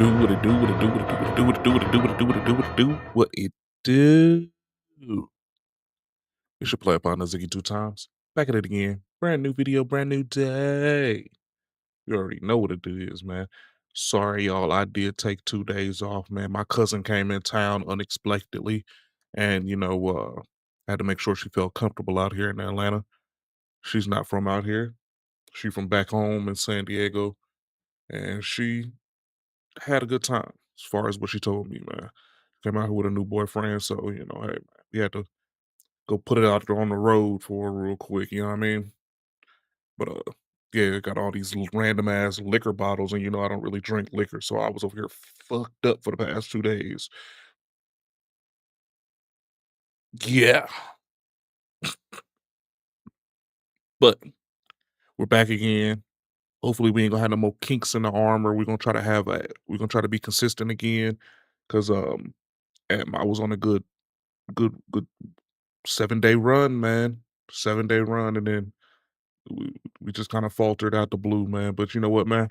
do, what it do, what it do, what it do, what it do, what it do, what it do, what it do, what it do, what it do, what it do. You should play upon the Ziggy2x. Back at it again. Brand new video, brand new day. You already know what it is, man. Sorry, y'all. I did take 2 days off, man. My cousin came in town unexpectedly, and I had to make sure she felt comfortable out here in Atlanta. She's not from out here. She's from back home in San Diego, and she had a good time as far as what she told me, man. Came out here with a new boyfriend, so hey, man, we had to go put it out there on the road for her real quick. You know what I mean? But yeah, got all these random ass liquor bottles, and I don't really drink liquor, so I was over here fucked up for the past 2 days. Yeah, but we're back again. Hopefully, we ain't gonna have no more kinks in the armor. We're gonna try to we're gonna try to be consistent again, cause I was on a good 7-day run, man. 7-day run, and then we just kind of faltered out the blue, man. But you know what, man?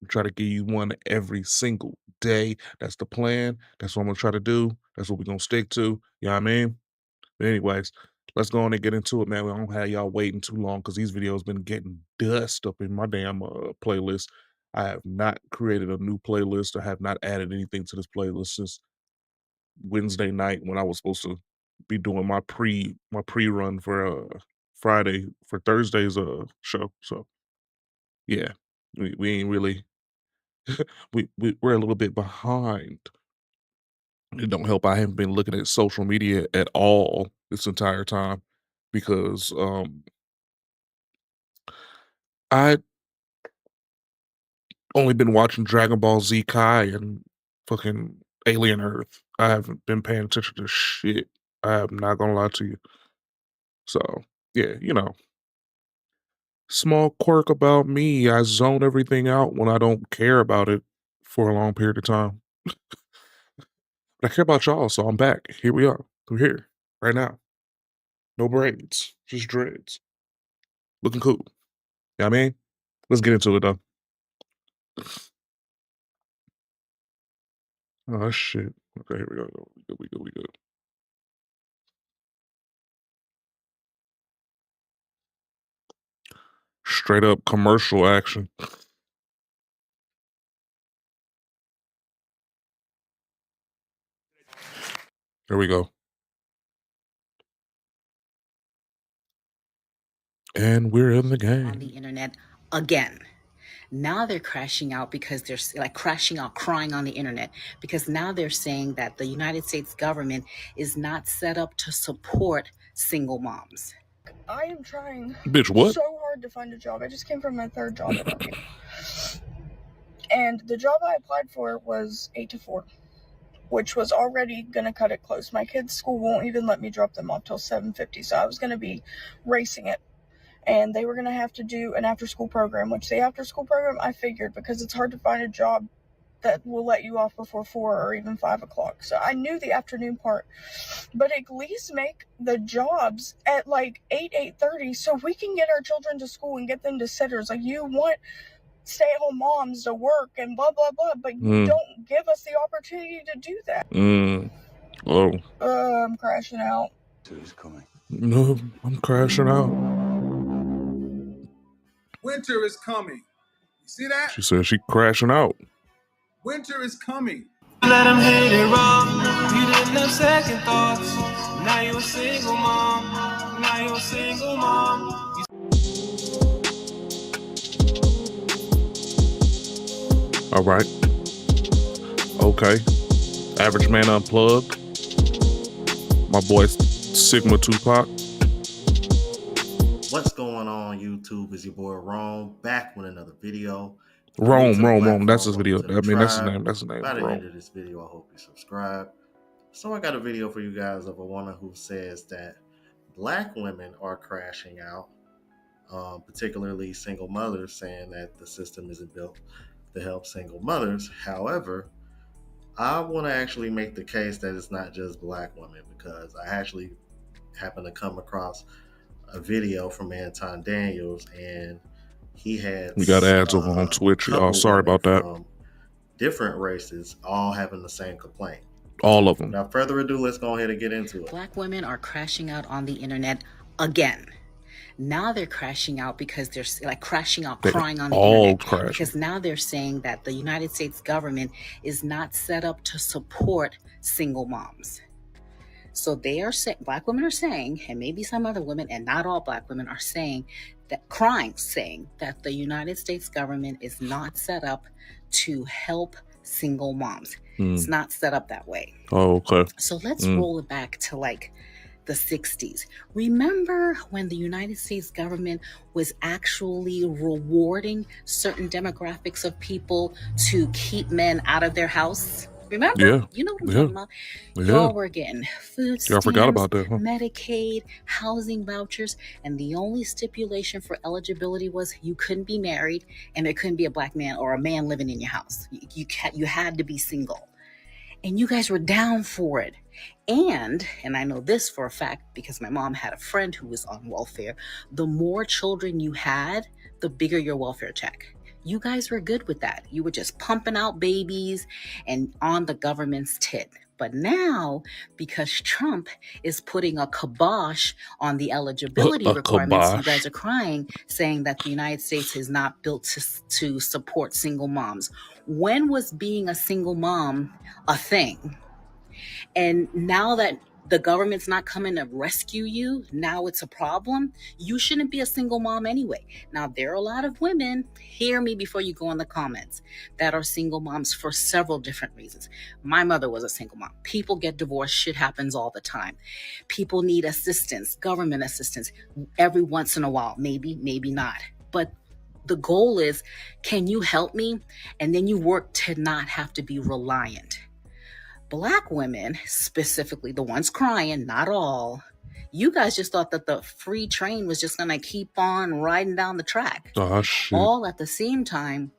Try to give you one every single day. That's the plan. That's what I'm gonna try to do. That's what we're gonna stick to. You know what I mean? But anyways, let's go on and get into it, man. We don't have y'all waiting too long because these videos been getting dust up in my damn playlist. I have not created a new playlist. I have not added anything to this playlist since Wednesday night when I was supposed to be doing my pre-run for Friday for Thursday's show. So yeah, we ain't really we're a little bit behind. It don't help I haven't been looking at social media at all this entire time because I only been watching Dragon Ball Z Kai and fucking Alien Earth. I haven't been paying attention to shit. I am not gonna lie to you. So yeah, small quirk about me. I zone everything out when I don't care about it for a long period of time. But I care about y'all, so I'm back. Here we are. We're here right now. No braids, just dreads. Looking cool. You know what I mean? Let's get into it though. Oh shit. Okay, here we go. We good. Straight up commercial action. Here we go. And we're in the on the game. internet again. Now they're crashing out because they're like crashing out, crying on the internet because now they're saying that the United States government is not set up to support single moms. I am trying Bitch, what? so hard to find a job. I just came from my 3rd job interview. And the job I applied for was 8 to 4, which was already going to cut it close. My kids' school won't even let me drop them off till 7:50, so I was going to be racing it. And they were going to have to do an after-school program, which the after-school program I figured because it's hard to find a job that will let you off before 4 or even 5 o'clock. So I knew the afternoon part, but at least make the jobs at like 8:30 so we can get our children to school and get them to sitters. Like, you want stay-at-home moms to work and blah blah blah, but you don't give us the opportunity to do that. Oh. I'm crashing out. Winter's coming. No, I'm crashing out. Winter is coming. You see that? She said she crashing out. Winter is coming. Let him hit it wrong. You didn't have second thoughts. Now you're a single mom. Now you're a single mom. All right. Okay. Average Man Unplugged. My boy Sigma Tupac. What's going on, YouTube? Is your boy Rome back with another video. Rome. That's his video. That's his name. That's his name. By the Rome. end of this video, I hope you subscribe. So I got a video for you guys of a woman who says that Black women are crashing out, particularly single mothers, saying that the system isn't built to help single mothers. However, I want to actually make the case that it's not just Black women, because I actually happened to come across a video from Anton Daniels, and he had We got ads over on Twitch, y'all. Sorry about that. different races all having the same complaint. All of them. Without further ado, let's go ahead and get into it. Black women are crashing out on the internet again. Now they're crashing out because they're like crashing out, crying on the internet. Because now they're saying that the United States government is not set up to support single moms. So they are saying, Black women are saying, and maybe some other women, and not all Black women are saying that, saying that the United States government is not set up to help single moms. It's not set up that way. Oh, okay. So let's roll it back to like the 60s. Remember when the United States government was actually rewarding certain demographics of people to keep men out of their house? Remember? Yeah. You know what I'm talking about? Yeah. Y'all were getting food stamps, forgot about that, huh? Medicaid, housing vouchers, and the only stipulation for eligibility was you couldn't be married and there couldn't be a Black man or a man living in your house. You had to be single. And you guys were down for it. And I know this for a fact because my mom had a friend who was on welfare. The more children you had, the bigger your welfare check. You guys were good with that. You were just pumping out babies and on the government's tit. But now, because Trump is putting a kibosh on the eligibility requirements, you guys are crying, saying that the United States is not built to support single moms. When was being a single mom a thing? And now that the government's not coming to rescue you, now it's a problem. You shouldn't be a single mom anyway. Now, there are a lot of women, hear me before you go in the comments, that are single moms for several different reasons. My mother was a single mom. People get divorced. Shit happens all the time. People need assistance, government assistance, every once in a while. Maybe, maybe not. But the goal is, can you help me? And then you work to not have to be reliant. Black women, specifically the ones crying, not all, you guys just thought that the free train was just going to keep on riding down the track. Oh, shit. All at the same time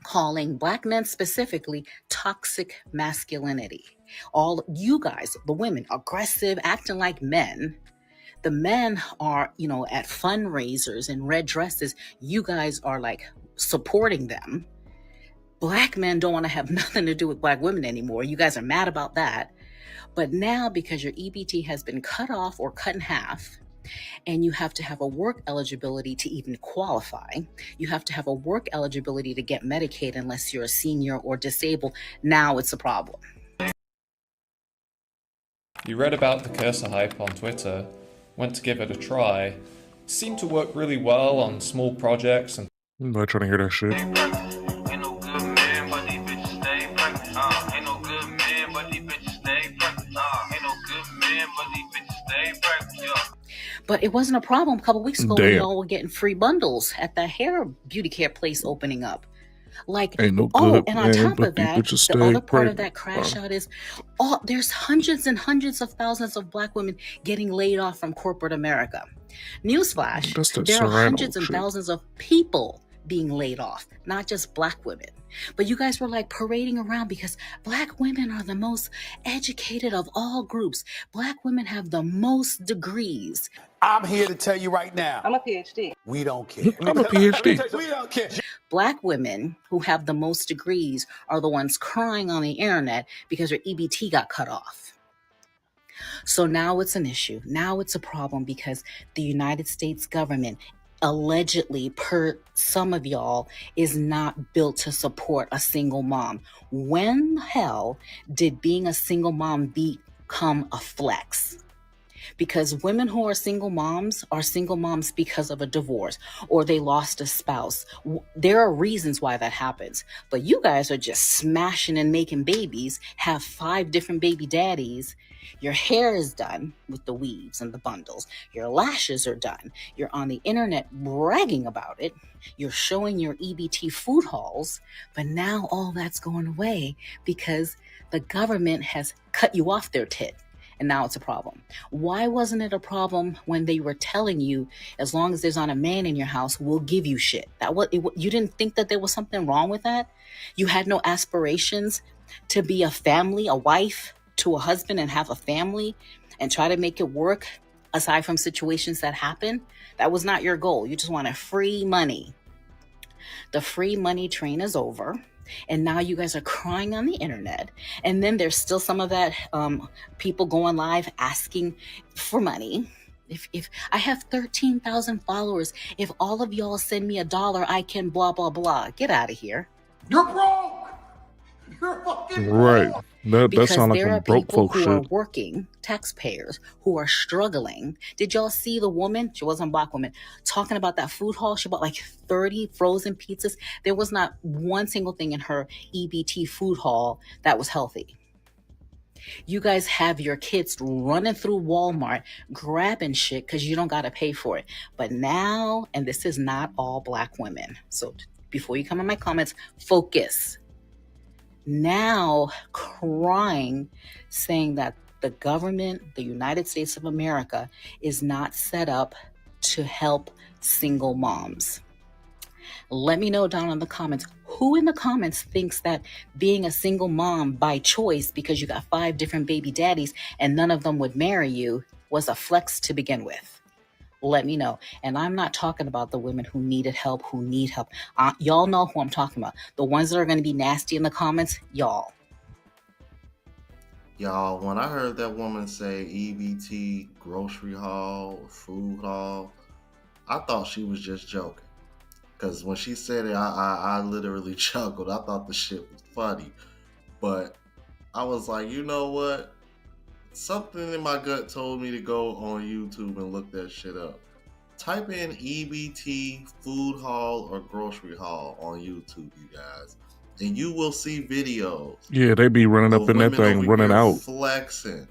calling Black men specifically toxic masculinity. All you guys, the women, aggressive, acting like men. The men are, at fundraisers and red dresses. You guys are like supporting them. Black men don't want to have nothing to do with Black women anymore. You guys are mad about that. But now, because your EBT has been cut off or cut in half, and you have to have a work eligibility to even qualify, you have to have a work eligibility to get Medicaid unless you're a senior or disabled, now it's a problem. You read about the cursor hype on Twitter, went to give it a try. It seemed to work really well on small projects and... I'm not trying to hear that shit. But it wasn't a problem a couple weeks ago when y'all were getting free bundles at the hair beauty care place opening up. Like, and on top of that, the other part of that crash out is, there's hundreds and hundreds of thousands of Black women getting laid off from corporate America. Newsflash, there are hundreds and thousands of people being laid off, not just Black women. But you guys were like parading around because Black women are the most educated of all groups. Black women have the most degrees. I'm here to tell you right now. I'm a PhD. We don't care. I'm a PhD. We don't care. Black women who have the most degrees are the ones crying on the internet because their EBT got cut off. So now it's an issue. Now it's a problem because the United States government, allegedly, per some of y'all, is not built to support a single mom. When the hell did being a single mom become a flex? Because women who are single moms because of a divorce or they lost a spouse. There are reasons why that happens. But you guys are just smashing and making babies, have 5 different baby daddies. Your hair is done with the weaves and the bundles. Your lashes are done. You're on the internet bragging about it. You're showing your EBT food hauls. But now all that's going away because the government has cut you off their tit. And now it's a problem. Why wasn't it a problem when they were telling you, as long as there's not a man in your house, we'll give you shit? You didn't think that there was something wrong with that? You had no aspirations to be a family, a wife to a husband and have a family and try to make it work aside from situations that happen? That was not your goal. You just wanted free money. The free money train is over. And now you guys are crying on the internet. And then there's still some of that people going live asking for money. If I have 13,000 followers, if all of y'all send me $1, I can blah, blah, blah. Get out of here. You're broke. You're fucking Right. broke. That Because sound like there some are broke people folk who are shit. working, taxpayers, who are struggling. Did y'all see the woman? She wasn't a black woman, talking about that food haul. She bought like 30 frozen pizzas. There was not one single thing in her EBT food haul that was healthy. You guys have your kids running through Walmart, grabbing shit because you don't got to pay for it. But now, and this is not all black women. So before you come in my comments, focus. Now crying, saying that the government, the United States of America, is not set up to help single moms. Let me know down in the comments, who in the comments thinks that being a single mom by choice because you got 5 different baby daddies and none of them would marry you was a flex to begin with? Let me know. And I'm not talking about the women who needed help, who need help. Y'all know who I'm talking about. The ones that are going to be nasty in the comments, y'all. Y'all, when I heard that woman say EBT grocery haul, food haul, I thought she was just joking. Because when she said it, I literally chuckled. I thought the shit was funny. But I was like, you know what? Something in my gut told me to go on YouTube and look that shit up. Type in EBT food haul or grocery haul on YouTube, you guys. And you will see videos. Yeah, they be running up in that thing, running out. Flexing.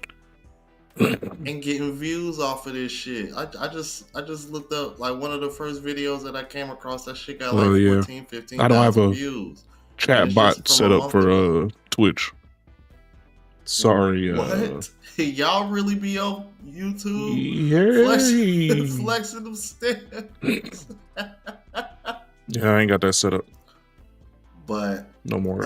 And getting views off of this shit. I just looked up like one of the first videos that I came across. That shit got like 14, 15,000 I don't have a views. chat bot set up for Twitch. Sorry. What? Y'all really be on YouTube? Yeah. Flexing them stamps. Yeah, I ain't got that set up. But no more.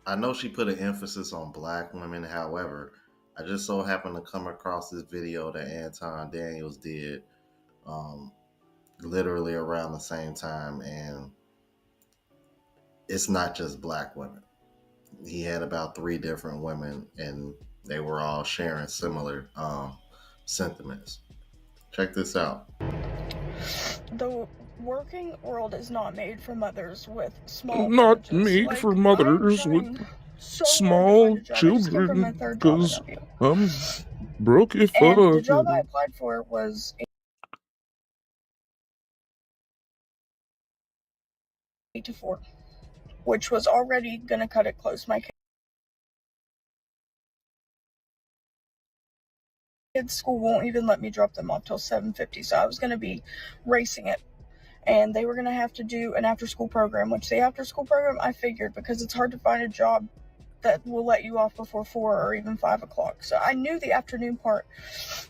I know she put an emphasis on black women. However, I just so happened to come across this video that Anton Daniels did literally around the same time, and it's not just black women. He had about 3 different women, and they were all sharing similar sentiments. Check this out. The working world is not made for mothers with small Not villages. made Like, for mothers with small children, because I'm broke if and the job I applied for was 8 to 4, which was already gonna cut it close. My kids' school won't even let me drop them off till 7:50, so I was gonna be racing it. And they were gonna have to do an after-school program, which the after-school program I figured, because it's hard to find a job that will let you off before 4 or even 5 o'clock. So I knew the afternoon part,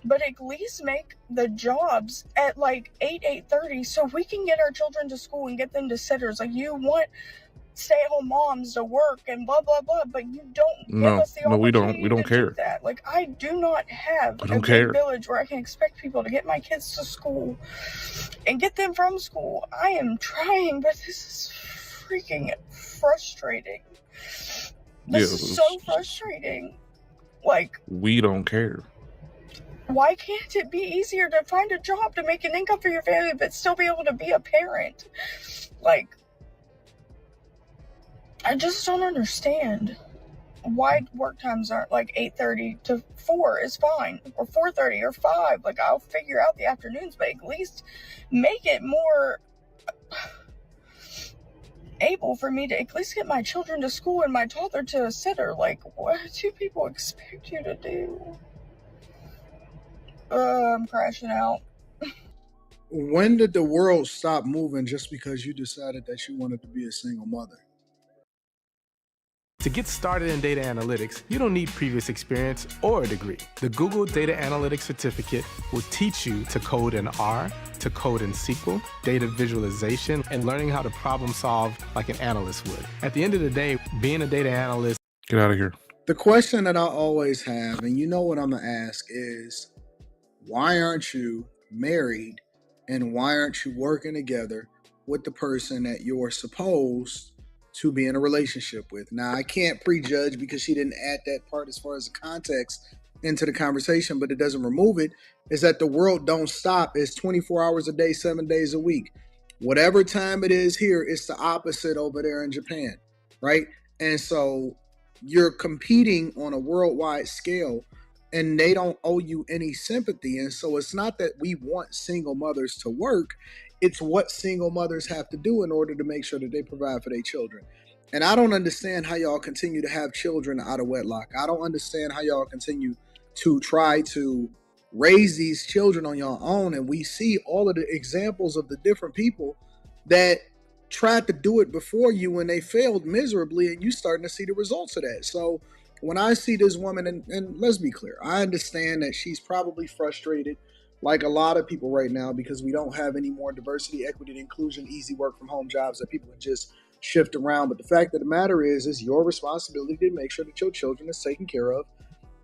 but at least make the jobs at like 8:30, so we can get our children to school and get them to sitters. Like, you want stay-at-home moms to work and blah blah blah, but you don't give us the opportunity we don't care. do that. Like, I do not have a big village where I can expect people to get my kids to school and get them from school. I am trying, but this is freaking frustrating. This is so frustrating. Like, we don't care. Why can't it be easier to find a job to make an income for your family but still be able to be a parent? Like, I just don't understand why work times aren't like 8:30 to 4 is fine, or 4:30 or 5. Like, I'll figure out the afternoons, but at least make it more able for me to at least get my children to school and my toddler to a sitter. Like, what do people expect you to do? I'm crashing out. When did the world stop moving just because you decided that you wanted to be a single mother? To get started in data analytics, you don't need previous experience or a degree. The Google Data Analytics Certificate will teach you to code in R, to code in SQL, data visualization, and learning how to problem solve like an analyst would. At the end of the day, being a data analyst... Get out of here. The question that I always have, and you know what I'm going to ask, is why aren't you married and why aren't you working together with the person that you're supposed to be in a relationship with. Now, I can't prejudge because she didn't add that part as far as the context into the conversation, but it doesn't remove it, is that the world don't stop. It's 24 hours a day, 7 days a week. Whatever time it is here, it's the opposite over there in Japan, right? And so you're competing on a worldwide scale, and they don't owe you any sympathy. And so it's not that we want single mothers to work, it's what single mothers have to do in order to make sure that they provide for their children. And I don't understand how y'all continue to have children out of wedlock. I don't understand how y'all continue to try to raise these children on your own. And we see all of the examples of the different people that tried to do it before you and they failed miserably, and you starting to see the results of that. So when I see this woman, and let's be clear, I understand that she's probably frustrated like a lot of people right now because we don't have any more diversity, equity, and inclusion, easy work from home jobs that people can just shift around. But the fact of the matter is it's your responsibility to make sure that your children is taken care of,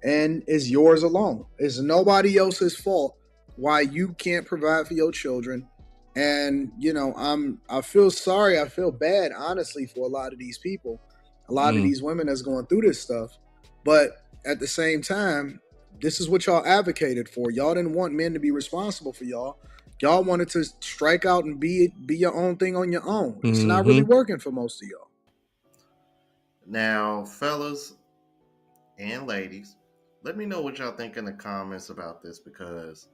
and is yours alone. It's nobody else's fault why you can't provide for your children. And I feel sorry, I feel bad, honestly, for a lot of these people, a lot of these women that's going through this stuff. But at the same time, this is what y'all advocated for. Y'all didn't want men to be responsible for y'all. Y'all wanted to strike out and be your own thing on your own. It's not really working for most of y'all. Now, fellas and ladies, let me know what y'all think in the comments about this, because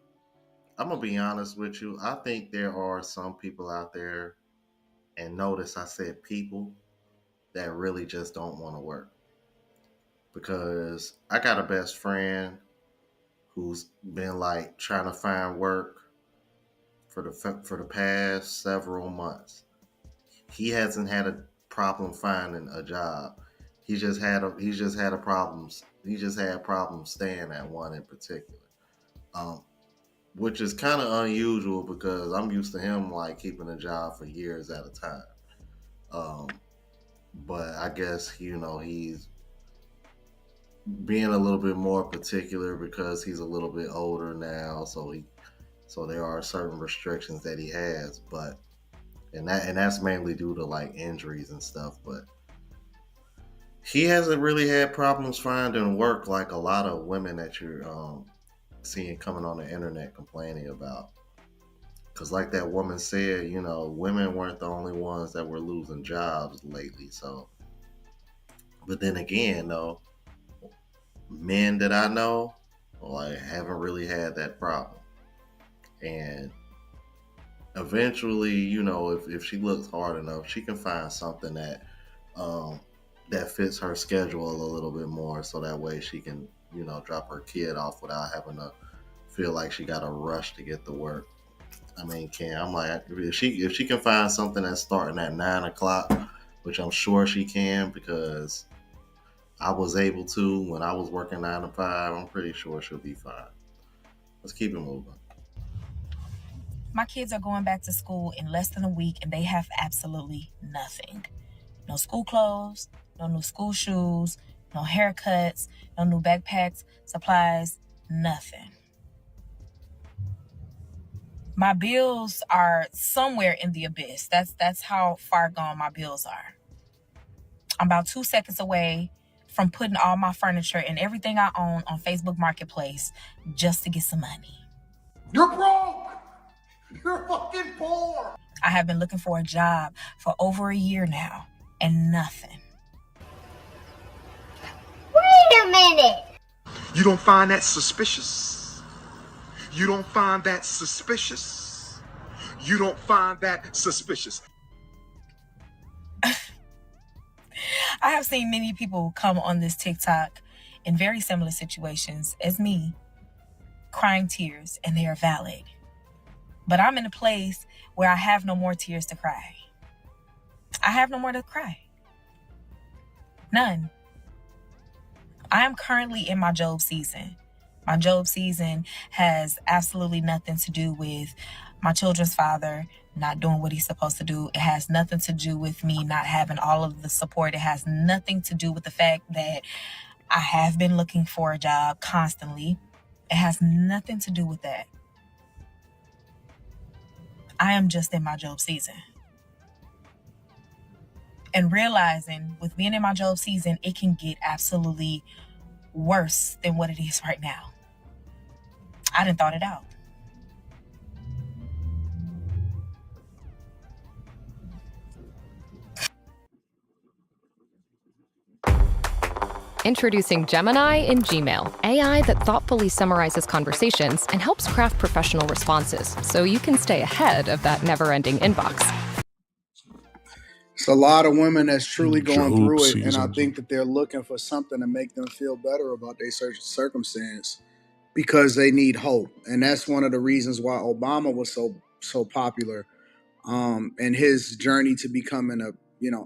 I'm going to be honest with you. I think there are some people out there, and notice I said people, that really just don't want to work. Because I got a best friend who's been like trying to find work for the past several months. He hasn't had a problem finding a job. He just had problems staying at one in particular. Which is kind of unusual because I'm used to him like keeping a job for years at a time. But I guess he's being a little bit more particular because he's a little bit older now, so there are certain restrictions that he has, but that's mainly due to like injuries and stuff. But he hasn't really had problems finding work like a lot of women that you're seeing coming on the internet complaining about. Because like that woman said, women weren't the only ones that were losing jobs lately. So, but then again, though, men that I know, like, haven't really had that problem. And eventually, if she looks hard enough, she can find something that fits her schedule a little bit more, so that way she can, drop her kid off without having to feel like she got to rush to get to work. I mean, I'm like, if she can find something that's starting at 9 o'clock, which I'm sure she can, because I was able to when I was working 9 to 5, I'm pretty sure she'll be fine. Let's keep it moving. My kids are going back to school in less than a week, and they have absolutely nothing. No school clothes, no new school shoes, no haircuts, no new backpacks, supplies, nothing. My bills are somewhere in the abyss. That's how far gone my bills are. I'm about 2 seconds away from putting all my furniture and everything I own on Facebook Marketplace just to get some money. You're broke! You're fucking poor! I have been looking for a job for over a year now, and nothing. Wait a minute! You don't find that suspicious? You don't find that suspicious? You don't find that suspicious? I have seen many people come on this TikTok in very similar situations as me, crying tears, and they are valid. But I'm in a place where I have no more tears to cry. I have no more to cry. None. I am currently in my Job season. My Job season has absolutely nothing to do with my children's father not doing what he's supposed to do. It has nothing to do with me not having all of the support. It has nothing to do with the fact that I have been looking for a job constantly. It has nothing to do with that. I am just in my Job season. and realizing with being in my Job season, it can get absolutely worse than what it is right now. I done thought it out. Introducing Gemini in Gmail, AI that thoughtfully summarizes conversations and helps craft professional responses so you can stay ahead of that never-ending inbox. It's a lot of women that's truly going Job through it, and I seasons. think that they're looking for something to make them feel better about their circumstance because they need hope, and that's one of the reasons why Obama was so popular, and his journey to becoming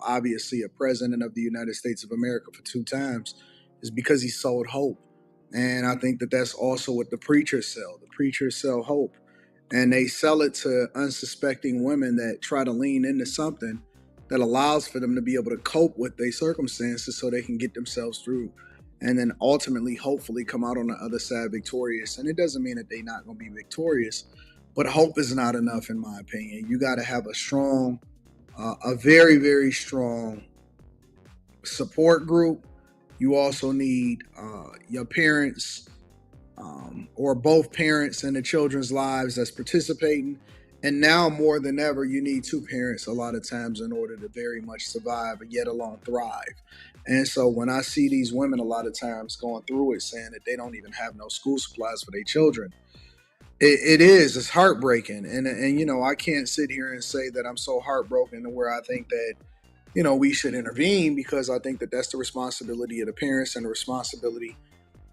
obviously a president of the United States of America for 2 times is because he sold hope. And I think that that's also what the preachers sell. The preachers sell hope, and they sell it to unsuspecting women that try to lean into something that allows for them to be able to cope with their circumstances so they can get themselves through and then ultimately hopefully come out on the other side victorious. And it doesn't mean that they're not going to be victorious, but hope is not enough in my opinion. You got to have a very, very strong support group. You also need your parents or both parents in the children's lives that's participating. And now more than ever, you need 2 parents a lot of times in order to very much survive and yet alone thrive. And so when I see these women a lot of times going through it saying that they don't even have no school supplies for their children, it's heartbreaking. And I can't sit here and say that I'm so heartbroken to where I think that we should intervene, because I think that that's the responsibility of the parents and the responsibility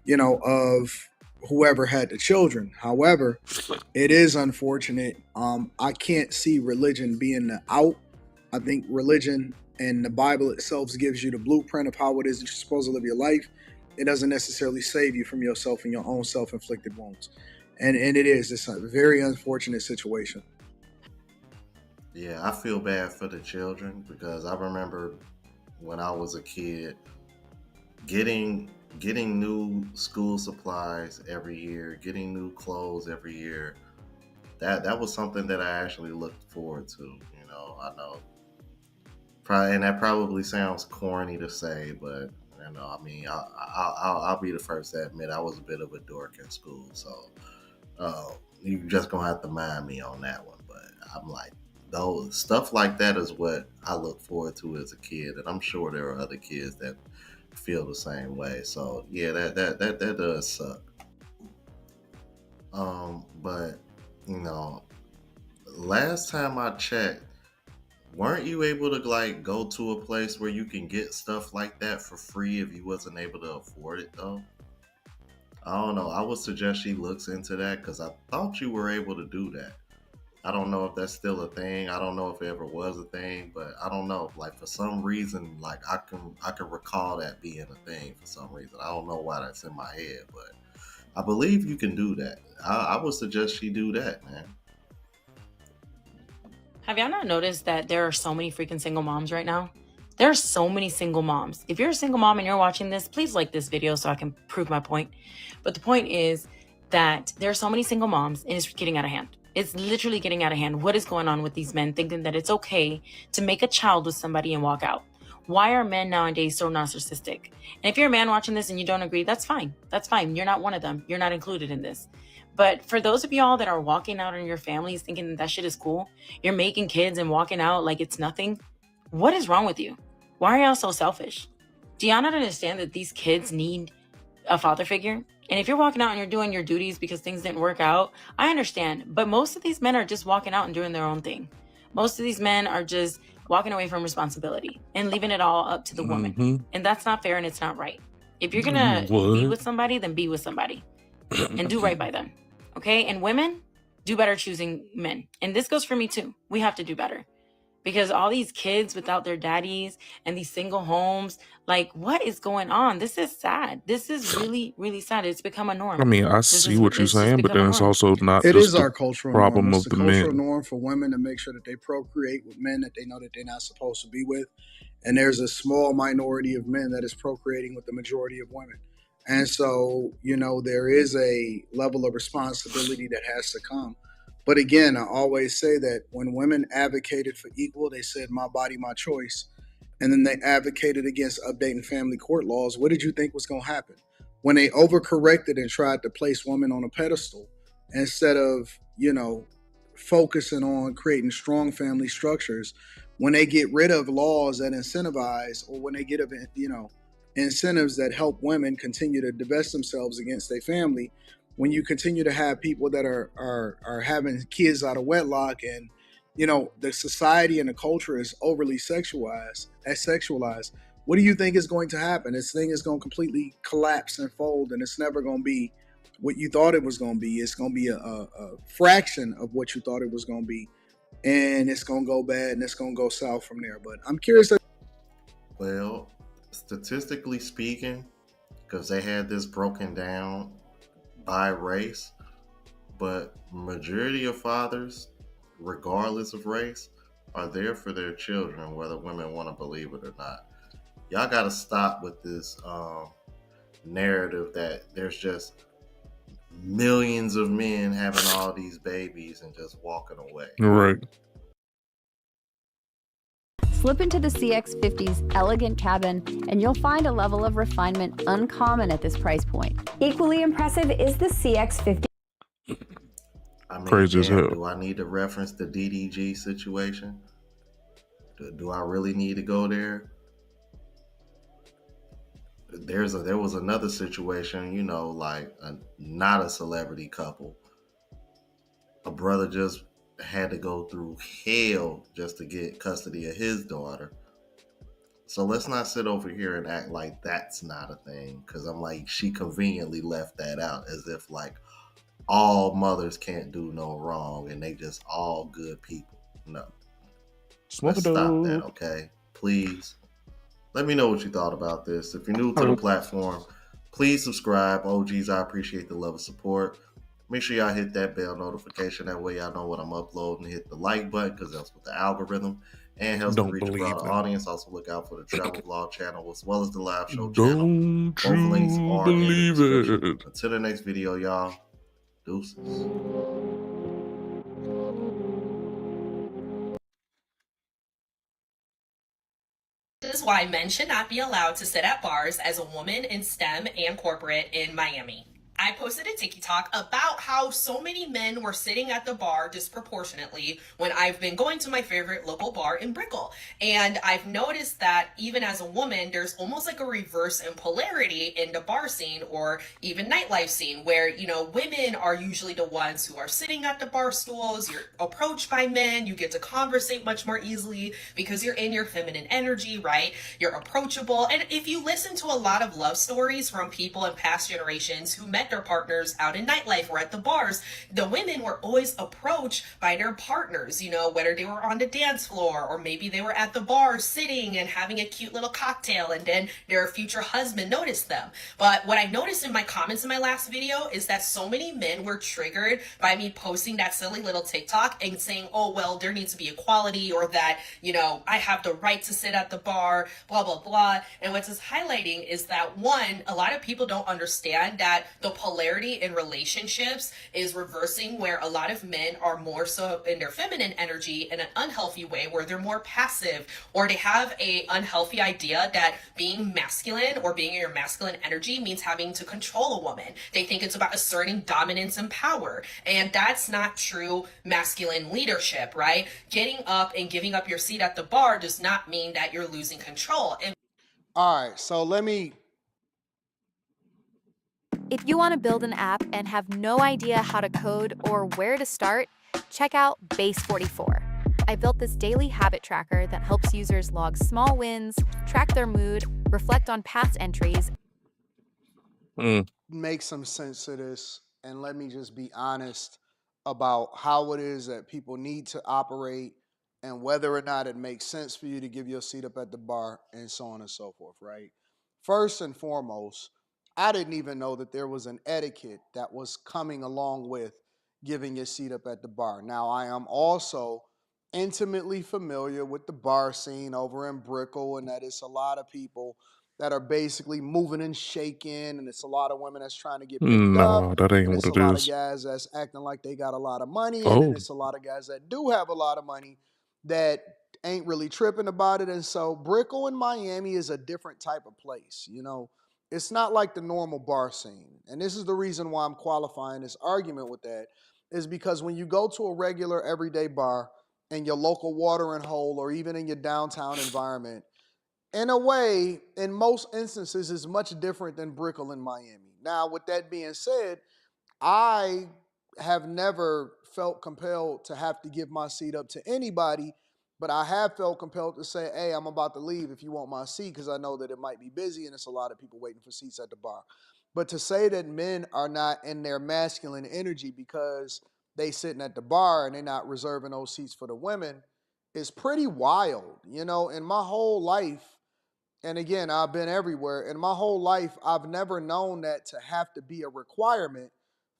of whoever had the children. However, it is unfortunate. I can't see religion being the out. I think religion and the Bible itself gives you the blueprint of how it is that you're supposed to live your life. It doesn't necessarily save you from yourself and your own self-inflicted wounds. And it's a very unfortunate situation. Yeah, I feel bad for the children because I remember when I was a kid getting new school supplies every year, getting new clothes every year. That was something that I actually looked forward to. I know, and that probably sounds corny to say, but I mean, I'll be the first to admit I was a bit of a dork in school, so you just gonna have to mind me on that one. But I'm like, those stuff like that is what I look forward to as a kid, and I'm sure there are other kids that feel the same way. So yeah, that does suck. But last time I checked, weren't you able to like go to a place where you can get stuff like that for free if you wasn't able to afford it though? I don't know. I would suggest she looks into that because I thought you were able to do that. I don't know if that's still a thing. I don't know if it ever was a thing, but I don't know. Like for some reason, like I can recall that being a thing for some reason. I don't know why that's in my head, but I believe you can do that. I would suggest she do that, man. Have y'all not noticed that there are so many freaking single moms right now? There are so many single moms. If you're a single mom and you're watching this, please like this video so I can prove my point. But the point is that there are so many single moms and it's getting out of hand. It's literally getting out of hand. What is going on with these men thinking that it's okay to make a child with somebody and walk out? Why are men nowadays so narcissistic? And if you're a man watching this and you don't agree, that's fine. That's fine. You're not one of them. You're not included in this. But for those of y'all that are walking out on your families thinking that shit is cool, you're making kids and walking out like it's nothing. What is wrong with you? Why are y'all so selfish? Do y'all not understand that these kids need a father figure? And if you're walking out and you're doing your duties because things didn't work out, I understand. But most of these men are just walking out and doing their own thing. Most of these men are just walking away from responsibility and leaving it all up to the woman. And that's not fair and it's not right. If you're going to be with somebody, then be with somebody and do right by them. Okay? And women, do better choosing men. And this goes for me too. We have to do better. Because all these kids without their daddies and these single homes, like, what is going on? This is sad. This is really, really sad. It's become a norm. I mean, I see what you're saying, but then it's also not It just is the our cultural problem norm. of It's the the cultural men. norm for women to make sure that they procreate with men that they know that they're not supposed to be with. And there's a small minority of men that is procreating with the majority of women. And so, there is a level of responsibility that has to come. But again, I always say that when women advocated for equal, they said, my body, my choice. and then they advocated against updating family court laws, what did you think was going to happen? When they overcorrected and tried to place women on a pedestal instead of, focusing on creating strong family structures, when they get rid of laws that incentivize, or when they get incentives that help women continue to divest themselves against their family, when you continue to have people that are having kids out of wedlock, and the society and the culture is overly sexualized, what do you think is going to happen? This thing is going to completely collapse and fold, and it's never going to be what you thought it was going to be. It's going to be a fraction of what you thought it was going to be, and it's going to go bad, and it's going to go south from there. But I'm curious. Well, statistically speaking, because they had this broken down by race, but majority of fathers, regardless of race, are there for their children, whether women want to believe it or not. Y'all got to stop with this narrative that there's just millions of men having all these babies and just walking away. Right. Slip into the CX50's elegant cabin, and you'll find a level of refinement uncommon at this price point. Equally impressive is the CX50. I mean, Crazy as hell. Do I need to reference the DDG situation? Do I really need to go there? There was another situation, like not a celebrity couple. A brother just had to go through hell just to get custody of his daughter. So let's not sit over here and act like that's not a thing, because I'm like, she conveniently left that out as if like all mothers can't do no wrong and they just all good people. No. Let's stop that, okay? Please. Let me know what you thought about this. If you're new to the platform, please subscribe. OGs, I appreciate the love and support. Make sure y'all hit that bell notification. That way y'all know what I'm uploading. Hit the like button, because that's with the algorithm, and helps to reach a broader audience. Also look out for the travel vlog channel as well as the live show channel. Both links are in the description. Until the next video, y'all. Deuces. This is why men should not be allowed to sit at bars as a woman in STEM and corporate in Miami. I posted a TikTok about how so many men were sitting at the bar disproportionately when I've been going to my favorite local bar in Brickell. And I've noticed that even as a woman, there's almost like a reverse in polarity in the bar scene or even nightlife scene where, women are usually the ones who are sitting at the bar stools. You're approached by men. You get to conversate much more easily because you're in your feminine energy, right? You're approachable. And if you listen to a lot of love stories from people in past generations who met their partners out in nightlife or at the bars, the women were always approached by their partners, whether they were on the dance floor or maybe they were at the bar sitting and having a cute little cocktail, and then their future husband noticed them. But what I noticed in my comments in my last video is that so many men were triggered by me posting that silly little TikTok and saying, oh, well, there needs to be equality, or that, I have the right to sit at the bar, blah, blah, blah. And what's highlighting is that, one, a lot of people don't understand that the polarity in relationships is reversing, where a lot of men are more so in their feminine energy in an unhealthy way, where they're more passive, or they have a unhealthy idea that being masculine or being in your masculine energy means having to control a woman. They think it's about asserting dominance and power, and that's not true masculine leadership, right? Getting up and giving up your seat at the bar does not mean that you're losing control. And all right, so let me... If you want to build an app and have no idea how to code or where to start, check out Base44. I built this daily habit tracker that helps users log small wins, track their mood, reflect on past entries. Make some sense of this, and let me just be honest about how it is that people need to operate and whether or not it makes sense for you to give your seat up at the bar and so on and so forth, right? First and foremost, I didn't even know that there was an etiquette that was coming along with giving your seat up at the bar. Now, I am also intimately familiar with the bar scene over in Brickell, and that it's a lot of people that are basically moving and shaking, and it's a lot of women that's trying to get picked up. That ain't And what it's it a lot of is. guys that's acting like they got a lot of money, and then it's a lot of guys that do have a lot of money that ain't really tripping about it. And so Brickell in Miami is a different type of place. You know, it's not like the normal bar scene. And this is the reason why I'm qualifying this argument with that, is because when you go to a regular everyday bar in your local watering hole or even in your downtown environment, in a way, in most instances, is much different than Brickell in Miami. Now, with that being said, I have never felt compelled to have to give my seat up to anybody, but I have felt compelled to say, hey, I'm about to leave if you want my seat, because I know that it might be busy and it's a lot of people waiting for seats at the bar. But to say that men are not in their masculine energy because they sitting at the bar and they're not reserving those seats for the women is pretty wild. You know, in my whole life, and again, I've been everywhere. In my whole life, I've never known that to have to be a requirement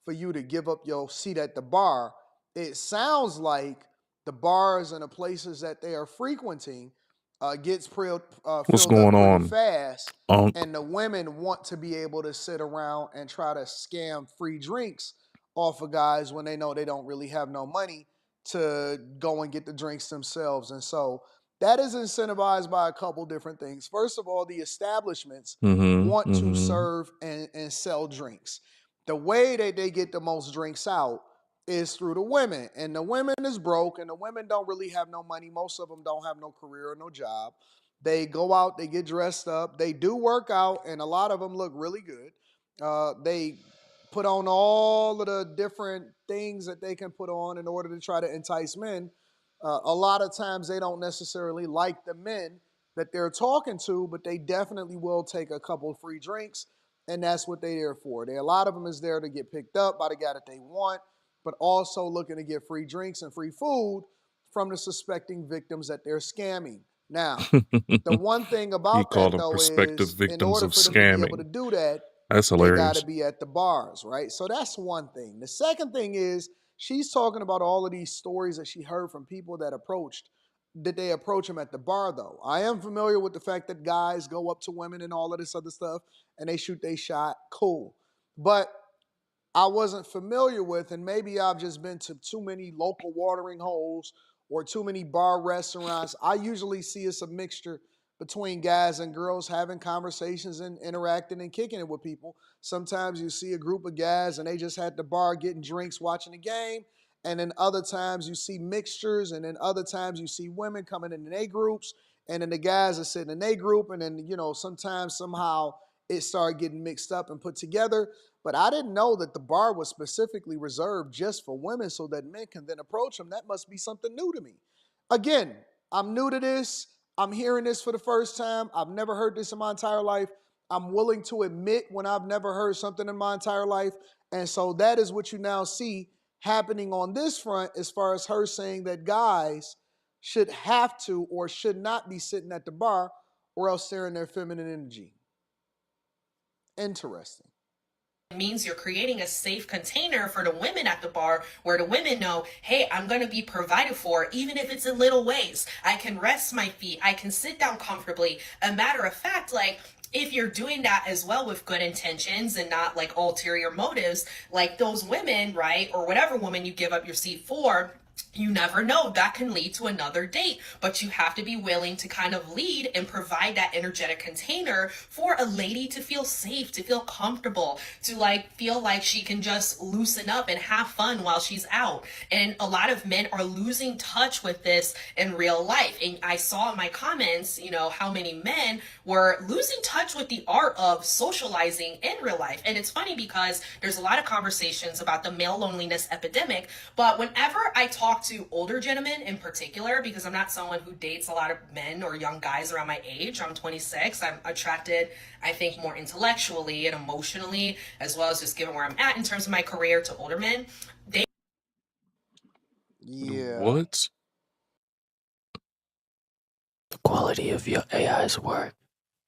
for you to give up your seat at the bar. It sounds like the bars and the places that they are frequenting gets What's filled up going pretty on, fast, Unc? and the women want to be able to sit around and try to scam free drinks off of guys when they know they don't really have no money to go and get the drinks themselves. And so that is incentivized by a couple different things. First of all, the establishments want to serve and sell drinks. The way that they get the most drinks out is through the women. And the women is broke, and the women don't really have no money. Most of them don't have no career or no job. They go out, they get dressed up, they do work out, and a lot of them look really good. They put on all of the different things that they can put on in order to try to entice men. A lot of times they don't necessarily like the men that they're talking to, but they definitely will take a couple of free drinks, and that's what they're there for. A lot of them is there to get picked up by the guy that they want, but also looking to get free drinks and free food from the suspecting victims that they're scamming. Now, the one thing He about called that, them though, prospective is in victims order of for them to be able to scamming. do that, That's they got to hilarious. be at the bars, right? So that's one thing. The second thing is she's talking about all of these stories that she heard from people that they approach them at the bar, though. I am familiar with the fact that guys go up to women and all of this other stuff and they shoot their shot. Cool. But I wasn't familiar with, and maybe I've just been to too many local watering holes or too many bar restaurants. I usually see it's a mixture between guys and girls having conversations and interacting and kicking it with people. Sometimes you see a group of guys and they just at the bar getting drinks, watching the game. And then other times you see mixtures, and then other times you see women coming in their groups, and then the guys are sitting in their group, and then, you know, sometimes somehow it started getting mixed up and put together. But I didn't know that the bar was specifically reserved just for women so that men can then approach them. That must be something new to me. Again, I'm new to this. I'm hearing this for the first time. I've never heard this in my entire life. I'm willing to admit when I've never heard something in my entire life. And so that is what you now see happening on this front, as far as her saying that guys should have to or should not be sitting at the bar or else they're in their feminine energy. Interesting. Means you're creating a safe container for the women at the bar where the women know, hey, I'm going to be provided for, even if it's in little ways. I can rest my feet. I can sit down comfortably. A matter of fact, like, if you're doing that as well with good intentions and not like ulterior motives, like those women, right, or whatever woman you give up your seat for, you never know, that can lead to another date, but you have to be willing to kind of lead and provide that energetic container for a lady to feel safe, to feel comfortable, to like feel like she can just loosen up and have fun while she's out. And a lot of men are losing touch with this in real life. And I saw in my comments, you know, how many men were losing touch with the art of socializing in real life. And it's funny because there's a lot of conversations about the male loneliness epidemic, but whenever I talk to older gentlemen in particular, because I'm not someone who dates a lot of men or young guys around my age. I'm 26. I'm attracted, I think, more intellectually and emotionally, as well as just given where I'm at in terms of my career, to older men. What? The quality of your AI's work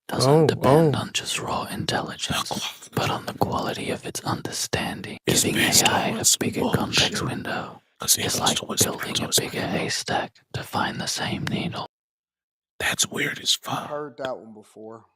doesn't depend on just raw intelligence, but on the quality of its understanding. Giving AI a bigger context window is like building a bigger haystack to find the same needle. That's weird as fuck. I've heard that one before.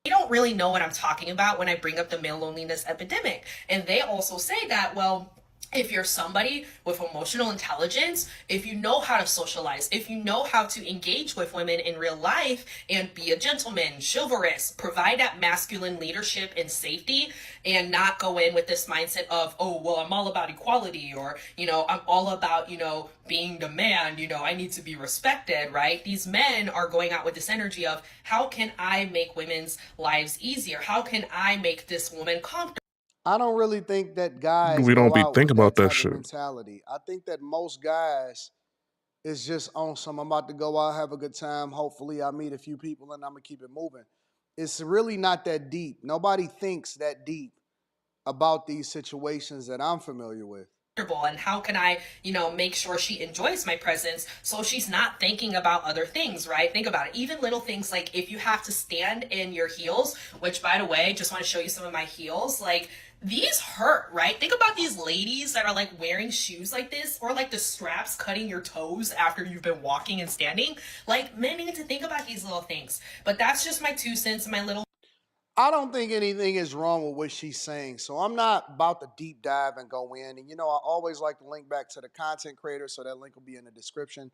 They don't really know what I'm talking about when I bring up the male loneliness epidemic. And they also say that, well, If you're somebody with emotional intelligence, if you know how to socialize, if you know how to engage with women in real life and be a gentleman, chivalrous, provide that masculine leadership and safety, and not go in with this mindset of, oh, well, I'm all about equality, or, you know, I'm all about, you know, being the man, you know, I need to be respected, right? These men are going out with this energy of, how can I make women's lives easier? How can I make this woman comfortable? I don't really think that guys We don't go be out thinking with that about that type of shit. mentality. I think that most guys is just on some, I'm about to go out, have a good time. Hopefully I meet a few people and I'm going to keep it moving. It's really not that deep. Nobody thinks that deep about these situations that I'm familiar with. And how can I, you know, make sure she enjoys my presence so she's not thinking about other things, right? Think about it. Even little things like if you have to stand in your heels, which, by the way, just want to show you some of my heels, like these hurt, right? Think about these ladies that are like wearing shoes like this, or like the straps cutting your toes after you've been walking and standing. Like, men need to think about these little things. But that's just my 2 cents, my little. I don't think anything is wrong with what she's saying. So I'm not about to deep dive and go in. And, you know, I always like to link back to the content creator, so that link will be in the description.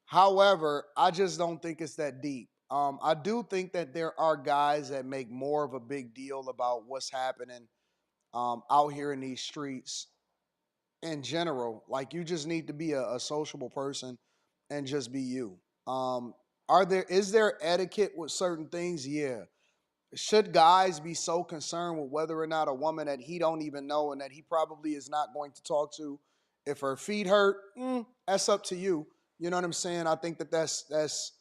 However, I just don't think it's that deep. I do think that there are guys that make more of a big deal about what's happening out here in these streets in general. Like, you just need to be a sociable person and just be you. Is there etiquette with certain things? Yeah. Should guys be so concerned with whether or not a woman that he don't even know and that he probably is not going to talk to, if her feet hurt? That's up to you. You know what I'm saying? I think that's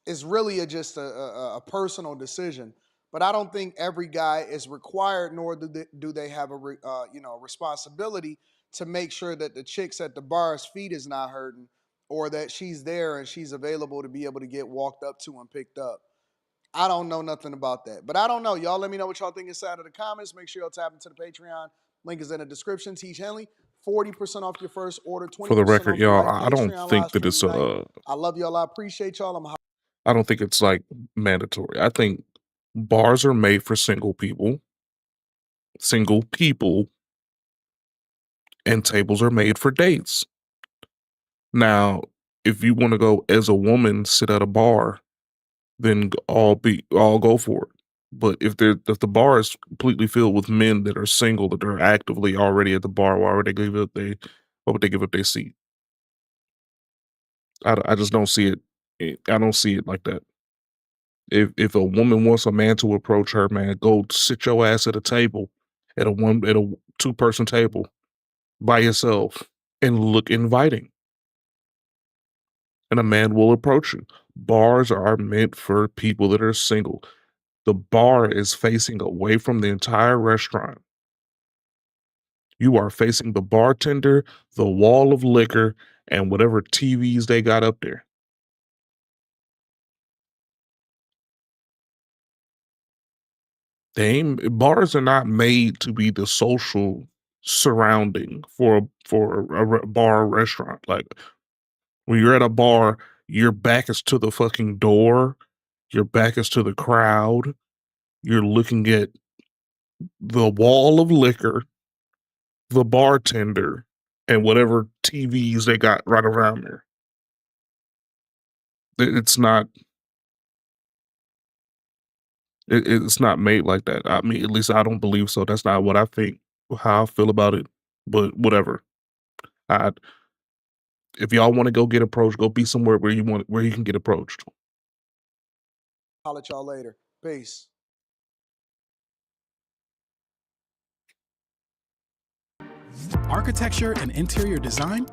is really just a personal decision. But I don't think every guy is required, nor do they have a responsibility to make sure that the chicks at the bar's feet is not hurting, or that she's there and she's available to be able to get walked up to and picked up. I don't know nothing about that. But I don't know. Y'all let me know what y'all think inside of the comments. Make sure y'all tap into the Patreon. Link is in the description. Teach Henley. 40% off your first order. For the 20% record, off your y'all, life I don't Patreon live think that stream it's tonight. I love y'all. I appreciate y'all. I don't think it's like mandatory. I think bars are made for single people, and tables are made for dates. Now, if you want to go as a woman sit at a bar, then all go for it. But if the bar is completely filled with men that are single, that are actively already at the bar, why would they give up their seat? I just don't see it. I don't see it like that. If a woman wants a man to approach her, man, go sit your ass at a table, at a 2-person table by yourself, and look inviting, and a man will approach you. Bars are meant for people that are single. The bar is facing away from the entire restaurant. You are facing the bartender, the wall of liquor, and whatever TVs they got up there. Bars are not made to be the social surrounding for a bar or restaurant. Like, when you're at a bar, your back is to the fucking door, your back is to the crowd, you're looking at the wall of liquor, the bartender, and whatever TVs they got right around there. It's not it's not made like that. I mean, at least I don't believe so. That's not what I think, how I feel about it. But whatever. I If y'all want to go get approached, go be somewhere where you can get approached. Holler at y'all later. Peace. Architecture and interior design?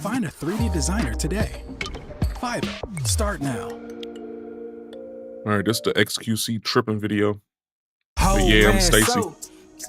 Find a 3D designer today. Fiverr. Start now. All right, this is the XQC Trippin video. Oh yeah, I'm man, Stacy. so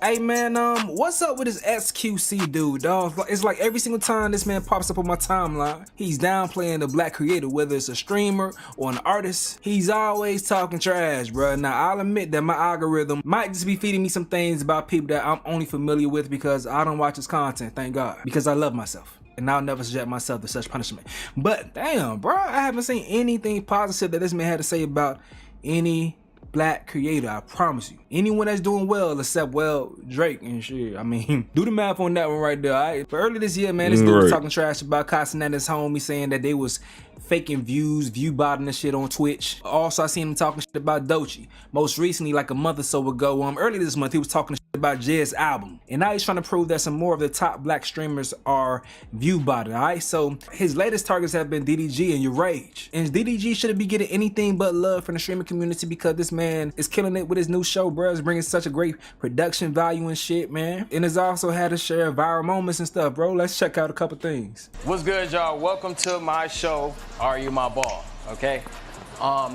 hey man, what's up with this XQC dude, dog? It's like every single time this man pops up on my timeline, he's downplaying the black creator, whether it's a streamer or an artist. He's always talking trash, bro. Now I'll admit that my algorithm might just be feeding me some things about people that I'm only familiar with because I don't watch his content, thank God, because I love myself. And I'll never subject myself to such punishment. But damn, bro, I haven't seen anything positive that this man had to say about any black creator, I promise you. Anyone that's doing well, except, well, Drake and shit. I mean, do the math on that one right there, all right? But earlier this year, man, this dude was talking trash about Casanetta's homie, saying that they was faking views, view botting and shit on Twitch. Also, I seen him talking shit about Doechii. Most recently, like a month or so ago, earlier this month, he was talking shit about Jiz's album. And now he's trying to prove that some more of the top black streamers are view botted, alright? So his latest targets have been DDG and Your Rage. And DDG shouldn't be getting anything but love from the streaming community because this man is killing it with his new show, bro. It's bringing such a great production value and shit, man. And it's also had a share of viral moments and stuff, bro. Let's check out a couple things. What's good, y'all? Welcome to my show, Are You My Ball? Okay?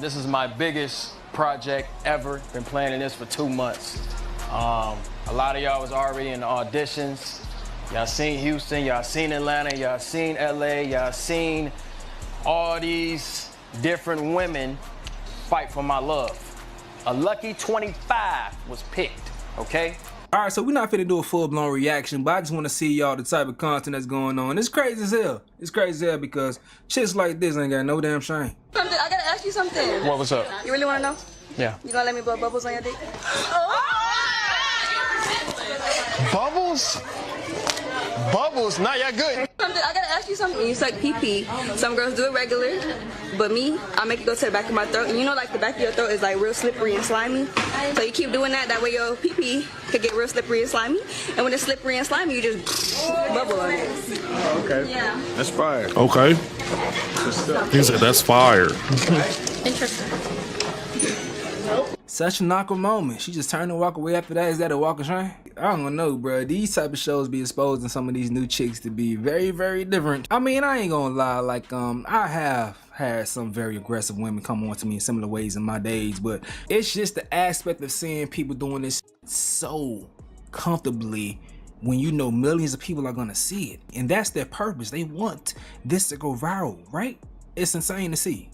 This is my biggest project ever. Been planning this for 2 months. A lot of y'all was already in the auditions. Y'all seen Houston, y'all seen Atlanta, y'all seen LA, y'all seen all these different women fight for my love. A lucky 25 was picked, okay? All right, so we're not finna do a full-blown reaction, but I just want to see y'all the type of content that's going on. It's crazy as hell. It's crazy as hell because chicks like this ain't got no damn shame. I gotta ask you something. What's up? You really wanna know? Yeah. You gonna let me blow bubbles on your dick? Bubbles? Bubbles? Nah, y'all good. I gotta ask you something. When you suck pee-pee, some girls do it regular, but me, I make it go to the back of my throat. And you know, like the back of your throat is like real slippery and slimy. So you keep doing that way your pee-pee could get real slippery and slimy. And when it's slippery and slimy, you just bubble on it. Oh, okay. Yeah. That's fire. Okay. He said that's fire. Interesting. Such an awkward moment. She just turned and walk away after that. Is that a walk of shame? I don't know, bro. These type of shows be exposing some of these new chicks to be very, very different. I mean, I ain't gonna lie. Like, I have had some very aggressive women come on to me in similar ways in my days, but it's just the aspect of seeing people doing this so comfortably when you know millions of people are gonna see it. And that's their purpose. They want this to go viral, right? It's insane to see.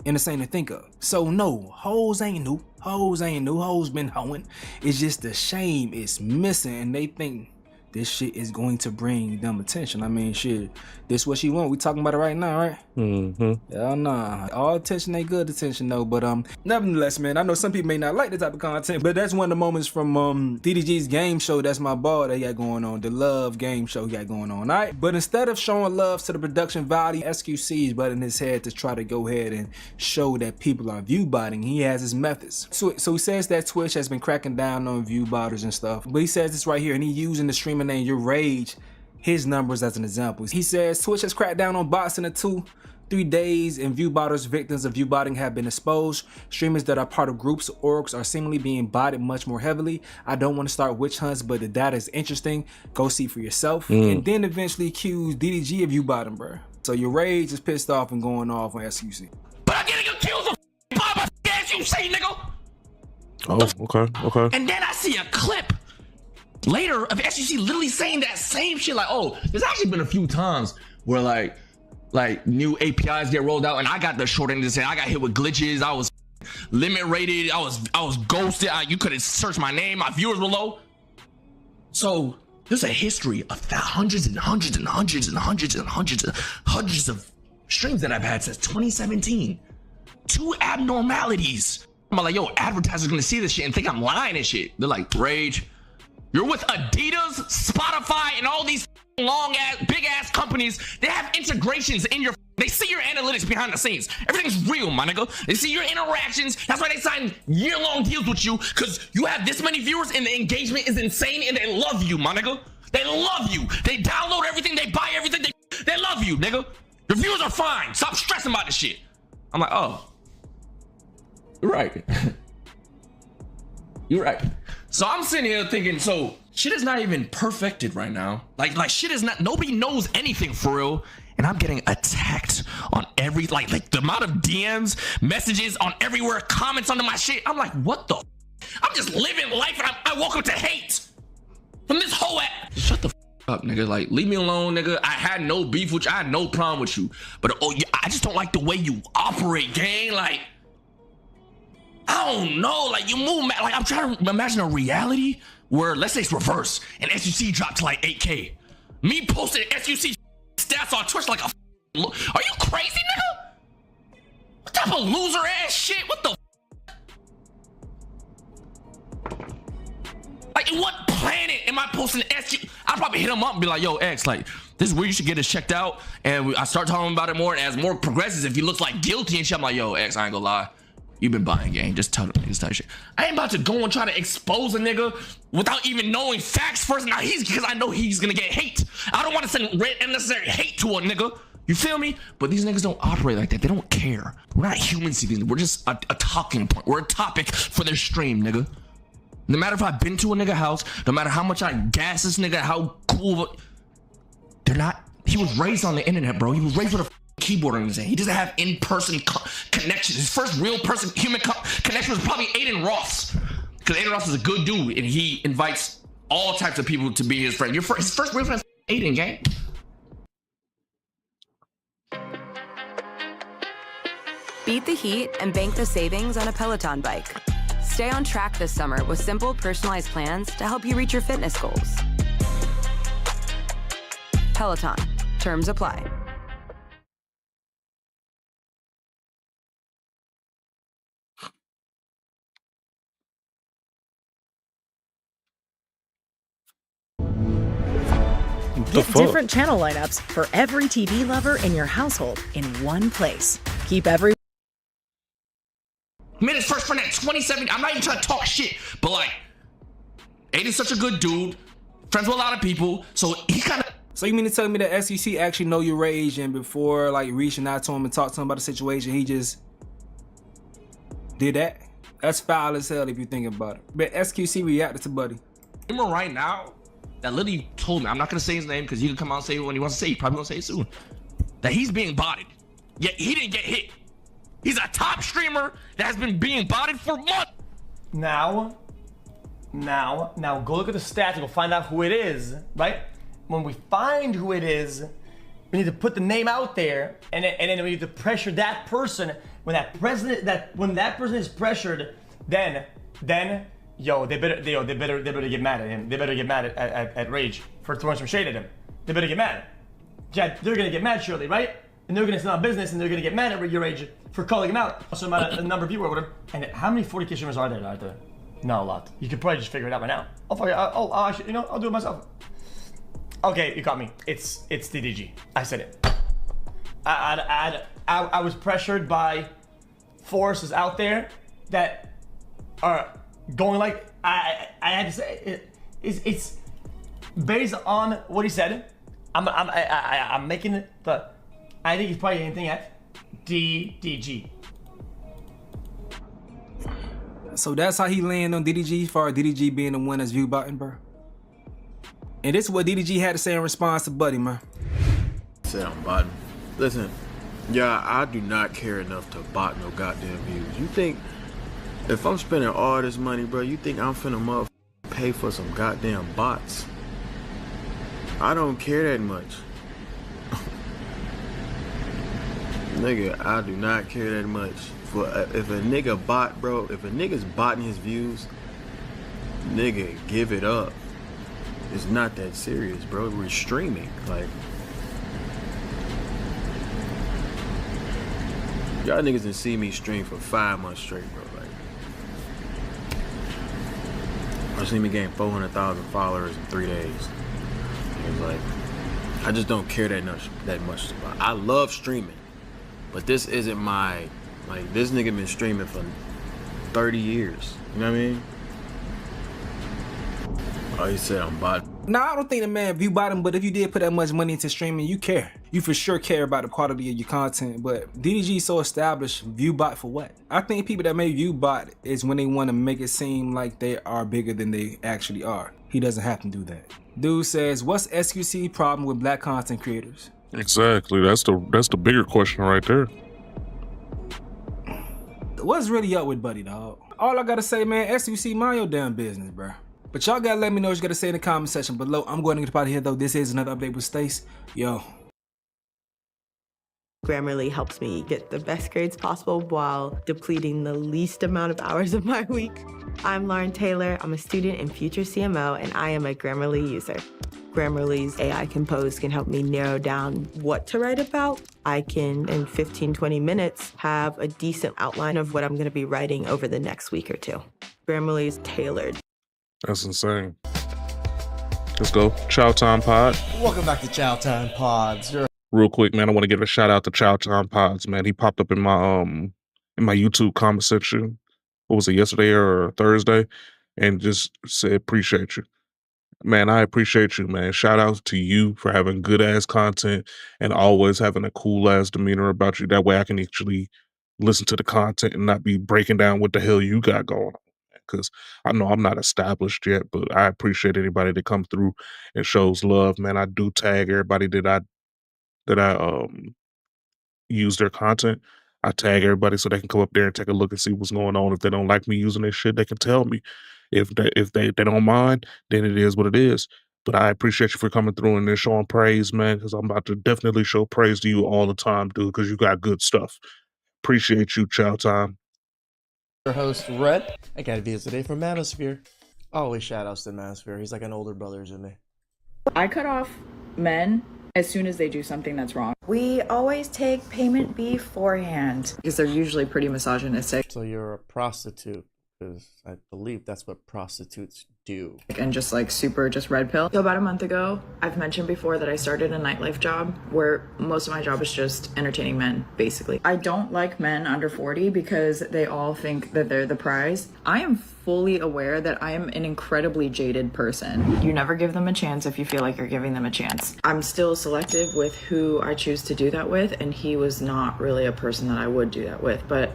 And insane to think of. So no, hoes ain't new. Hoes ain't new. Hoes been hoeing. It's just the shame is missing and they think this shit is going to bring them attention. I mean, shit, this what she want. We talking about it right now, right? Mm-hmm. Hell nah. All attention ain't good attention though, but nevertheless, man, I know some people may not like this type of content, but that's one of the moments from DDG's game show. That's my ball that he got going on. The love game show he got going on, alright? But instead of showing love to the production value, XQC is butting his head to try to go ahead and show that people are view botting. He has his methods. So he says that Twitch has been cracking down on view botters and stuff, but he says this right here, and he using the streamer name Your Rage, his numbers as an example. He says Twitch has cracked down on bots in the 2-3 days, and view botters, victims of view botting, have been exposed. Streamers that are part of groups or orgs are seemingly being botted much more heavily. I don't want to start witch hunts, but the data is interesting. Go see for yourself. And then eventually accuse DDG of view botting, bro. So Your Rage is pissed off and going off on XQC. But I'm getting accused of Bob XQC, nigga. Oh, okay. And then I see a clip later of XQC literally saying that same shit. Like, oh, there's actually been a few times where like new APIs get rolled out and I got the short end of the stick. I got hit with glitches. I was limit rated. I was ghosted. You couldn't search my name. My viewers were low. So there's a history of hundreds and hundreds and hundreds and hundreds and hundreds of streams that I've had since 2017. 2 abnormalities. I'm like, yo, advertisers gonna see this shit and think I'm lying and shit. They're like, Rage, you're with Adidas, Spotify, and all these long ass, big ass companies. They have integrations in your. They see your analytics behind the scenes. Everything's real, my nigga. They see your interactions. That's why they sign year-long deals with you, because you have this many viewers and the engagement is insane and they love you, my nigga. They love you. They download everything. They buy everything. They love you, nigga. Your viewers are fine. Stop stressing about this shit. I'm like, oh. You're right. You're right. So I'm sitting here thinking, so shit is not even perfected right now. Like shit is not, nobody knows anything for real. And I'm getting attacked on every, like the amount of DMs, messages on everywhere, comments under my shit. I'm like, what the? I'm just living life and I woke up to hate from this whole app. Shut the up, nigga. Like, leave me alone, nigga. I had no beef with you. I had no problem with you. But I just don't like the way you operate, gang. Like, I don't know, like you move, like I'm trying to imagine a reality where, let's say it's reverse and XQC dropped to like 8K. Me posting XQC stats on Twitch like are you crazy, nigga? What type of loser ass shit? What the? Like, in what planet am I posting SQ? I'll probably hit him up and be like, yo, X, like, this is where you should get this checked out. And I start talking about it more, and as more progresses, if he looks like guilty and shit, I'm like, yo, X, I ain't gonna lie. You've been buying game. Just tell them niggas type shit. I ain't about to go and try to expose a nigga without even knowing facts first. Now because I know he's gonna get hate. I don't want to send unnecessary hate to a nigga. You feel me? But these niggas don't operate like that. They don't care. We're not humans to these. We're just a talking point. We're a topic for their stream, nigga. No matter if I've been to a nigga house, no matter how much I gas this nigga, how cool, they're not. He was raised on the internet, bro. He was raised with a keyboard in his hand. He doesn't have in-person connections. His first real person human connection was probably Aiden Ross, because Aiden Ross is a good dude and he invites all types of people to be his friend. His first real friend is Aiden, gang. Beat the heat and bank the savings on a Peloton bike. Stay on track this summer with simple, personalized plans to help you reach your fitness goals. Peloton. Terms apply. Get different channel lineups for every TV lover in your household in one place. Keep every Made his first friend at 27. I'm not even trying to talk shit, but like, Aiden's such a good dude, friends with a lot of people, so he kind of. So you mean to tell me that XQC actually know your age, and before like reaching out to him and talk to him about the situation, he just did that? That's foul as hell if you think about it. But XQC reacted to Buddy. Right now, that literally told me, I'm not gonna say his name because he can come out and say it when he wants to say it. He probably gonna say it soon. That he's being botted. Yet he didn't get hit. He's a top streamer that has been being botted for months. Now go look at the stats and go find out who it is, right? When we find who it is, we need to put the name out there, and then we need to pressure that person. When that person is pressured, then yo, they better get mad at him. They better get mad at Rage for throwing some shade at him. They better get mad. Yeah, they're gonna get mad surely, right? And they're gonna sell business, and they're gonna get mad at your Rage for calling him out. Also, about a number of people or whatever. And how many 40K streamers are there? Not a lot. You could probably just figure it out right now. Actually, I'll do it myself. Okay, you got me. It's DDG. I said it. I was pressured by forces out there that are going like I had to say it's based on what he said. I'm making it I think he's probably anything at DDG. So that's how he landed on DDG, as far as DDG being the one that's view botting, bro. And this is what DDG had to say in response to Buddy, man. Say I'm botting. Listen, yeah, I do not care enough to bot no goddamn views. You think if I'm spending all this money, bro, you think I'm finna pay for some goddamn bots? I don't care that much. Nigga, I do not care that much. If a nigga bot, bro, if a nigga's botting his views, nigga, give it up. It's not that serious, bro. We're streaming. Like, y'all niggas didn't see me stream for 5 months straight, bro. Like, I seen me gain 400,000 followers in 3 days. It's like, I just don't care that much about. I love streaming, but this isn't my, like, this nigga been streaming for 30 years. You know what I mean? Oh, he said I'm bot. Nah, I don't think the man view bottom, but if you did put that much money into streaming, you care. You for sure care about the quality of your content, but DDG is so established, view bot for what? I think people that make view bot is when they want to make it seem like they are bigger than they actually are. He doesn't have to do that. Dude says, what's XQC problem with black content creators? Exactly, that's the bigger question right there. What's really up with Buddy, dog? All I gotta say, man, XQC, mind your damn business, bro. But y'all gotta let me know what you gotta say in the comment section below. I'm going to get out of here though. This is another update with Stace. Yo. Grammarly helps me get the best grades possible while depleting the least amount of hours of my week. I'm Lauren Taylor. I'm a student and future CMO, and I am a Grammarly user. Grammarly's AI Compose can help me narrow down what to write about. I can, in 15-20 minutes, have a decent outline of what I'm gonna be writing over the next week or two. Grammarly's tailored That's insane. Let's go. Chow Time Pod. Welcome back to Chow Time Pods. Real quick, man, I want to give a shout out to Chow Time Pods, man. He popped up in my YouTube comment section. What was it, yesterday or Thursday? And just said appreciate you. Man, I appreciate you, man. Shout out to you for having good ass content and always having a cool ass demeanor about you. That way I can actually listen to the content and not be breaking down what the hell you got going on. Because I know I'm not established yet, but I appreciate anybody that comes through and shows love, man. I do tag everybody that I use their content. I tag everybody so they can come up there and take a look and see what's going on. If they don't like me using their shit, they can tell me. If they don't mind, then it is what it is. But I appreciate you for coming through and then showing praise, man, because I'm about to definitely show praise to you all the time, dude, because you got good stuff. Appreciate you, Chow Time. Your host, Red. I got videos today from Manosphere. Always shout outs to Manosphere. He's like an older brother to me. I cut off men as soon as they do something that's wrong. We always take payment beforehand because they're usually pretty misogynistic. So you're a prostitute, because I believe that's what prostitutes do. And just like super just red pill. So about a month ago, I've mentioned before that I started a nightlife job where most of my job is just entertaining men, basically. I don't like men under 40 because they all think that they're the prize. I am fully aware that I am an incredibly jaded person. You never give them a chance if you feel like you're giving them a chance. I'm still selective with who I choose to do that with, and he was not really a person that I would do that with, but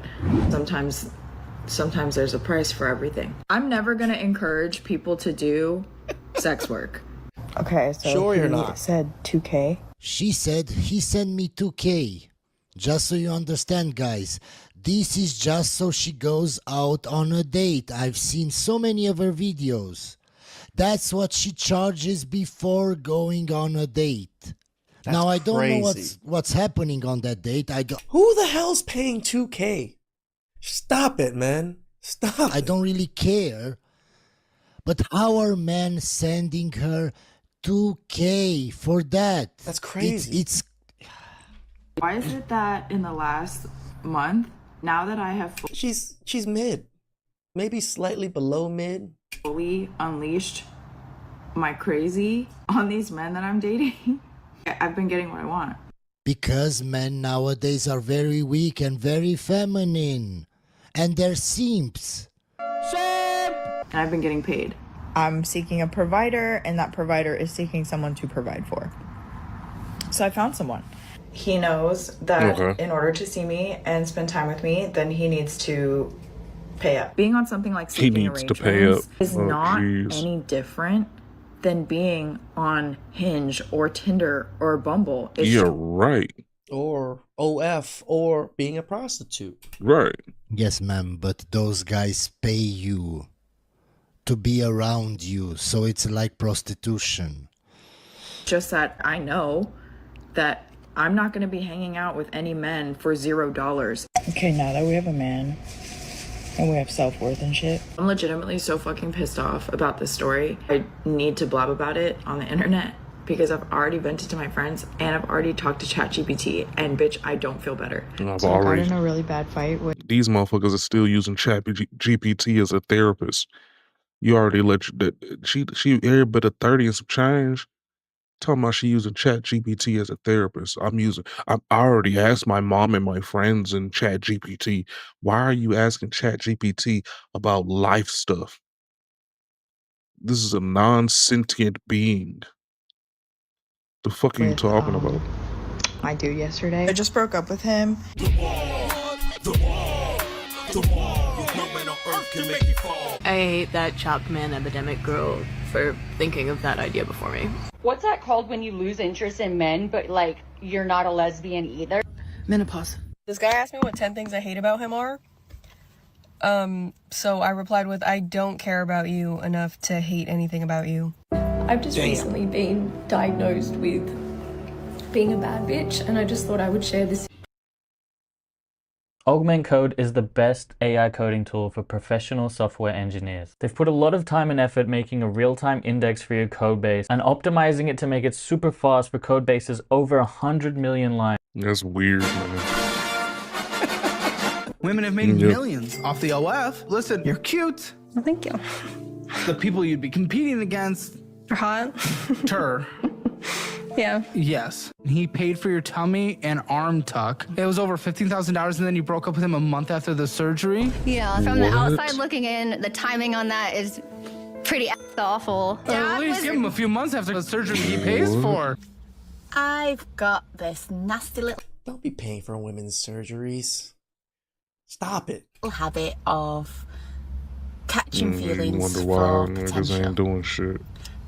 sometimes there's a price for everything. I'm never gonna encourage people to do sex work. Okay, so sure you're not. Said 2K. She said he sent me 2K. Just so you understand, guys, this is just so she goes out on a date. I've seen so many of her videos. That's what she charges before going on a date. That's now I don't crazy. know what's happening on that date. Who the hell's paying 2K? Stop it, man. Stop. I don't really care. But how are men sending her 2K for that? That's crazy. It's Why is it that in the last month, now that I have She's mid. Maybe slightly below mid. fully unleashed my crazy on these men that I'm dating, I've been getting what I want. because men nowadays are very weak and very feminine. And they're simps. And I've been getting paid. I'm seeking a provider, and that provider is seeking someone to provide for. So I found someone. He knows that in order to see me and spend time with me, then he needs to pay up. Being on something like He Seeking needs to pay Arrangements up. is Oh, not jeez. any different than being on Hinge or Tinder or Bumble. It's You're right. Or OF, or being a prostitute. Right. Yes, ma'am, but those guys pay you to be around you, so it's like prostitution. just that I know that I'm not going to be hanging out with any men for $0. Okay, now that we have a man and we have self-worth and shit, I'm legitimately so fucking pissed off about this story. I need to blab about it on the internet because I've already vented to my friends and I've already talked to ChatGPT, and bitch, I don't feel better. I've So I got already- in a really bad fight with These motherfuckers are still using ChatGPT as a therapist. You already let you, that she every bit of 30 and some change. Talking about she using ChatGPT as a therapist. I already asked my mom and my friends in ChatGPT, why are you asking ChatGPT about life stuff? This is a non-sentient being. The fuck are you talking about? my dude yesterday. I just broke up with him. I hate that chopped man epidemic girl for thinking of that idea before me. What's that called when you lose interest in men, but like you're not a lesbian either? Menopause. This guy asked me what 10 things I hate about him are. So I replied with, I don't care about you enough to hate anything about you. I've just recently been diagnosed with being a bad bitch, and I just thought I would share this. Augment Code is the best AI coding tool for professional software engineers. They've put a lot of time and effort making a real-time index for your code base and optimizing it to make it super fast for code bases over 100 million lines. That's weird, man. Women have made millions off the OF. Listen, you're cute. Thank you. the people you'd be competing against. Hot? Tur. Yeah. Yes. He paid for your tummy and arm tuck. It was over $15,000, and then you broke up with him a month after the surgery? Yeah, from the outside looking in, the timing on that is pretty awful. At least give him a few months after the surgery he pays for. I've got this nasty little Don't be paying for women's surgeries. Stop it. habit of catching You feelings wonder why for niggas potential. ain't doing shit.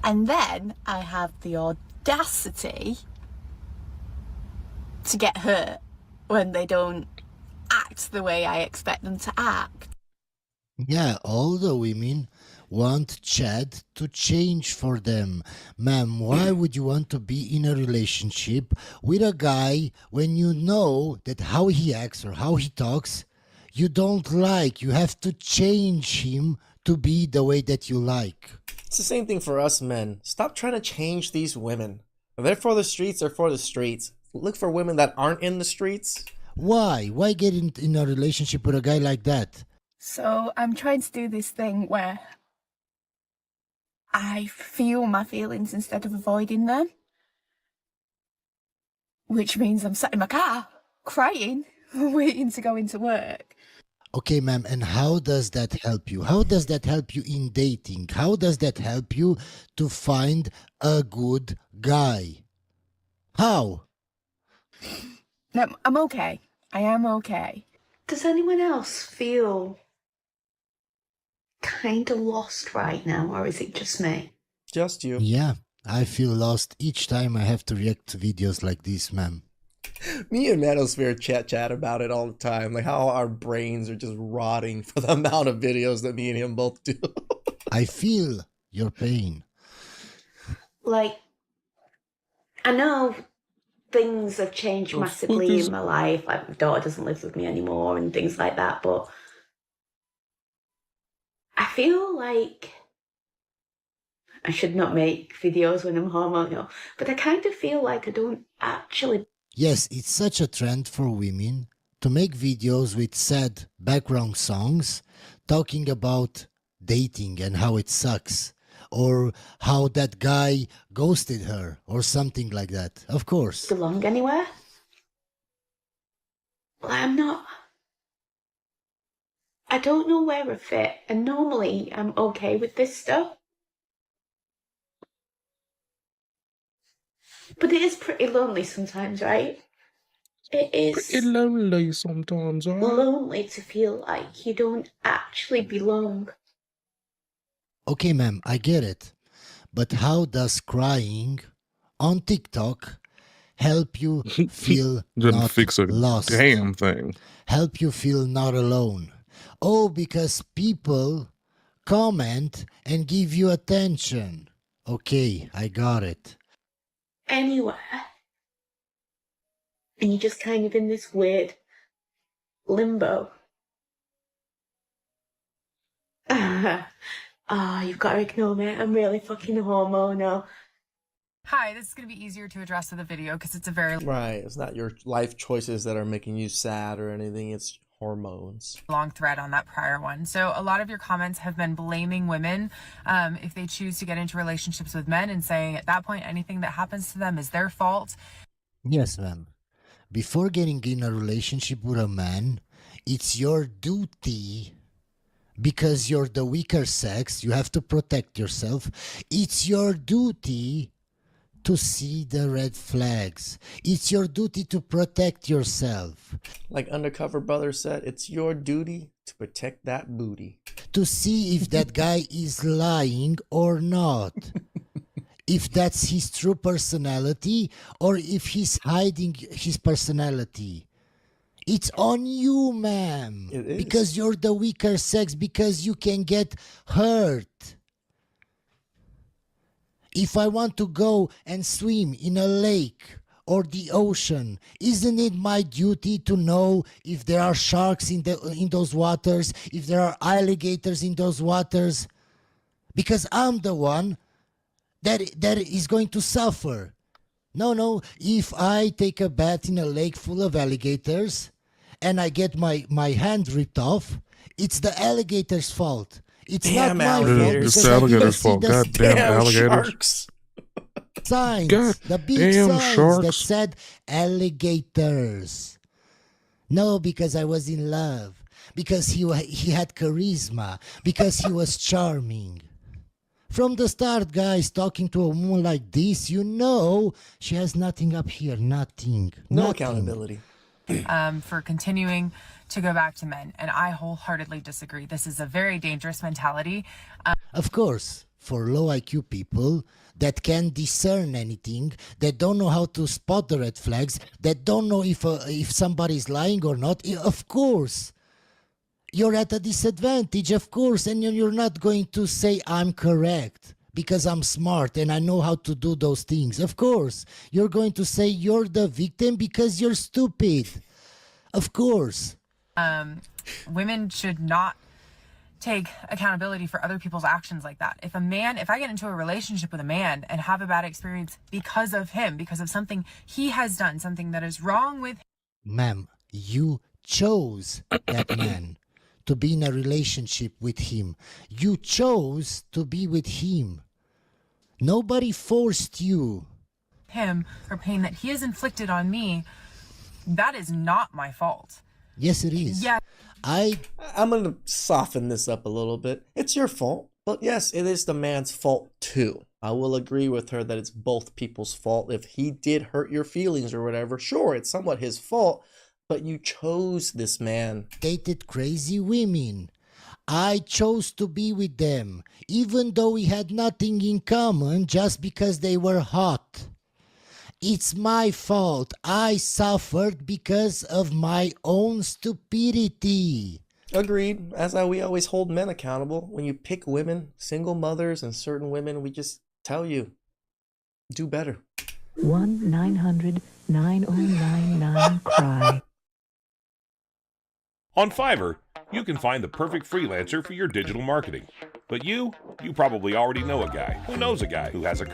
And then I have the audacity to get hurt when they don't act the way I expect them to act. Yeah, all the women want Chad to change for them. Ma'am, why would you want to be in a relationship with a guy when you know that how he acts or how he talks, you don't like? You have to change him to be the way that you like. It's the same thing for us men. Stop trying to change these women. If they're for the streets, they're for the streets. Look for women that aren't in the streets. Why? Why get in a relationship with a guy like that? So I'm trying to do this thing where I feel my feelings instead of avoiding them. Which means I'm sat in my car, crying, waiting to go into work. Okay, ma'am, and how does that help you? How does that help you in dating? How does that help you to find a good guy? How? No, I'm okay. I am okay. Does anyone else feel kind of lost right now, or is it just me? Just you. Yeah, I feel lost each time I have to react to videos like this, ma'am. Me and Manosphere chat about it all the time. Like how our brains are just rotting for the amount of videos that me and him both do. I feel your pain. Like, I know things have changed massively in my life. Like, my daughter doesn't live with me anymore and things like that, but I feel like I should not make videos when I'm hormonal, but I kind of feel like I don't actually. Yes, it's such a trend for women to make videos with sad background songs talking about dating and how it sucks, or how that guy ghosted her, or something like that. Of course. Belong anywhere. Well, I'm not. I don't know where I fit, and normally I'm okay with this stuff. But it is pretty lonely sometimes, right? It is Pretty lonely sometimes, right? lonely to feel like you don't actually belong. Okay, ma'am, I get it. But how does crying on TikTok help you feel Didn't not fix a lost? damn thing. Help you feel not alone. Oh, because people comment and give you attention. Okay, I got it. Anywhere. And you're just kind of in this weird limbo. You've got to ignore me. I'm really fucking hormonal. Hi, this is going to be easier to address with a video because it's a very Right. It's not your life choices that are making you sad or anything. It's hormones. long thread on that prior one. So a lot of your comments have been blaming women if they choose to get into relationships with men and saying at that point anything that happens to them is their fault. Yes, ma'am. Before getting in a relationship with a man, it's your duty, because you're the weaker sex, you have to protect yourself. It's your duty to see the red flags. It's your duty to protect yourself. Like Undercover Brother said, it's your duty to protect that booty. To see if that guy is lying or not. If that's his true personality or if he's hiding his personality. It's on you, ma'am. It is. Because you're the weaker sex, because you can get hurt. If I want to go and swim in a lake or the ocean, isn't it my duty to know if there are sharks in those waters, if there are alligators in those waters? Because I'm the one that is going to suffer. No, if I take a bath in a lake full of alligators and I get my hand ripped off, it's the alligator's fault. It's Damn not my fault alligators. It's because I the didn't alligator's see fault. the Goddamn Damn alligators. sharks. signs, God the big damn signs that sharks. said alligators. No, because I was in love. Because he had charisma. Because he was charming. From the start, guys, talking to a woman like this, you know she has nothing up here. Nothing. No Nothing. accountability. For continuing to go back to men, and I wholeheartedly disagree. This is a very dangerous mentality. Of course, for low IQ people that can't discern anything, that don't know how to spot the red flags, that don't know if somebody's lying or not, of course, you're at a disadvantage, of course, and you're not going to say I'm correct because I'm smart and I know how to do those things. Of course, you're going to say you're the victim because you're stupid. Of course. Women should not take accountability for other people's actions like that. If I get into a relationship with a man and have a bad experience because of him, because of something he has done, something that is wrong with Ma'am, you chose that man to be in a relationship with him. You chose to be with him. Nobody forced you. him for pain that he has inflicted on me, that is not my fault. Yes, it is. Yeah. I'm going to soften this up a little bit. It's your fault, but yes, it is the man's fault too. I will agree with her that it's both people's fault. If he did hurt your feelings or whatever, sure, it's somewhat his fault, but you chose this man. Dated crazy women. I chose to be with them, even though we had nothing in common, just because they were hot. It's my fault. I suffered because of my own stupidity. Agreed. As we always hold men accountable. When you pick women, single mothers and certain women, we just tell you, do better. 1-900-9099-CRY. On Fiverr, you can find the perfect freelancer for your digital marketing. But you probably already know a guy who knows a guy who has a...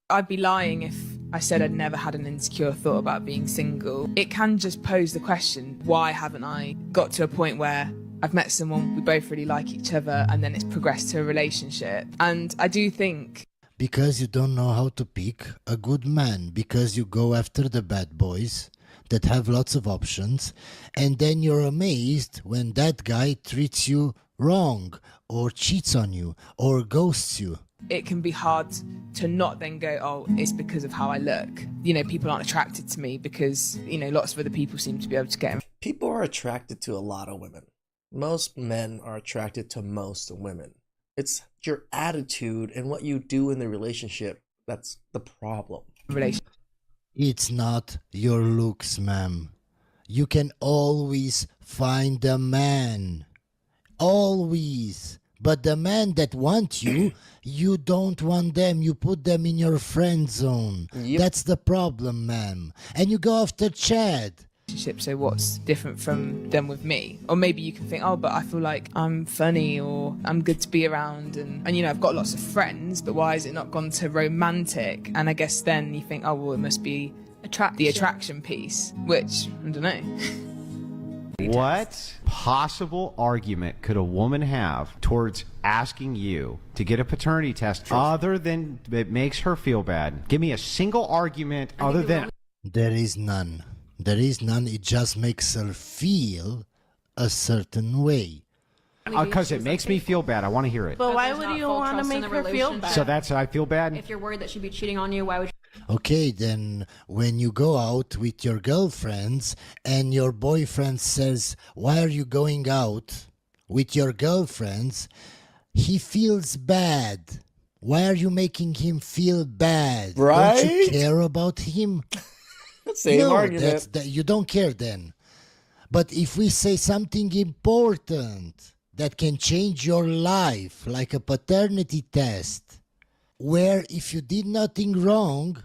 I'd be lying if I said I'd never had an insecure thought about being single. It can just pose the question, why haven't I got to a point where I've met someone, we both really like each other, and then it's progressed to a relationship? And I do think... Because you don't know how to pick a good man, because you go after the bad boys that have lots of options, and then you're amazed when that guy treats you wrong, or cheats on you, or ghosts you. It can be hard to not then go, oh, it's because of how I look. You know, people aren't attracted to me because, you know, lots of other people seem to be able to get them. People are attracted to a lot of women. Most men are attracted to most women. It's your attitude and what you do in the relationship that's the problem. It's not your looks, ma'am. You can always find a man. Always. But the men that want you, you don't want them. You put them in your friend zone. Yep. That's the problem, ma'am. And you go after Chad. So what's different from them with me? Or maybe you can think, oh, but I feel like I'm funny or I'm good to be around, and you know, I've got lots of friends, but why has it not gone to romantic? And I guess then you think, oh, well, it must be the attraction piece, which I don't know. What possible argument could a woman have towards asking you to get a paternity test other than it makes her feel bad? Give me a single argument other than... There is none. There is none. It just makes her feel a certain way. Because it makes me feel bad. I want to hear it. But why would you want to make her feel bad? So that's I feel bad? If you're worried that she'd be cheating on you, why would you? Okay, then when you go out with your girlfriends and your boyfriend says, why are you going out with your girlfriends? He feels bad. Why are you making him feel bad? Right? Don't you care about him? Same argument. You don't care then. But if we say something important that can change your life, like a paternity test, where if you did nothing wrong,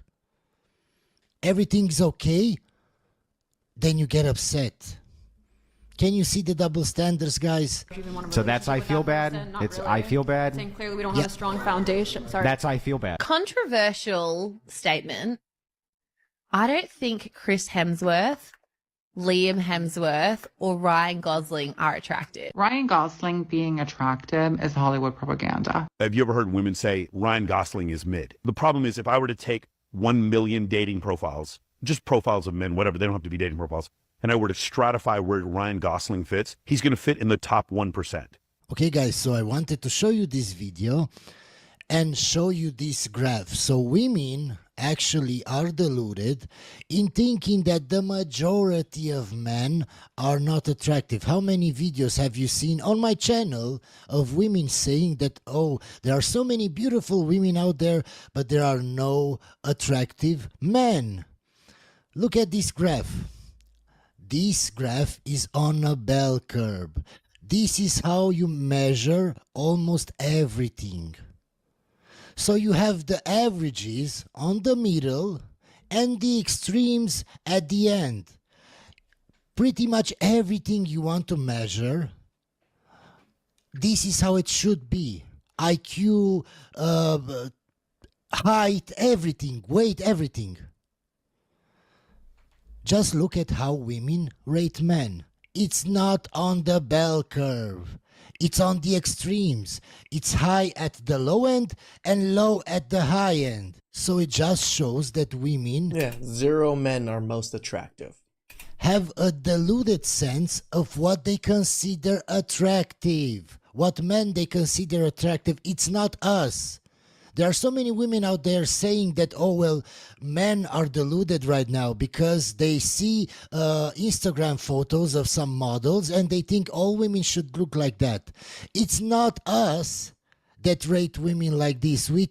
everything's okay, then you get upset. Can you see the double standards, guys? So that's I feel bad? It's really. I feel bad? Saying clearly we don't have a strong foundation. Sorry. That's I feel bad. Controversial statement. I don't think Chris Hemsworth Liam Hemsworth or Ryan Gosling are attractive? Ryan Gosling being attractive is Hollywood propaganda. Have you ever heard women say Ryan Gosling is mid? The problem is if I were to take 1 million dating profiles, just profiles of men, whatever, they don't have to be dating profiles, and I were to stratify where Ryan Gosling fits, he's going to fit in the top 1%. Okay, guys, so I wanted to show you this video and show you this graph. So women actually are deluded in thinking that the majority of men are not attractive. How many videos have you seen on my channel of women saying that, oh, there are so many beautiful women out there, but there are no attractive men? Look at this graph. This graph is on a bell curve. This is how you measure almost everything. So you have the averages on the middle and the extremes at the end. Pretty much everything you want to measure, this is how it should be. IQ, height, everything, weight, everything. Just look at how women rate men. It's not on the bell curve. It's on the extremes. It's high at the low end and low at the high end. So it just shows that women... Yeah, 0 men are most attractive. ...have a deluded sense of what they consider attractive. What men they consider attractive. It's not us. There are so many women out there saying that, oh, well, men are deluded right now because they see Instagram photos of some models and they think all women should look like that. It's not us that rate women like this. We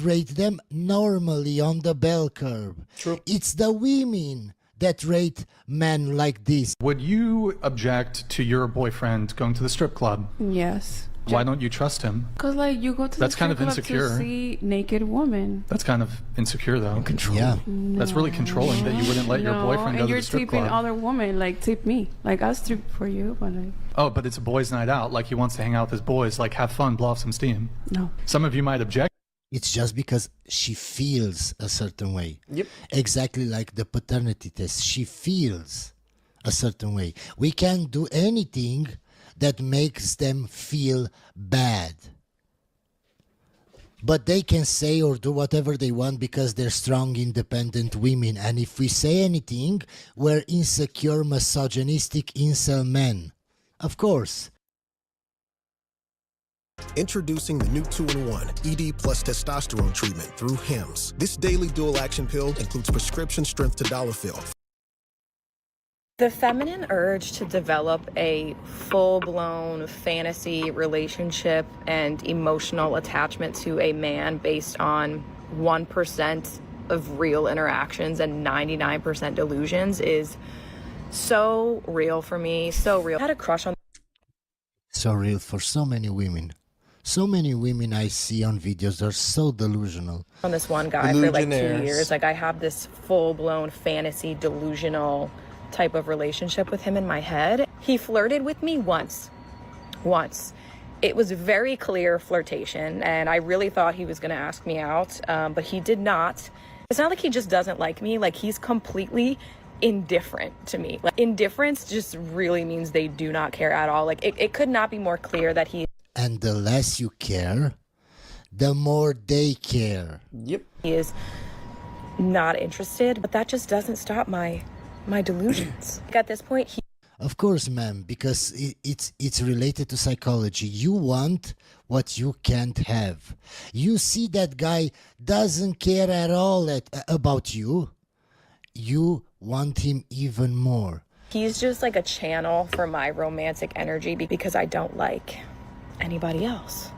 rate them normally on the bell curve. True. It's the women that rate men like this. Would you object to your boyfriend going to the strip club? Yes. Why don't you trust him? Because, like, you go to That's the kind strip of club insecure. to see naked women. That's kind of insecure, though. Control. Yeah. That's really controlling that you wouldn't let your boyfriend go and to you're the strip tipping club. other women, like, tip me. Like, I'll strip for you, but, like... Oh, but it's a boys' night out. Like, he wants to hang out with his boys. Like, have fun, blow off some steam. No. Some of you might object. It's just because she feels a certain way. Yep. Exactly like the paternity test. She feels a certain way. We can't do anything that makes them feel bad. But they can say or do whatever they want because they're strong, independent women. And if we say anything, we're insecure, misogynistic, incel men. Of course. Introducing the new 2-in-1 ED plus testosterone treatment through HIMS. This daily dual action pill includes prescription strength to dollar fill. The feminine urge to develop a full-blown fantasy relationship and emotional attachment to a man based on 1% of real interactions and 99% delusions is so real for me, so real. I had a crush on... So real for so many women. So many women I see on videos are so delusional. On this one guy for like 2 years. Like, I have this full-blown fantasy delusional type of relationship with him in my head. He flirted with me once. It was very clear flirtation, and I really thought he was going to ask me out, but he did not. It's not like he just doesn't like me. Like, he's completely indifferent to me. Like, indifference just really means they do not care at all. Like, it could not be more clear that he... And the less you care, the more they care. Yep. He is not interested, but that just doesn't stop my delusions. At this point, he... Of course, ma'am, because it's related to psychology. You want what you can't have. You see that guy doesn't care at all about you. You want him even more. He's just like a channel for my romantic energy because I don't like anybody else.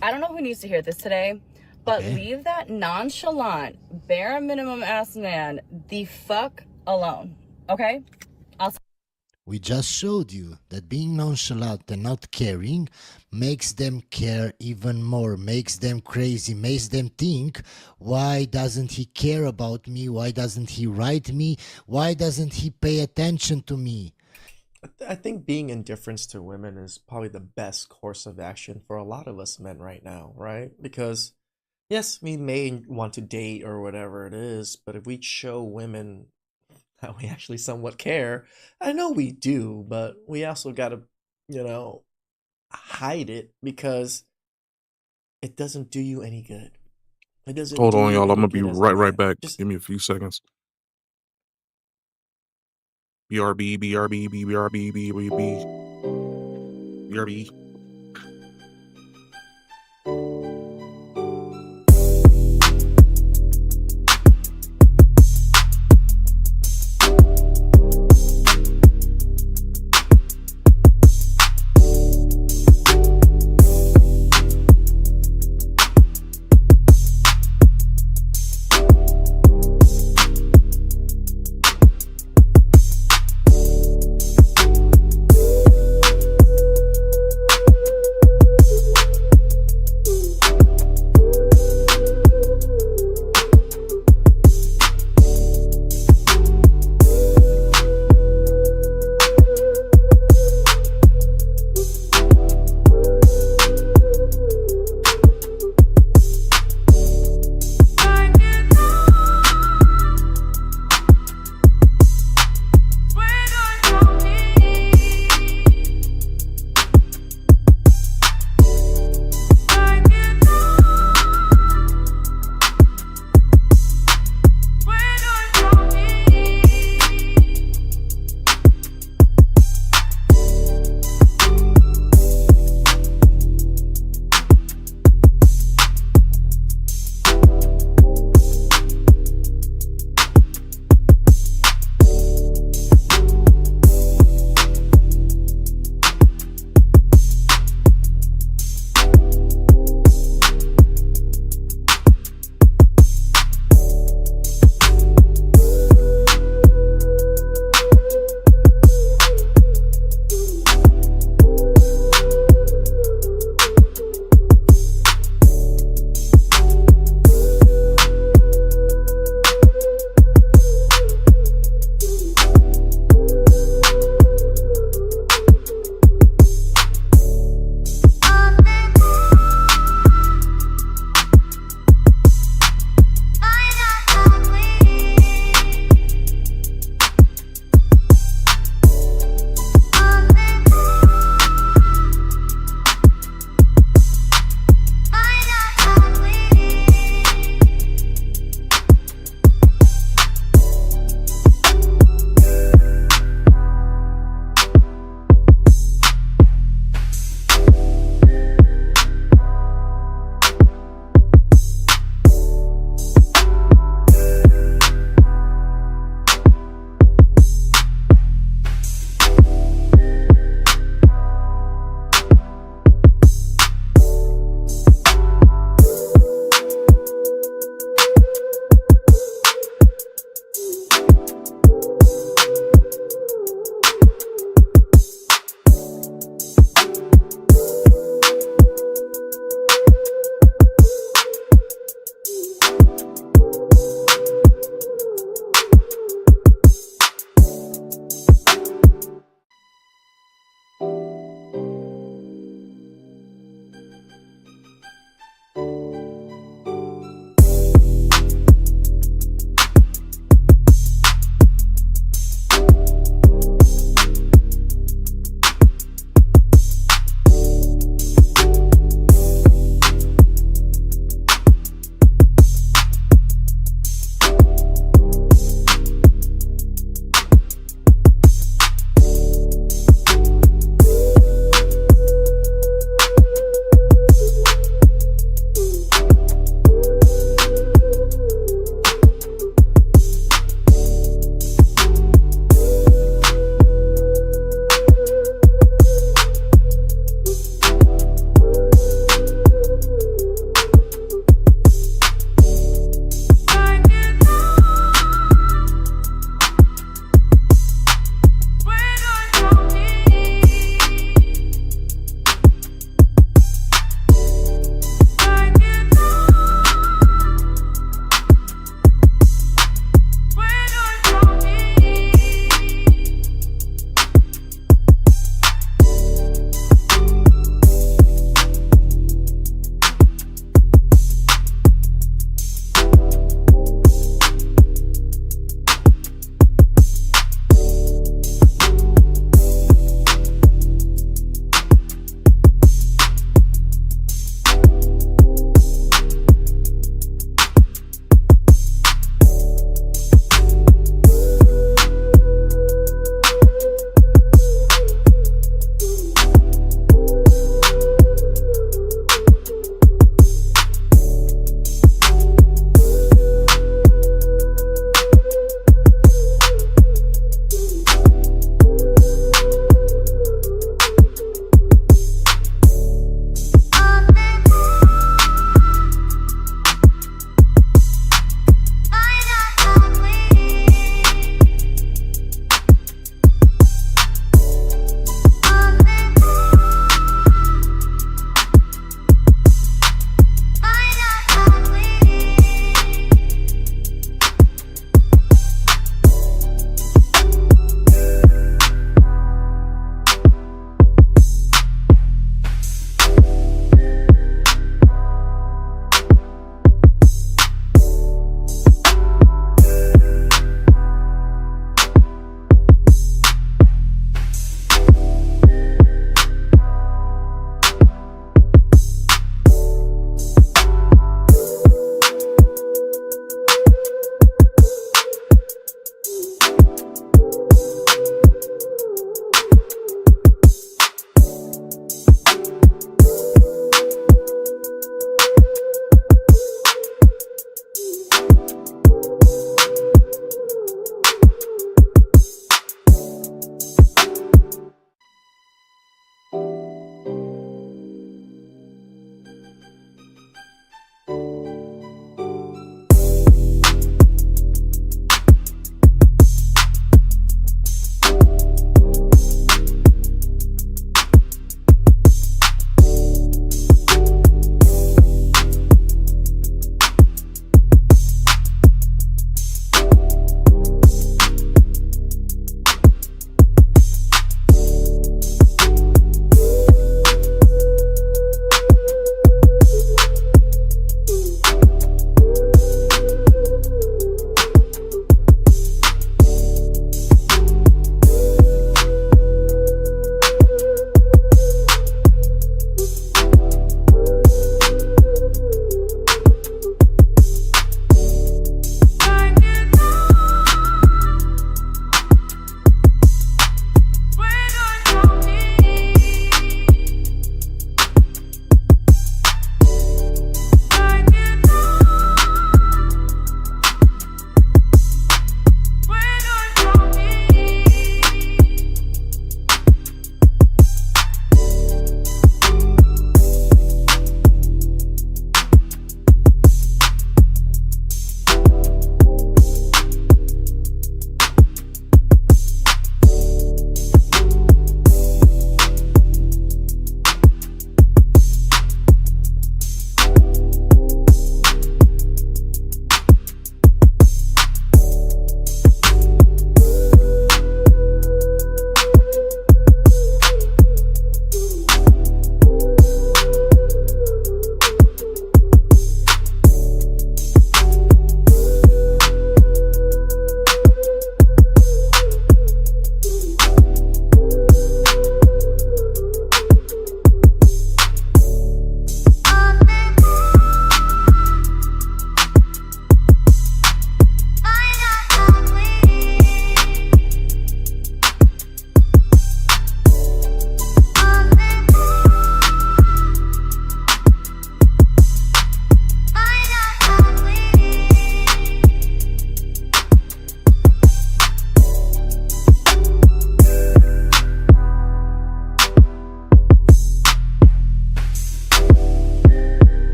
I don't know who needs to hear this today, but leave that nonchalant, bare minimum ass man the fuck alone, okay? We just showed you that being nonchalant and not caring makes them care even more, makes them crazy, makes them think, why doesn't he care about me? Why doesn't he write me? Why doesn't he pay attention to me? I think being indifferent to women is probably the best course of action for a lot of us men right now, right? Because, yes, we may want to date or whatever it is, but if we show women we actually somewhat care. I know we do, but we also got to, hide it because it doesn't do you any good. It doesn't. Hold do on, you y'all. I'm any gonna be good as a right man. back. Give me a few seconds. BRB, BRB, BRB, BRB, BRB.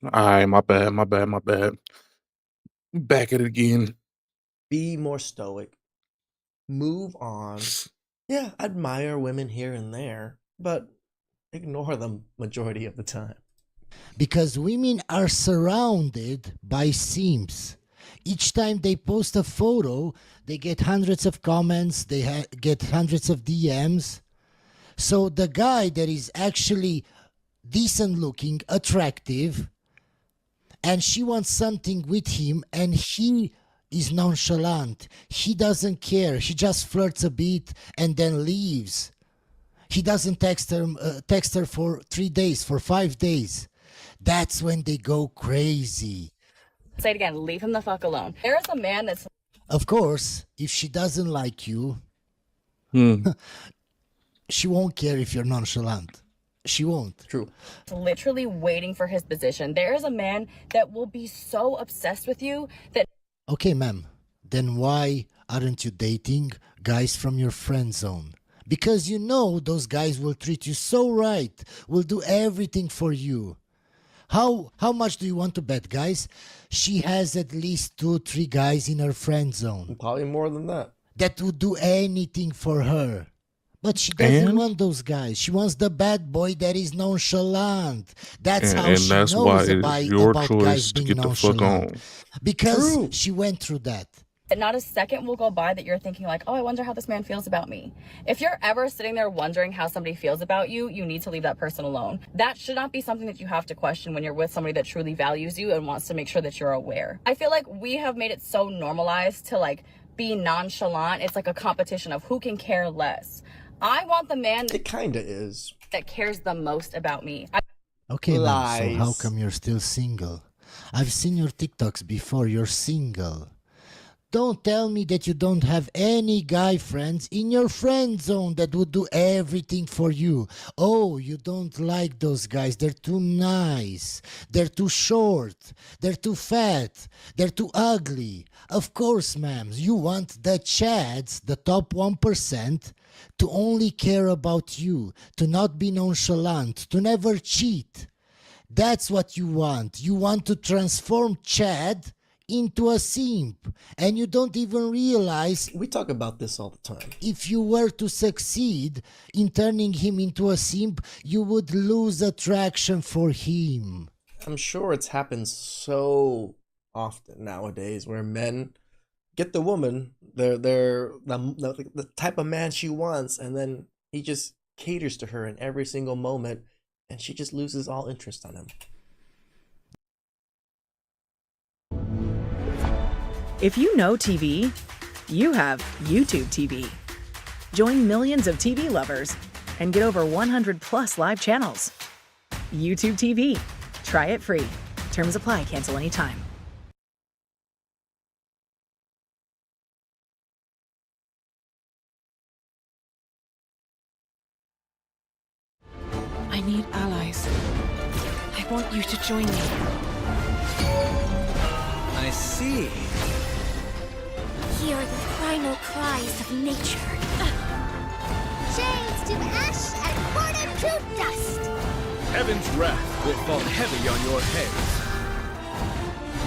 Alright, my bad, my bad, my bad. Back at it again. Be more stoic. Move on. Yeah, admire women here and there, but ignore them majority of the time. Because women are surrounded by simps. Each time they post a photo, they get hundreds of comments, they get hundreds of DMs. So the guy that is actually decent looking, attractive, and she wants something with him, and he is nonchalant. He doesn't care. He just flirts a bit and then leaves. He doesn't text her for 3 days, for 5 days. That's when they go crazy. Say it again, leave him the fuck alone. There is a man that's... Of course, if she doesn't like you, she won't care if you're nonchalant. She won't. True. literally waiting for his position. There is a man that will be so obsessed with you that... Okay, ma'am. Then why aren't you dating guys from your friend zone? Because you know those guys will treat you so right, will do everything for you. How much do you want to bet, guys? She has at least 2-3 guys in her friend zone. Probably more than that. That would do anything for her. But she doesn't want those guys. She wants the bad boy that is nonchalant. That's how she knows about guys being nonchalant. Because she went through that. Not a second will go by that you're thinking like, oh, I wonder how this man feels about me. If you're ever sitting there wondering how somebody feels about you, you need to leave that person alone. That should not be something that you have to question when you're with somebody that truly values you and wants to make sure that you're aware. I feel like we have made it so normalized to like be nonchalant. It's like a competition of who can care less. I want the man it kind of is that cares the most about me. Okay, ma'am, so how come you're still single? I've seen your TikToks before. You're single. Don't tell me that you don't have any guy friends in your friend zone that would do everything for you. Oh, you don't like those guys. They're too nice. They're too short. They're too fat. They're too ugly. Of course, ma'am, you want the Chads, the top 1%, to only care about you, to not be nonchalant, to never cheat. That's what you want. You want to transform Chad into a simp, and you don't even realize. We talk about this all the time. If you were to succeed in turning him into a simp, you would lose attraction for him. I'm sure it's happened so often nowadays where men get the woman, they're the type of man she wants, and then he just caters to her in every single moment, and she just loses all interest on him. If you know TV, you have YouTube TV. Join millions of TV lovers and get over 100 plus live channels. YouTube TV. Try it free. Terms apply. Cancel anytime. I need allies. I want you to join me. I see. Hear the final cries of nature. Chains to ash and quartered to dust. Heaven's wrath will fall heavy on your heads.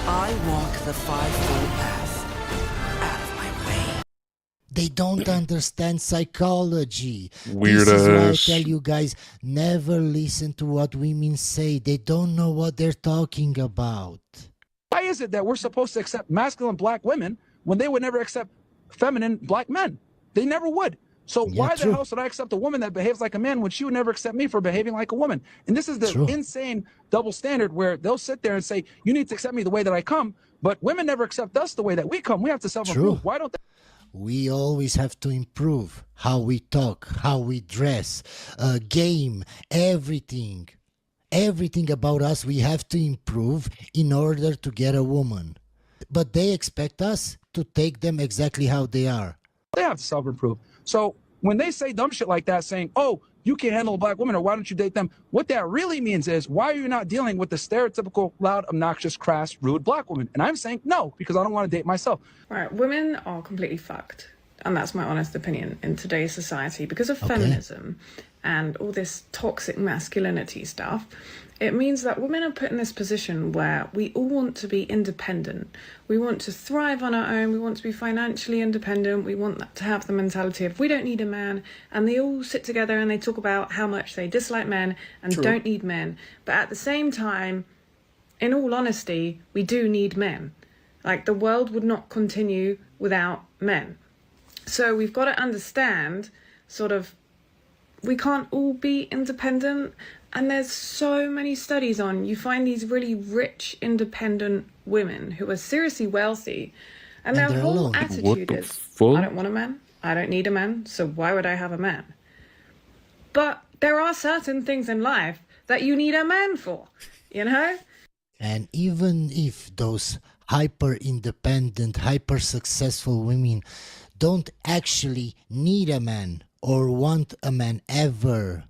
I walk the fivefold path. Out of my way. They don't understand psychology. Weird This is why I ass. tell you guys, never listen to what women say. They don't know what they're talking about. Why is it that we're supposed to accept masculine black women when they would never accept feminine black men? They never would. So why the hell should I accept a woman that behaves like a man when she would never accept me for behaving like a woman? And this is the insane double standard where they'll sit there and say, you need to accept me the way that I come, but women never accept us the way that we come. We have to self-improve. Why don't they? We always have to improve how we talk, how we dress, game, everything. Everything about us we have to improve in order to get a woman. But they expect us to take them exactly how they are. They have to self-improve. So when they say dumb shit like that, saying, oh, you can't handle a black woman, or why don't you date them? What that really means is, why are you not dealing with the stereotypical, loud, obnoxious, crass, rude black woman? And I'm saying no, because I don't want to date myself. Right, women are completely fucked. And that's my honest opinion in today's society. Because of feminism, and all this toxic masculinity stuff, it means that women are put in this position where we all want to be independent. We want to thrive on our own. We want to be financially independent. We want to have the mentality of we don't need a man. And they all sit together and they talk about how much they dislike men and True. don't need men. But at the same time, in all honesty, we do need men. Like, the world would not continue without men. So we've got to understand, sort of, we can't all be independent. And there's so many studies on, you find these really rich, independent women who are seriously wealthy, and their they're whole alone. attitude is, I don't want a man, I don't need a man, so why would I have a man? But there are certain things in life that you need a man for, you know? And even if those hyper-independent, hyper-successful women don't actually need a man or want a man ever,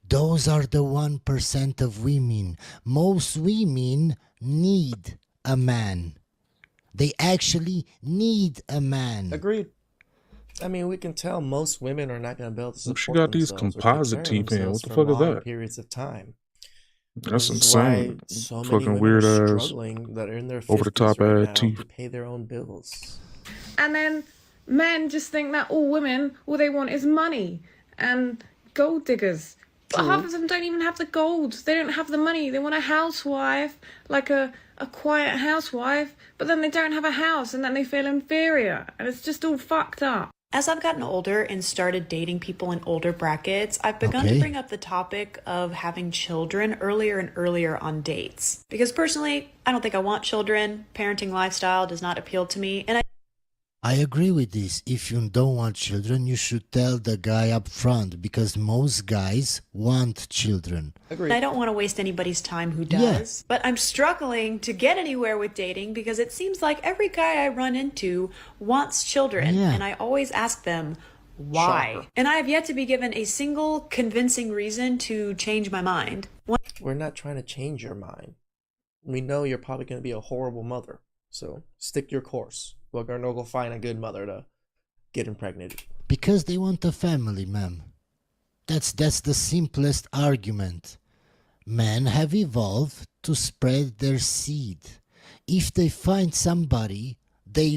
those are the 1% of women. Most women need a man. They actually need a man. Agreed. I mean, we can tell most women are not going to be able to support She got these themselves or take composite care of teeth in. What themselves the for fuck is long that? periods of time. That's This is why insane. so many Fucking women weird are ass, struggling that are in their 50s over the top right ass now teeth. to pay their own bills. And then men just think that all women, all they want is money and gold diggers. But half of them don't even have the gold. They don't have the money. They want a housewife, like a quiet housewife, but then they don't have a house and then they feel inferior. And it's just all fucked up. As I've gotten older and started dating people in older brackets, I've begun to bring up the topic of having children earlier and earlier on dates. Because personally, I don't think I want children. Parenting lifestyle does not appeal to me. And I agree with this. If you don't want children, you should tell the guy up front, because most guys want children. I don't want to waste anybody's time who does. But I'm struggling to get anywhere with dating because it seems like every guy I run into wants children. Yeah. And I always ask them, why? Shocker. And I have yet to be given a single convincing reason to change my mind. We're not trying to change your mind. We know you're probably going to be a horrible mother. So stick your course. We're going to go find a good mother to get impregnated. Because they want a family, ma'am. That's the simplest argument. Men have evolved to spread their seed. If they find somebody they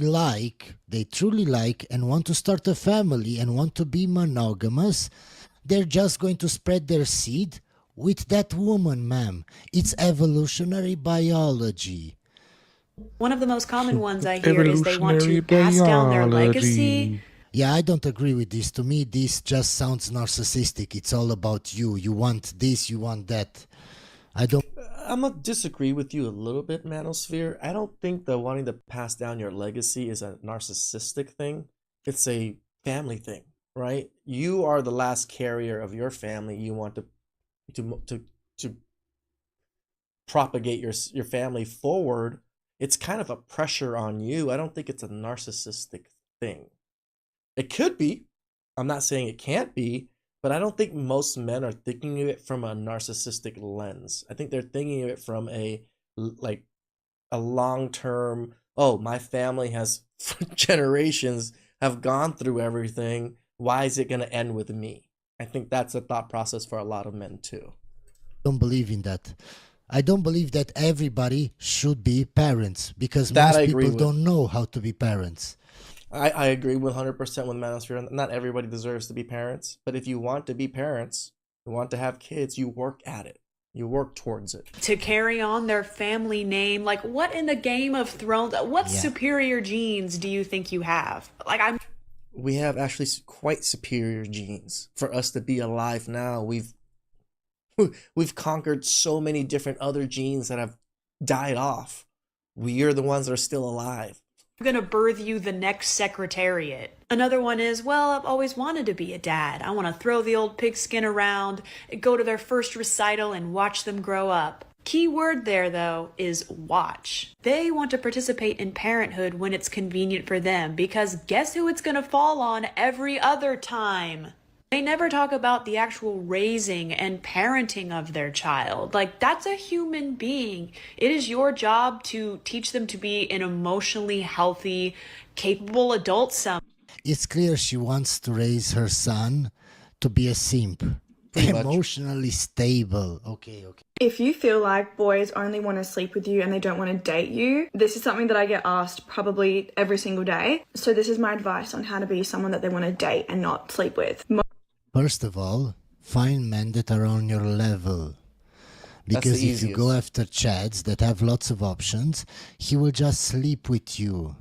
truly like, and want to start a family and want to be monogamous, they're just going to spread their seed with that woman, ma'am. It's evolutionary biology. One of the most common ones I hear is they want to pass down their legacy. Yeah, I don't agree with this. To me, this just sounds narcissistic. It's all about you. You want this, you want that. I'm going to disagree with you a little bit, Manosphere. I don't think that wanting to pass down your legacy is a narcissistic thing. It's a family thing, right? You are the last carrier of your family. You want to propagate your family forward. It's kind of a pressure on you. I don't think it's a narcissistic thing. It could be. I'm not saying it can't be, but I don't think most men are thinking of it from a narcissistic lens. I think they're thinking of it from a long-term, oh, my family has generations have gone through everything. Why is it going to end with me? I think that's a thought process for a lot of men too. I don't believe in that. I don't believe that everybody should be parents, because That most I agree people with. don't know how to be parents. I agree 100% with Manosphere. Not everybody deserves to be parents, but if you want to be parents, you want to have kids, you work at it. You work towards it. To carry on their family name. Like, what in the Game of Thrones, what superior genes do you think you have? We have actually quite superior genes. For us to be alive now, we've conquered so many different other genes that have died off. We are the ones that are still alive. I'm going to birth you the next secretariat. Another one is, well, I've always wanted to be a dad. I want to throw the old pigskin around, go to their first recital and watch them grow up. Key word there, though, is watch. They want to participate in parenthood when it's convenient for them, because guess who it's going to fall on every other time? They never talk about the actual raising and parenting of their child. Like, that's a human being. It is your job to teach them to be an emotionally healthy, capable adult. It's clear she wants to raise her son to be a simp. Pretty much. Emotionally stable. Okay. If you feel like boys only want to sleep with you and they don't want to date you, this is something that I get asked probably every single day. So this is my advice on how to be someone that they want to date and not sleep with. First of all, find men that are on your level. Because if you go after chads that have lots of options, he will just sleep with you.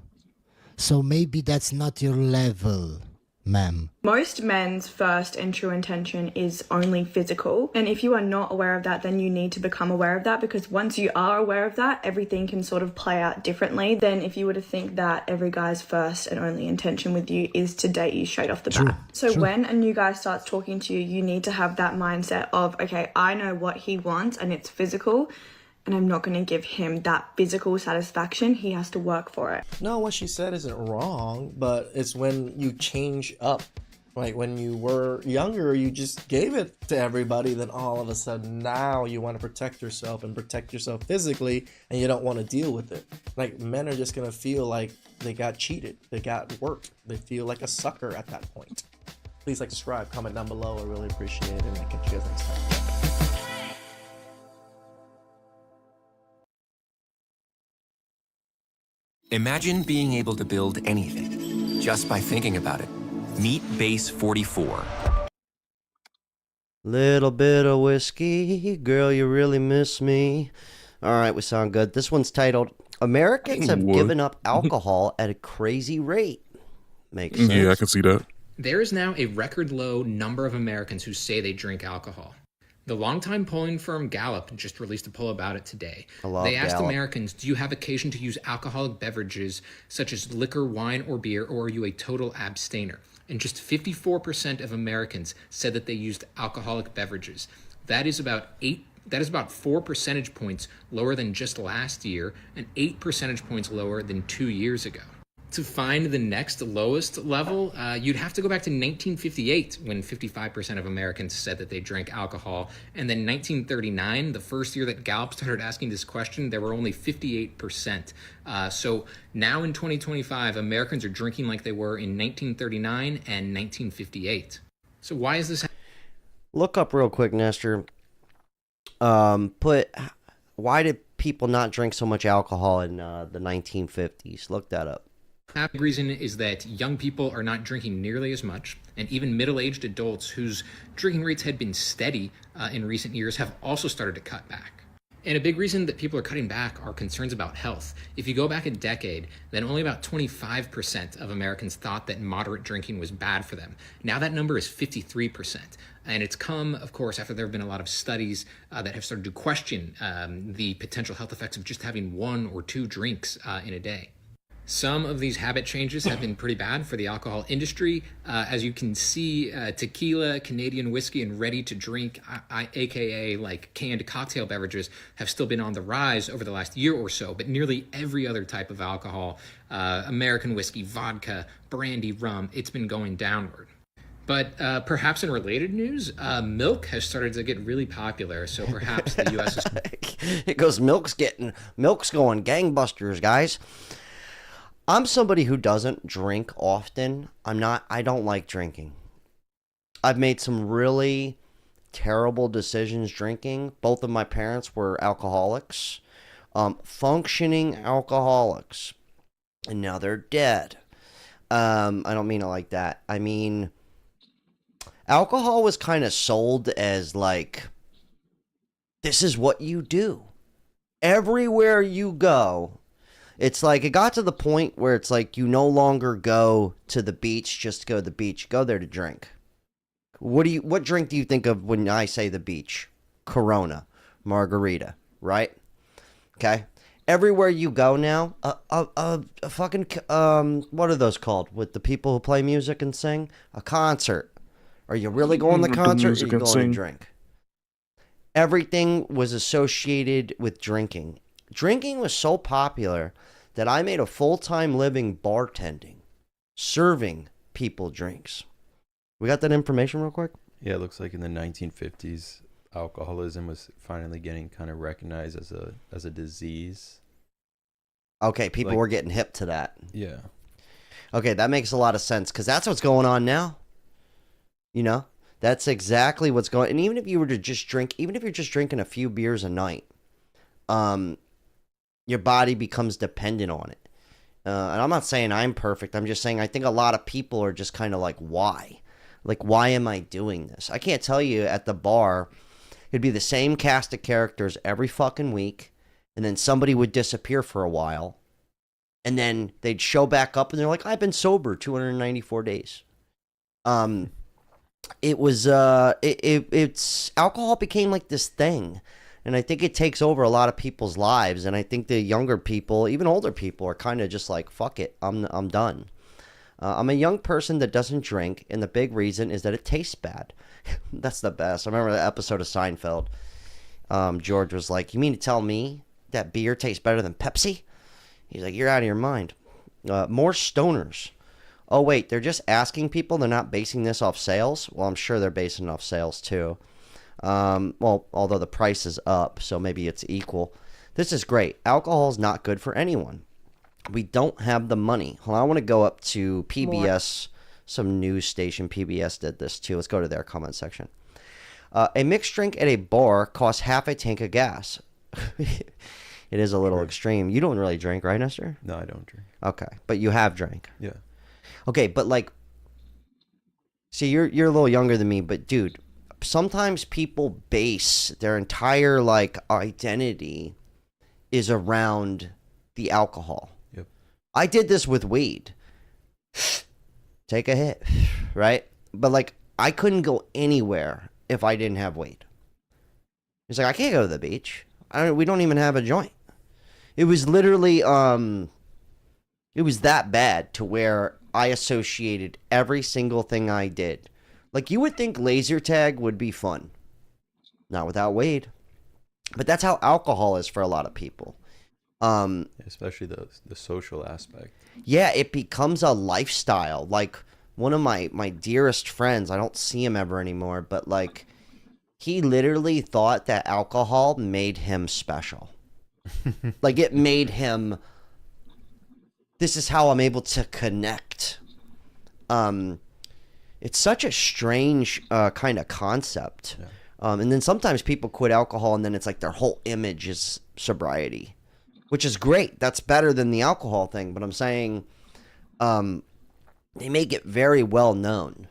So maybe that's not your level, ma'am. Most men's first and true intention is only physical. And if you are not aware of that, then you need to become aware of that, because once you are aware of that, everything can sort of play out differently than if you were to think that every guy's first and only intention with you is to date you straight off the bat. So when a new guy starts talking to you, you need to have that mindset of, okay, I know what he wants and it's physical, and I'm not going to give him that physical satisfaction. He has to work for it. No, what she said isn't wrong, but it's when you change up. Like when you were younger, you just gave it to everybody, then all of a sudden now you want to protect yourself and protect yourself physically, and you don't want to deal with it. Like men are just going to feel like they got cheated, they got worked, they feel like a sucker at that point. Please like, subscribe, comment down below. I really appreciate it, and I'll catch you guys next time. Imagine being able to build anything just by thinking about it. Meet Base 44. Little bit of whiskey, girl, you really miss me. All right, we sound good. This one's titled, Americans have given up alcohol at a crazy rate. Makes sense. Yeah, I can see that. There is now a record low number of Americans who say they drink alcohol. The longtime polling firm Gallup just released a poll about it today. They asked Americans, do you have occasion to use alcoholic beverages such as liquor, wine, or beer, or are you a total abstainer? And just 54% of Americans said that they used alcoholic beverages. That is about 4 percentage points lower than just last year and 8 percentage points lower than 2 years ago. To find the next lowest level, you'd have to go back to 1958 when 55% of Americans said that they drank alcohol. And then 1939, the first year that Gallup started asking this question, there were only 58%. So now in 2025, Americans are drinking like they were in 1939 and 1958. So why is this? Look up real quick, Nestor. Why did people not drink so much alcohol in the 1950s? Look that up. The reason is that young people are not drinking nearly as much, and even middle-aged adults whose drinking rates had been steady in recent years have also started to cut back. And a big reason that people are cutting back are concerns about health. If you go back a decade, then only about 25% of Americans thought that moderate drinking was bad for them. Now that number is 53%. And it's come, of course, after there have been a lot of studies that have started to question the potential health effects of just having 1 or 2 drinks in a day. Some of these habit changes have been pretty bad for the alcohol industry. As you can see, tequila, Canadian whiskey, and ready-to-drink, aka like canned cocktail beverages, have still been on the rise over the last year or so, but nearly every other type of alcohol, American whiskey, vodka, brandy, rum, it's been going downward. But perhaps in related news, milk has started to get really popular, so perhaps the U.S. is... It goes, milk's going gangbusters, guys. I'm somebody who doesn't drink often. I don't like drinking. I've made some really terrible decisions drinking. Both of my parents were alcoholics, functioning alcoholics, and now they're dead. I don't mean it like that. I mean, alcohol was kind of sold as like, this is what you do. Everywhere you go, it's like, it got to the point where it's like you no longer go to the beach just to go to the beach. Go there to drink. What drink do you think of when I say the beach? Corona, margarita, right? Okay. Everywhere you go now, a fucking, what are those called? With the people who play music and sing? A concert. Are you really going to the concert, or are you going to drink? Everything was associated with drinking. Drinking was so popular that I made a full-time living bartending, serving people drinks. We got that information real quick? Yeah, it looks like in the 1950s, alcoholism was finally getting kind of recognized as a disease. Okay, people were getting hip to that. Yeah. Okay, that makes a lot of sense, because that's what's going on now. You know? That's exactly what's going. And even if you were to just drink, even if you're just drinking a few beers a night, your body becomes dependent on it. And I'm not saying I'm perfect. I'm just saying I think a lot of people are just kind of like, why? Like, why am I doing this? I can't tell you at the bar, it'd be the same cast of characters every fucking week, and then somebody would disappear for a while, and then they'd show back up, and they're like, I've been sober 294 days. It's alcohol became like this thing. And I think it takes over a lot of people's lives. And I think the younger people, even older people, are kind of just like, fuck it, I'm done. I'm a young person that doesn't drink, and the big reason is that it tastes bad. That's the best. I remember the episode of Seinfeld. George was like, you mean to tell me that beer tastes better than Pepsi? He's like, you're out of your mind. More stoners. Oh, wait, they're just asking people? They're not basing this off sales? Well, I'm sure they're basing it off sales, too. Well, although the price is up, so maybe it's equal. This is great. Alcohol is not good for anyone. We don't have the money. Hold on, I want to go up to PBS, some news station. PBS did this too. Let's go to their comment section. A mixed drink at a bar costs half a tank of gas. It is a little extreme. You don't really drink, right, Nestor? No, I don't drink. Okay, but you have drank. Yeah. Okay, but like, see, you're a little younger than me, but dude, sometimes people base their entire like identity is around the alcohol. Yep. I did this with weed. Take a hit, right? But like, I couldn't go anywhere if I didn't have weed. It's like, I can't go to the beach. We don't even have a joint. It was literally, it was that bad to where I associated every single thing I did. Like, you would think laser tag would be fun. Not without weed. But that's how alcohol is for a lot of people. Especially the social aspect. Yeah, it becomes a lifestyle. Like, one of my dearest friends, I don't see him ever anymore, but like, he literally thought that alcohol made him special. Like, it made him, this is how I'm able to connect. It's such a strange kind of concept. Yeah. And then sometimes people quit alcohol and then it's like their whole image is sobriety, which is great. That's better than the alcohol thing. But I'm saying they make it very well known.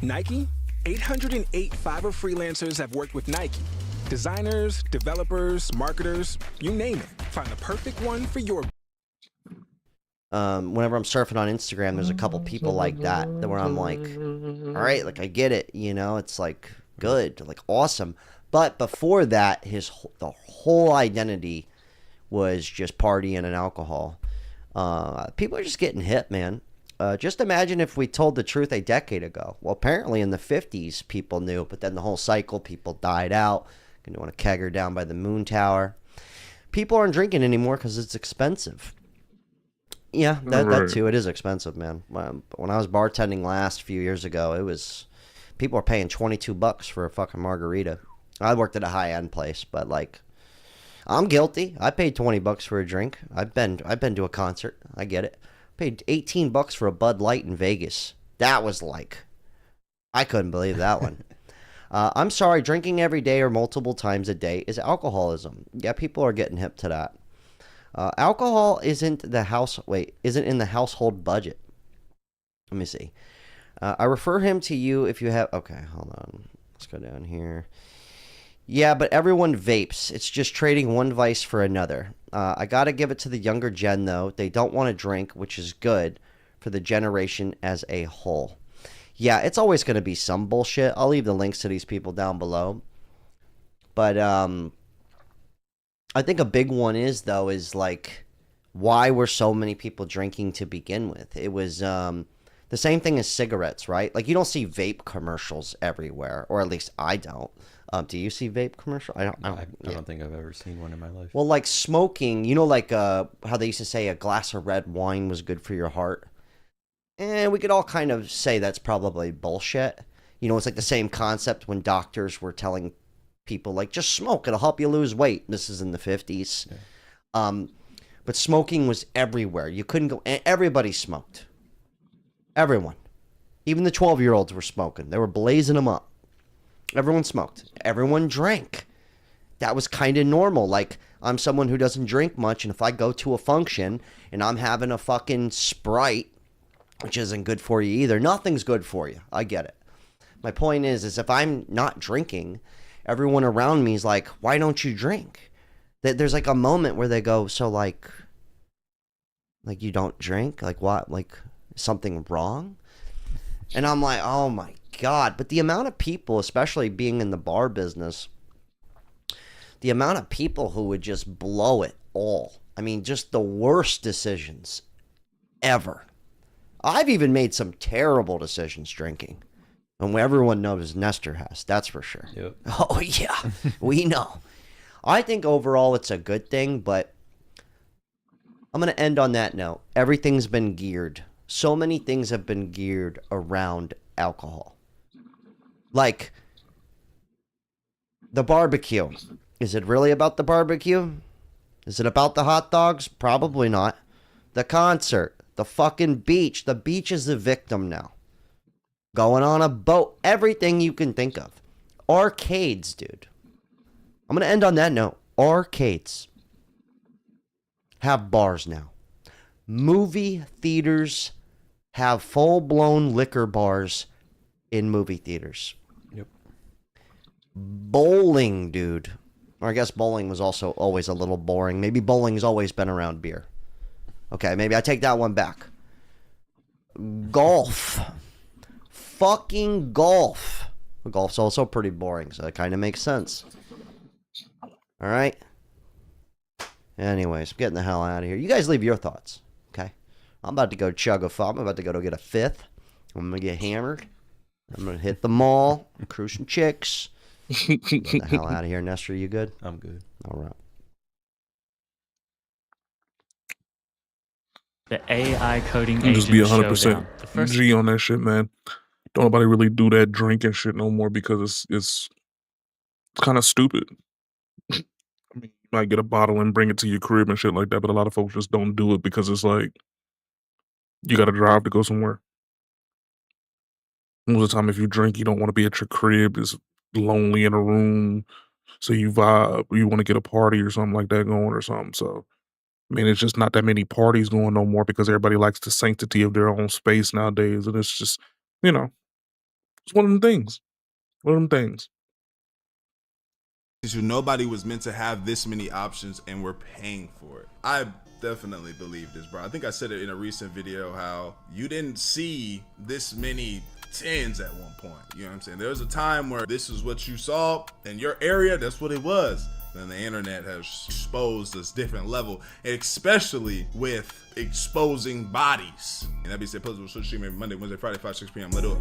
Nike? 808 Fiverr freelancers have worked with Nike. Designers, developers, marketers, you name it. Find the perfect one for your... Whenever I'm surfing on Instagram, there's a couple people like that where I'm like, all right, like, I get it, you know, it's like good, like awesome. But before that, the whole identity was just partying and alcohol. People are just getting hip, man. Just imagine if we told the truth a decade ago. Well, apparently in the 50s, people knew, but then the whole cycle, people died out. You want to kegger down by the moon tower. People aren't drinking anymore because it's expensive. Yeah, that too. It is expensive, man. When I was bartending last few years ago, it was, people were paying $22 for a fucking margarita. I worked at a high-end place, but like, I'm guilty. I paid $20 for a drink. I've been to a concert. I get it. Paid $18 for a Bud Light in Vegas. That was like, I couldn't believe that one. I'm sorry, drinking every day or multiple times a day is alcoholism. Yeah, people are getting hip to that. Alcohol isn't in the household budget. Let me see. I refer him to you if you have... Okay, hold on. Let's go down here. Yeah, but everyone vapes. It's just trading one vice for another. I gotta give it to the younger gen, though. They don't want to drink, which is good for the generation as a whole. Yeah, it's always going to be some bullshit. I'll leave the links to these people down below. But I think a big one is like, why were so many people drinking to begin with? It was the same thing as cigarettes, right? Like, you don't see vape commercials everywhere, or at least I don't. Do you see vape commercial? I don't think I've ever seen one in my life. Well, like smoking, you know, like how they used to say a glass of red wine was good for your heart. And we could all kind of say that's probably bullshit. You know, it's like the same concept when doctors were telling people, like, just smoke, it'll help you lose weight. This is in the 50s. Yeah. But smoking was everywhere. You couldn't go, everybody smoked. Everyone. Even the 12-year-olds were smoking. They were blazing them up. Everyone smoked. Everyone drank. That was kind of normal. Like, I'm someone who doesn't drink much, and if I go to a function and I'm having a fucking Sprite, which isn't good for you either, nothing's good for you. I get it. My point is if I'm not drinking, everyone around me is like, why don't you drink? There's like a moment where they go, so like you don't drink? Like what? Like something wrong? And I'm like, oh my God. But the amount of people, especially being in the bar business, the amount of people who would just blow it all. I mean, just the worst decisions ever. I've even made some terrible decisions drinking. And everyone knows Nestor has, that's for sure. Yep. Oh, yeah, we know. I think overall it's a good thing, but I'm going to end on that note. Everything's been geared. So many things have been geared around alcohol. Like the barbecue. Is it really about the barbecue? Is it about the hot dogs? Probably not. The concert. The fucking beach. The beach is the victim now. Going on a boat. Everything you can think of. Arcades, dude. I'm going to end on that note. Arcades have bars now. Movie theaters have full-blown liquor bars in movie theaters. Yep. Bowling, dude. Or I guess bowling was also always a little boring. Maybe bowling's always been around beer. Okay, maybe I take that one back. Golf. Fucking golf. Golf's also pretty boring, so it kind of makes sense. Alright? Anyways, I'm getting the hell out of here. You guys leave your thoughts, okay? I'm about to go chug a fub. I'm about to go get a fifth. I'm going to get hammered. I'm going to hit the mall, cruise some chicks. Get the hell out of here. Nestor, you good? I'm good. All right. The AI coding You just be agent 100% showdown. The first G on that shit, man. Don't nobody really do that drinking shit no more because it's kind of stupid. I mean, you might get a bottle and bring it to your crib and shit like that, but a lot of folks just don't do it because it's like you got to drive to go somewhere. Most of the time, if you drink, you don't want to be at your crib. It's lonely in a room, so you vibe. You want to get a party or something like that going or something. So, I mean, it's just not that many parties going no more because everybody likes the sanctity of their own space nowadays, and it's just, it's one of them things. One of them things. Nobody was meant to have this many options, and we're paying for it. I definitely believe this, bro. I think I said it in a recent video how you didn't see this many tens at one point. You know what I'm saying? There was a time where this is what you saw in your area. That's what it was. Then the internet has exposed this different level, especially with exposing bodies. And that be said, Puzzle Social Stream every Monday, Wednesday, Friday, 5, 6 p.m. Let up.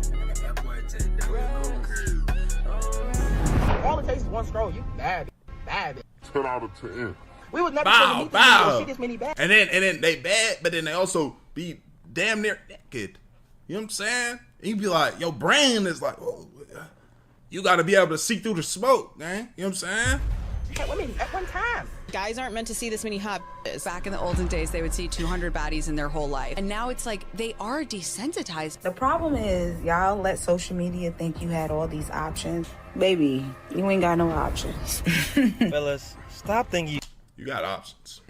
All it takes is one scroll. You bad. 10 out of 10. We would never see this many bad. And then they bad, but then they also be damn near naked. You know what I'm saying? And you be like, your brain is like, oh, you got to be able to see through the smoke, man. You know what I'm saying? Women at one time. Guys aren't meant to see this many hot bitches. Back in the olden days, they would see 200 baddies in their whole life. And now it's like they are desensitized. The problem is y'all let social media think you had all these options. Baby, you ain't got no options. Fellas, stop thinking you got options.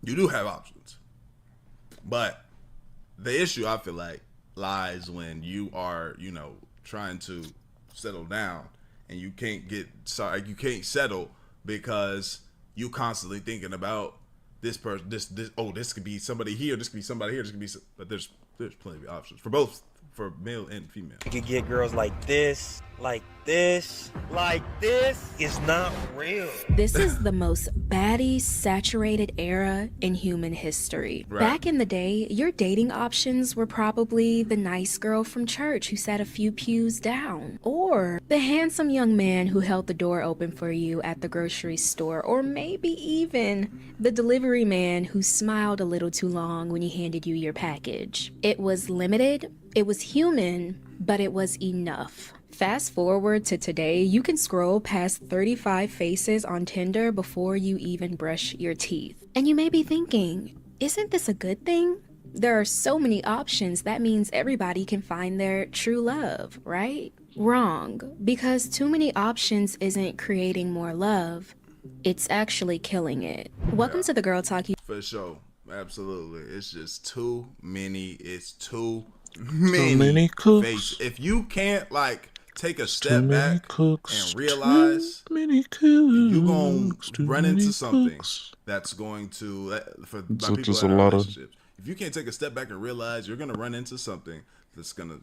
You do have options. But the issue, I feel like, lies when you are, trying to settle down and you can't settle because you constantly thinking about this person, this could be somebody here, this could be somebody here, but there's plenty of options for both, for male and female. you could get girls like this, like this, like this. It's not real. This is the most baddie saturated era in human history. Right. Back in the day, your dating options were probably the nice girl from church who sat a few pews down, or the handsome young man who held the door open for you at the grocery store, or maybe even the delivery man who smiled a little too long when he handed you your package. It was limited, it was human, but it was enough. Fast forward to today, you can scroll past 35 faces on Tinder before you even brush your teeth. And you may be thinking, isn't this a good thing? there are so many options, that means everybody can find their true love, right? Wrong, because too many options isn't creating more love, it's actually killing it. Welcome to the Girl Talk. For sure. Absolutely. It's just too many. It's too many many cooks. faces. If you can't like take a Too step many back cooks. and realize Too many cooks. you're gonna Too run many into something cooks. that's going to for It's my people just in a our lot of- relationships. If you can't take a step back and realize you're gonna run into something that's gonna,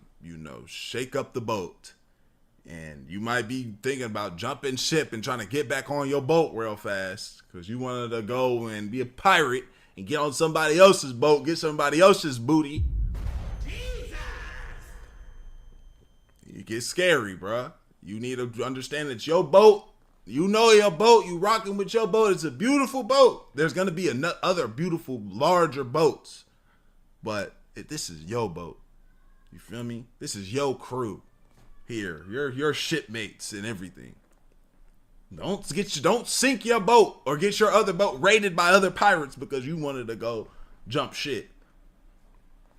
shake up the boat. And you might be thinking about jumping ship and trying to get back on your boat real fast because you wanted to go and be a pirate and get on somebody else's boat, get somebody else's booty. It gets scary, bruh. You need to understand that your boat, you know your boat, you rocking with your boat. It's a beautiful boat. There's going to be other beautiful, larger boats. But this is your boat. You feel me? This is your crew. Here, your shipmates and everything. Don't sink your boat or get your other boat raided by other pirates because you wanted to go jump shit.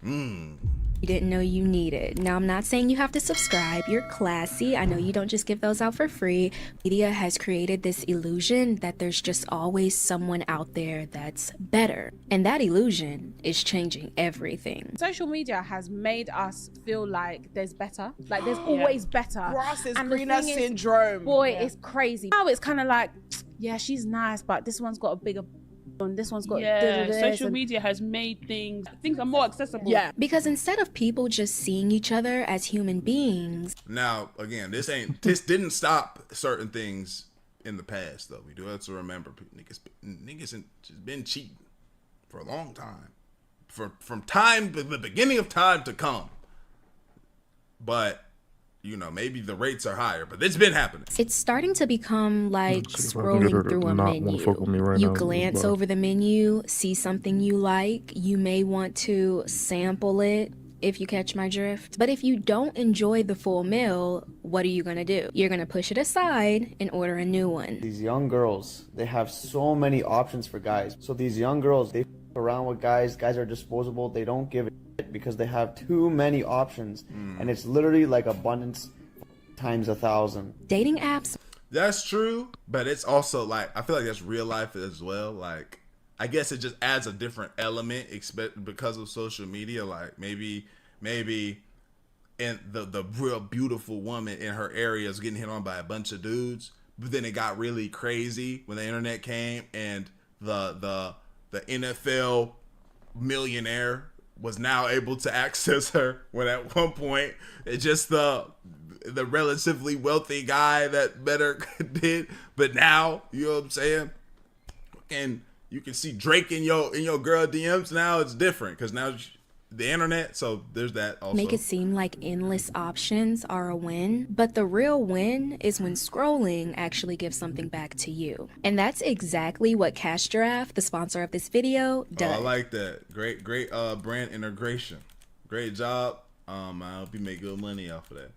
You didn't know you needed. Now, I'm not saying you have to subscribe. You're classy. I know you don't just give those out for free. Media has created this illusion that there's just always someone out there that's better. And that illusion is changing everything. Social media has made us feel like there's better. Like there's always better. Grass is And the greener thing is, syndrome. Boy, Yeah. it's crazy. Now it's kind of like, yeah, she's nice, but this one's got a bigger and this one's got social media has made things are more accessible. Yeah. Because instead of people just seeing each other as human beings. Now, again, this didn't stop certain things in the past, though. We do have to remember niggas just been cheating for a long time. From the beginning of time to come. But maybe the rates are higher, but it's been happening. It's starting to become like scrolling through a menu. You glance over the menu, see something you like, you may want to sample it, if you catch my drift. But if you don't enjoy the full meal, what are you gonna do? You're gonna push it aside and order a new one. These young girls, they have so many options for guys. So these young girls, they f around with guys. Guys are disposable. They don't give a shit because they have too many options. And it's literally like abundance times 1,000. Dating apps. That's true, but it's also like, I feel like that's real life as well. Like, I guess it just adds a different element because of social media. Like maybe and the real beautiful woman in her area is getting hit on by a bunch of dudes, but then it got really crazy when the internet came and the NFL millionaire was now able to access her, when at one point it's just the relatively wealthy guy that better did. But now, you know what I'm saying? And you can see Drake in your girl DMs now. It's different because now the internet. So there's that also. Make it seem like endless options are a win, but the real win is when scrolling actually gives something back to you. And that's exactly what Cash Giraffe, the sponsor of this video, does. Oh, I like that. Great brand integration. Great job. I hope you make good money off of that.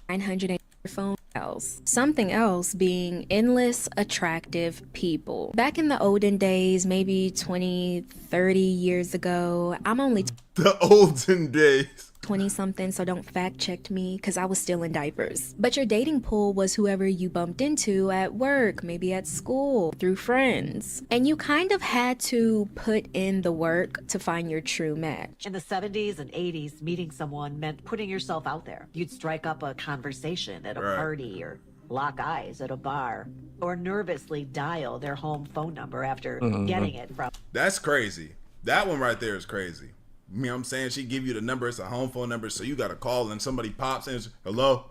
900 phone else. Something else being endless attractive people. Back in the olden days, maybe 20, 30 years ago, I'm only the olden days 20 something, so don't fact check me because I was still in diapers. But your dating pool was whoever you bumped into at work, maybe at school, through friends. And you kind of had to put in the work to find your true match. In the 70s and 80s, meeting someone meant putting yourself out there. You'd strike up a conversation at a party or lock eyes at a bar or nervously dial their home phone number after getting it from. That's crazy. That one right there is crazy. You know what I'm saying? She give you the number, it's a home phone number, so you got to call and somebody pops in, hello?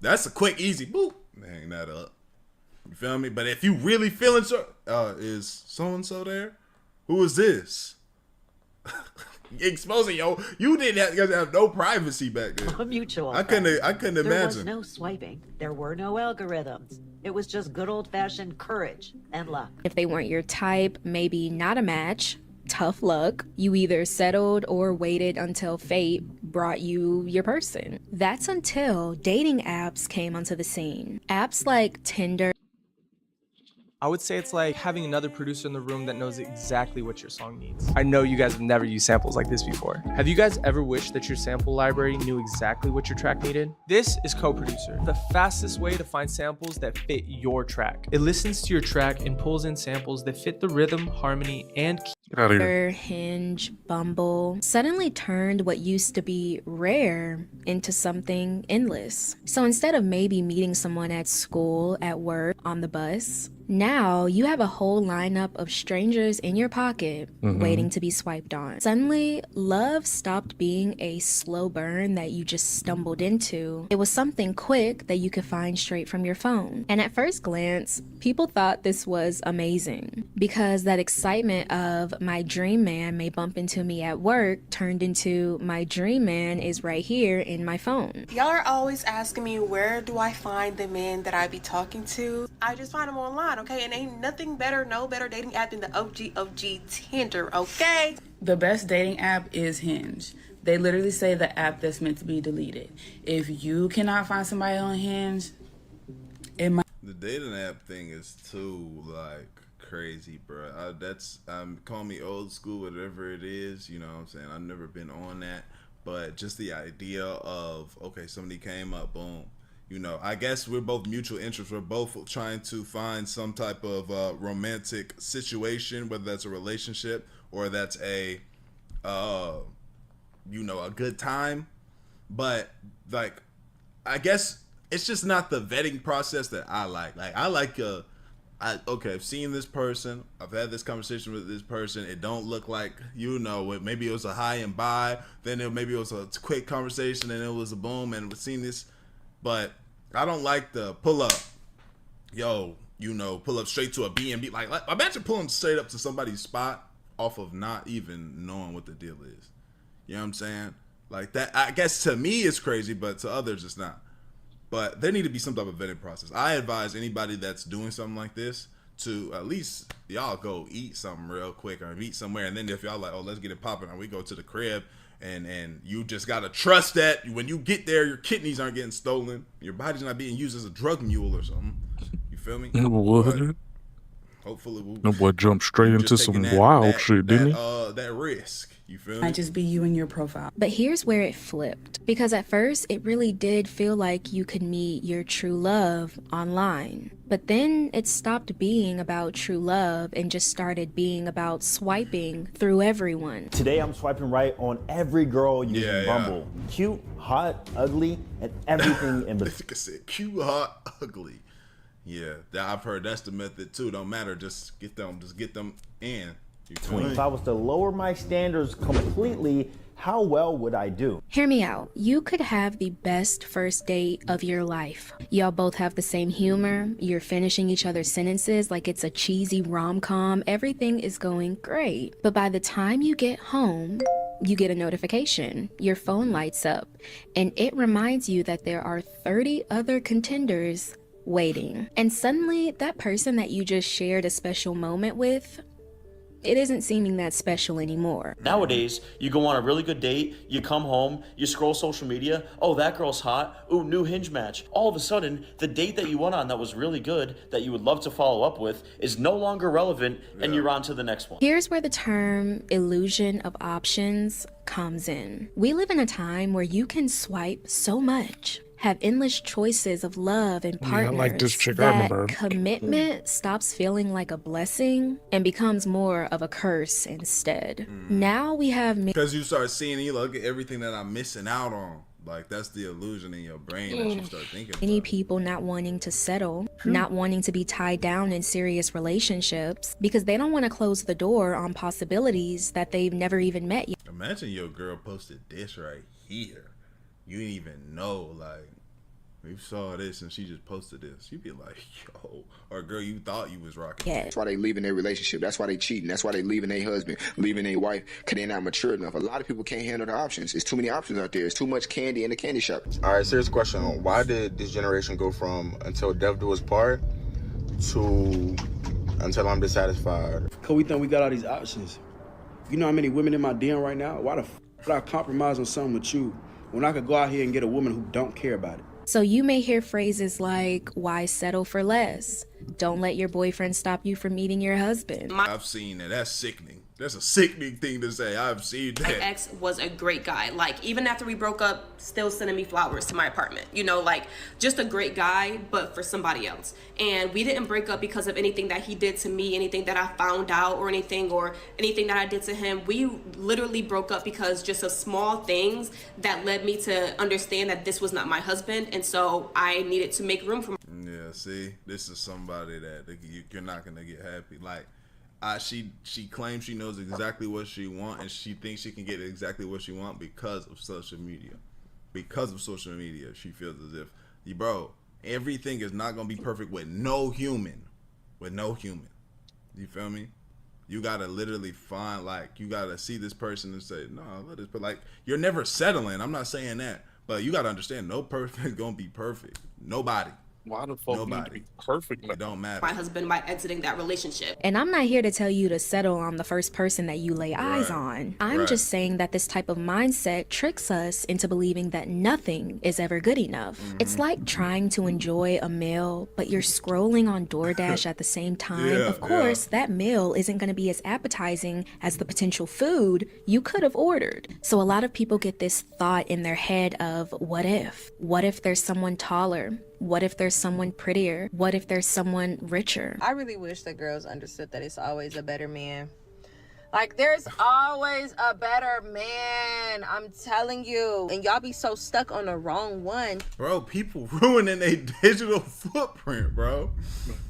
That's a quick, easy, boop. Hang that up. You feel me? But if you really feeling is so-and-so there? Who is this? Exposing, you didn't have no privacy back then. A mutual I couldn't There imagine. was no swiping. There were no algorithms. It was just good old-fashioned courage and luck. If they weren't your type, maybe not a match. Tough luck. You either settled or waited until fate brought you your person. That's until dating apps came onto the scene. Apps like Tinder. I would say it's like having another producer in the room that knows exactly what your song needs. I know you guys have never used samples like this before. Have you guys ever wished that your sample library knew exactly what your track needed? This is Co-Producer, the fastest way to find samples that fit your track. It listens to your track and pulls in samples that fit the rhythm, harmony, and key. Hinge, Bumble suddenly turned what used to be rare into something endless. So instead of maybe meeting someone at school, at work, on the bus, now you have a whole lineup of strangers in your pocket waiting to be swiped on. Suddenly, love stopped being a slow burn that you just stumbled into. It was something quick that you could find straight from your phone. And at first glance, people thought this was amazing because that excitement of my dream man may bump into me at work turned into my dream man is right here in my phone. Y'all are always asking me, where do I find the men that I be talking to? I just find them online, okay? And ain't nothing better, no better dating app than the OG Tinder, okay? The best dating app is Hinge. They literally say the app that's meant to be deleted. If you cannot find somebody on Hinge, it might. The dating app thing is too, like, crazy, bro. That's call me old school, whatever it is, you know what I'm saying? I've never been on that, but just the idea of, okay, somebody came up, boom, you know, I guess we're both mutual interests. We're both trying to find some type of romantic situation, whether that's a relationship or that's a you know, a good time. But like, I guess it's just not the vetting process that I like. Like, I like okay, I've seen this person, I've had this conversation with this person, it don't look like, you know, maybe it was a hi and bye, then maybe it was a quick conversation and it was a boom and we've seen this, but I don't like the pull up, yo, you know, pull up straight to a B&B, like imagine pulling straight up to somebody's spot off of not even knowing what the deal is, you know what I'm saying? Like that, I guess to me it's crazy, but to others it's not. But there need to be some type of vetting process. I advise anybody that's doing something like this to at least y'all go eat something real quick or meet somewhere. And then if y'all like, oh, let's get it popping, or we go to the crib, and you just got to trust that when you get there, your kidneys aren't getting stolen. Your body's not being used as a drug mule or something. You feel me? What? Hopefully we'll... That boy jumped straight into some wild shit, didn't he? That risk. You feel me? Might just be you and your profile. But here's where it flipped. Because at first, it really did feel like you could meet your true love online. But then it stopped being about true love and just started being about swiping through everyone. Today I'm swiping right on every girl using Bumble. Cute, hot, ugly, and everything in between. Like I said, cute, hot, ugly. Yeah, I've heard that's the method too. Don't matter, just get them in. If I was to lower my standards completely, how well would I do? Hear me out. You could have the best first date of your life. Y'all both have the same humor. You're finishing each other's sentences like it's a cheesy rom-com. Everything is going great. But by the time you get home, you get a notification. Your phone lights up, and it reminds you that there are 30 other contenders waiting. And suddenly, that person that you just shared a special moment with, it isn't seeming that special anymore. Nowadays, you go on a really good date, you come home, you scroll social media, oh, that girl's hot, ooh, new Hinge match. All of a sudden, the date that you went on that was really good, that you would love to follow up with, is no longer relevant, and you're on to the next one. Here's where the term illusion of options comes in. We live in a time where you can swipe so much, have endless choices of love and partners, like this chick, that commitment stops feeling like a blessing and becomes more of a curse instead. Now we have... Because you start seeing, you look at everything that I'm missing out on. Like, that's the illusion in your brain that you start thinking about. Many people not wanting to settle, not wanting to be tied down in serious relationships because they don't want to close the door on possibilities that they've never even met yet. Imagine your girl posted this right here. You didn't even know, like, we saw this and she just posted this. You'd be like, yo, or girl, you thought you was rocking. That's why they leaving their relationship. That's why they cheating. That's why they leaving their husband, leaving their wife, because they're not mature enough. A lot of people can't handle the options. There's too many options out there. There's too much candy in the candy shop. All right, serious question. Why did this generation go from until death do us part to until I'm dissatisfied? Because we think we got all these options. You know how many women in my DM right now? Why the f would I compromise on something with you when I could go out here and get a woman who don't care about it? So you may hear phrases like, why settle for less? don't let your boyfriend stop you from meeting your husband. I've seen that. That's sickening. That's a sickening thing to say. I've seen that. My ex was a great guy. Like, even after we broke up, still sending me flowers to my apartment. You know, like, just a great guy, but for somebody else. And we didn't break up because of anything that he did to me, anything that I found out or anything that I did to him. We literally broke up because just of small things that led me to understand that this was not my husband. And so I needed to make room for Yeah, see, this is somebody that you're not going to get happy. Like, she claims she knows exactly what she wants, and she thinks she can get exactly what she wants because of social media. Because of social media, she feels as if, bro, everything is not gonna be perfect with no human. You feel me? You gotta literally find, like, you gotta see this person and say, no, let us. But like, you're never settling. I'm not saying that, but you gotta understand, no person is gonna be perfect. Nobody. Why the fuck need to be perfect? It don't matter. my husband by exiting that relationship. And I'm not here to tell you to settle on the first person that you lay eyes on. I'm just saying that this type of mindset tricks us into believing that nothing is ever good enough. It's like trying to enjoy a meal, but you're scrolling on DoorDash at the same time. Of course, that meal isn't going to be as appetizing as the potential food you could have ordered. So a lot of people get this thought in their head of, what if? What if there's someone taller? What if there's someone prettier? What if there's someone richer? I really wish that girls understood that it's always a better man. Like, there's always a better man. I'm telling you. And y'all be so stuck on the wrong one. Bro, people ruining their digital footprint, bro.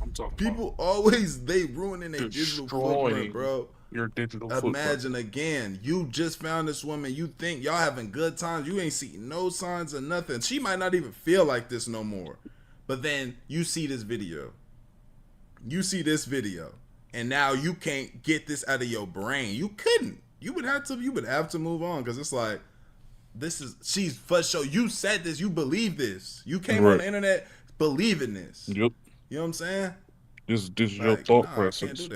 I'm talking people always, they ruining their digital footprint, bro. Your digital footprint. Imagine again, you just found this woman, you think y'all having good times, you ain't see no signs of nothing. She might not even feel like this no more. But then you see this video. And now you can't get this out of your brain. You couldn't. You would have to move on, because it's like, she's for sure. You said this, you believe this. You came on the internet believing this. Yep. You know what I'm saying? This is your thought process.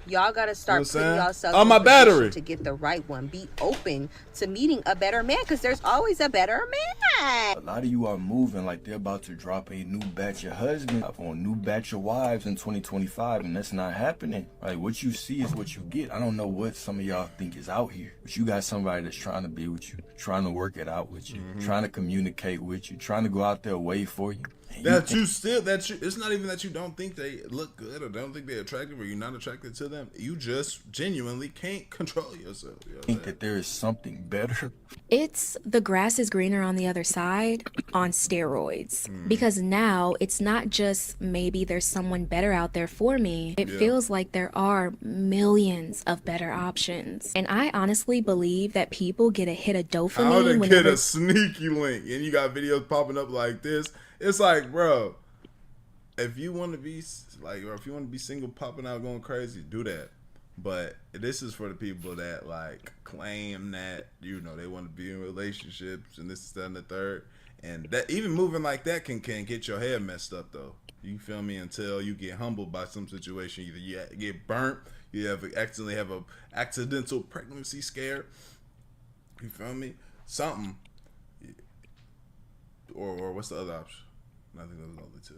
Y'all gotta start putting yourself on my battery to get the right one. Be open to meeting a better man, because there's always a better man. A lot of you are moving like they're about to drop a new batch of husbands on a new batch of wives in 2025, and that's not happening. Like, what you see is what you get. I don't know what some of y'all think is out here, but you got somebody that's trying to be with you, trying to work it out with you, trying to communicate with you, trying to go out there wait for you. It's not even that you don't think they look good or don't think they're attractive or you're not attracted to them. You just genuinely can't control yourself. You know think that there is something better. It's the grass is greener on the other side on steroids. Because now it's not just maybe there's someone better out there for me. It feels like there are millions of better options. And I honestly believe that people get a hit of dopamine. How to get a sneaky link and you got videos popping up like this. It's like, bro, if you want to be or if you want to be single, popping out, going crazy, do that. But this is for the people that like claim that, you know, they want to be in relationships and this, that, and the third. And that even moving like that can get your head messed up though. You feel me? Until you get humbled by some situation. Either you get burnt, you accidentally have a accidental pregnancy scare. You feel me? Something. Or what's the other option? I think those are the only two.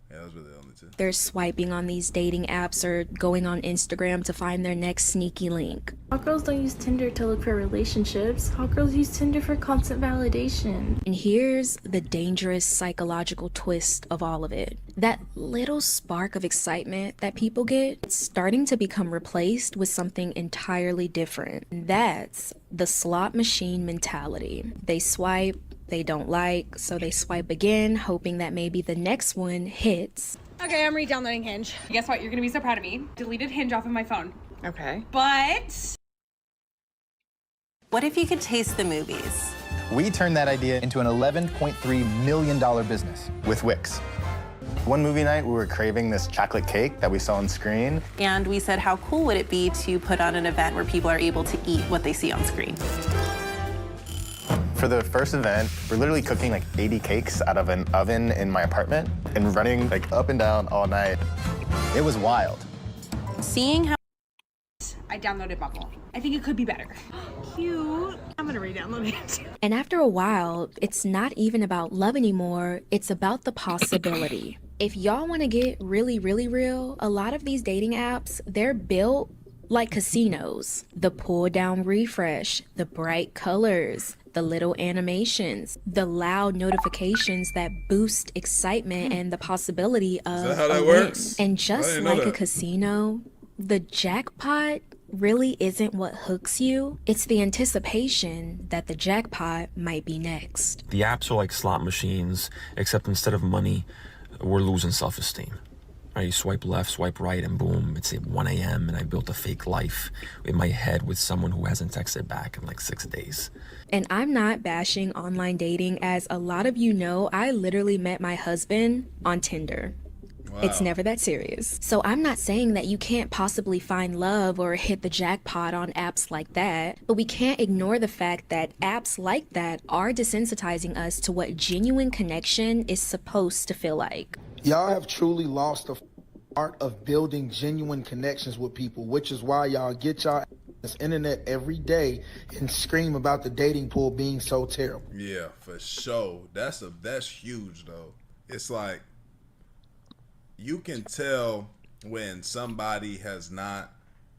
Yeah, those were the only two. They're swiping on these dating apps or going on Instagram to find their next sneaky link. Hot girls don't use Tinder to look for relationships. Hot girls use Tinder for constant validation. And here's the dangerous psychological twist of all of it. That little spark of excitement that people get, it's starting to become replaced with something entirely different. That's the slot machine mentality. They swipe, they don't like, so they swipe again, hoping that maybe the next one hits. Okay, I'm re-downloading Hinge. Guess what? You're gonna be so proud of me. Deleted Hinge off of my phone. Okay. But what if you could taste the movies? We turned that idea into an $11.3 million business with Wix. One movie night, we were craving this chocolate cake that we saw on screen. And we said, how cool would it be to put on an event where people are able to eat what they see on screen? For the first event, we're literally cooking like 80 cakes out of an oven in my apartment and running like up and down all night. It was wild. Seeing how I downloaded Bumble. I think it could be better. Cute. I'm gonna re-download it. And after a while, it's not even about love anymore, it's about the possibility. If y'all want to get really, really real, a lot of these dating apps, they're built like casinos. The pull down refresh, the bright colors, the little animations, the loud notifications that boost excitement and the possibility of that how that a works? win. And I just didn't know like a that. casino, the jackpot really isn't what hooks you. It's the anticipation that the jackpot might be next. The apps are like slot machines, except instead of money, we're losing self-esteem. Right, you swipe left, swipe right, and boom, it's at 1 a.m. and I built a fake life in my head with someone who hasn't texted back in like 6 days. And I'm not bashing online dating, as a lot of you know, I literally met my husband on Tinder. It's never that serious. So I'm not saying that you can't possibly find love or hit the jackpot on apps like that, but we can't ignore the fact that apps like that are desensitizing us to what genuine connection is supposed to feel like. Y'all have truly lost the art of building genuine connections with people, which is why y'all get y'all this internet every day and scream about the dating pool being so terrible. Yeah, for sure. That's huge though. It's like you can tell when somebody has not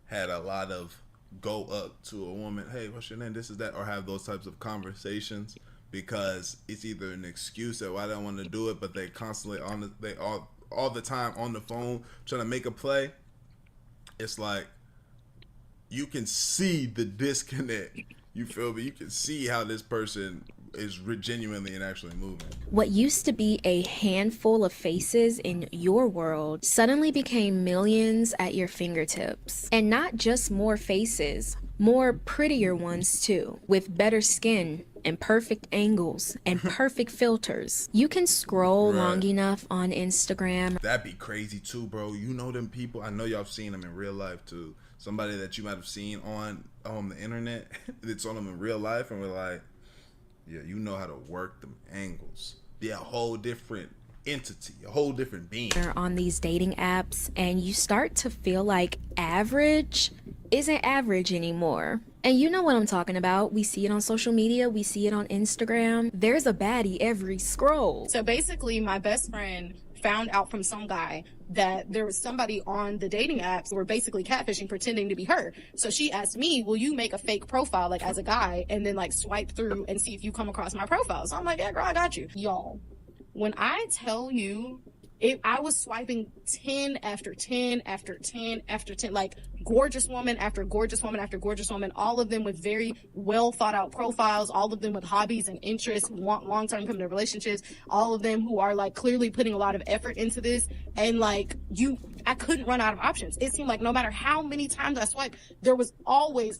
had a lot of go up to a woman, hey, what's your name, this is that, or have those types of conversations, because it's either an excuse that why they don't want to do it, but they constantly all the time on the phone trying to make a play. It's like you can see the disconnect. You feel me? You can see how this person is genuinely and actually moving. What used to be a handful of faces in your world suddenly became millions at your fingertips. And not just more faces, more prettier ones too, with better skin and perfect angles and perfect filters. You can scroll long enough on Instagram. That'd be crazy too, bro. You know them people. I know y'all have seen them in real life too. Somebody that you might have seen on the internet, it's on them in real life, and we're like, yeah, you know how to work them angles. Be a whole different entity, a whole different being. On these dating apps, and you start to feel like average isn't average anymore. And you know what I'm talking about. We see it on social media, we see it on Instagram. There's a baddie every scroll. So basically, my best friend found out from some guy that there was somebody on the dating apps who were basically catfishing, pretending to be her. So she asked me, will you make a fake profile, like as a guy, and then like swipe through and see if you come across my profile? So I'm like, yeah, girl, I got you. Y'all, when I tell you, I was swiping 10 after 10 after 10 after 10, like gorgeous woman after gorgeous woman after gorgeous woman, all of them with very well thought out profiles, all of them with hobbies and interests, want long-term committed relationships, all of them who are like clearly putting a lot of effort into this. And like I couldn't run out of options. It seemed like no matter how many times I swiped, there was always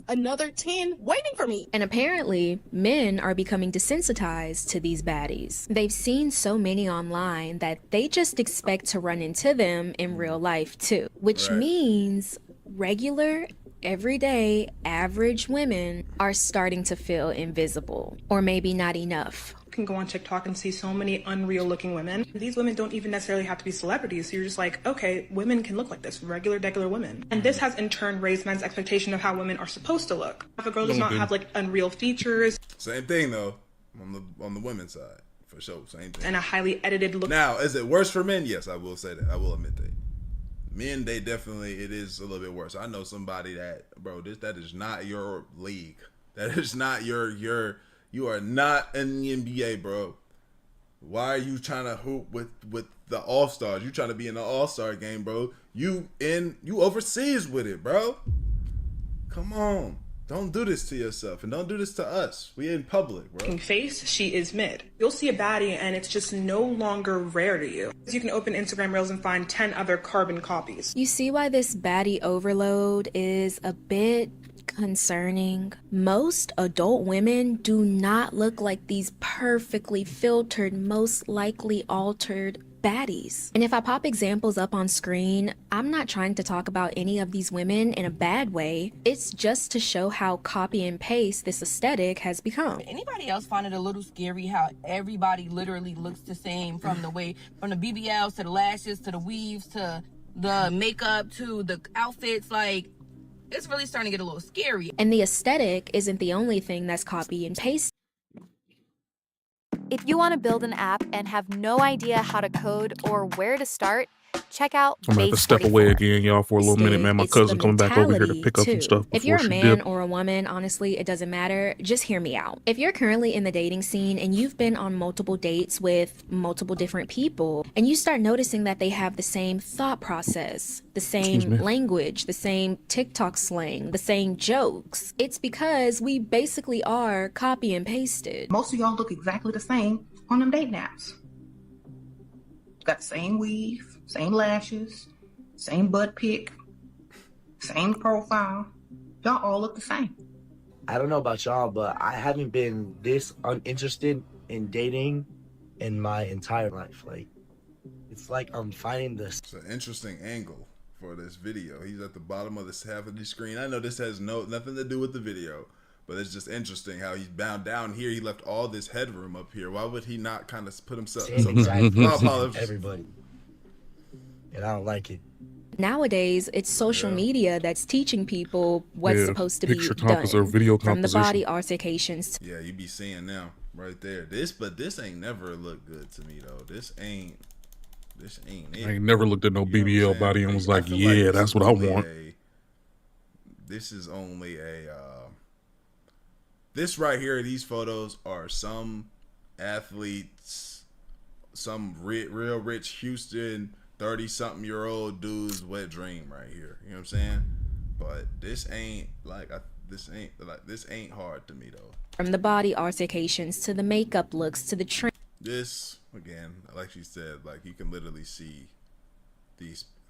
another 10 waiting for me. And apparently, men are becoming desensitized to these baddies. They've seen so many online that they just expect to run into them in real life too, which means regular, everyday, average women are starting to feel invisible, or maybe not enough. Can go on TikTok and see so many unreal looking women. These women don't even necessarily have to be celebrities. So you're just like, okay, women can look like this, regular women. And this has in turn raised men's expectation of how women are supposed to look. If a girl does not have like unreal features. Same thing though, on the women's side, for sure, same thing. And a highly edited look. Now, is it worse for men? Yes, I will say that. I will admit that. Men, it is a little bit worse. I know somebody that, bro, that is not your league. That is not you are not in the NBA, bro. Why are you trying to hoop with the All-Stars? You trying to be in the All-Star game, bro. You overseas with it, bro. Come on. Don't do this to yourself, and don't do this to us. We in public, bro. Face, she is mid. You'll see a baddie and it's just no longer rare to you. You can open Instagram Reels and find 10 other carbon copies. You see why this baddie overload is a bit concerning. Most adult women do not look like these perfectly filtered, most likely altered baddies. And if I pop examples up on screen, I'm not trying to talk about any of these women in a bad way. It's just to show how copy and paste this aesthetic has become. Anybody else find it a little scary how everybody literally looks the same, from the BBLs to the lashes to the weaves to the makeup to the outfits? Like, it's really starting to get a little scary. And the aesthetic isn't the only thing that's copy and paste. If you want to build an app and have no idea how to code or where to start, check out I'm gonna have to Base step away 44. again, y'all, for a little minute, man. My It's the cousin coming back over here to mentality pick up some too. stuff If before you're a she man dip. or a woman, honestly, it doesn't matter. Just hear me out. If you're currently in the dating scene and you've been on multiple dates with multiple different people, and you start noticing that they have the same thought process, the same me. language, the same TikTok slang, the same jokes, it's because we basically are copy and pasted. Most of y'all look exactly the same on them dating apps. Got the same weave, same lashes, same butt pic, same profile. Y'all all look the same. I don't know about y'all, but I haven't been this uninterested in dating in my entire life. Like, it's like I'm finding this. It's an interesting angle for this video. He's at the bottom of this half of the screen. I know this has nothing to do with the video, but it's just interesting how he's bound down here. He left all this headroom up here. Why would he not kind of put himself? Everybody, and I don't like it. Nowadays, it's social media that's teaching people what's supposed to be done. Video from the composition. body altercations. Yeah, you be seeing now right there. This ain't never looked good to me though. This ain't it. I ain't never looked at no BBL body and was like, feel yeah, this that's is what I only want. This is only a this right here, these photos are some athletes, some real rich Houston 30-something-year-old dude's wet dream right here. You know what I'm saying? But this ain't this ain't hard to me though. From the body altercations to the makeup looks to the trend. This again, like she said, like you can literally see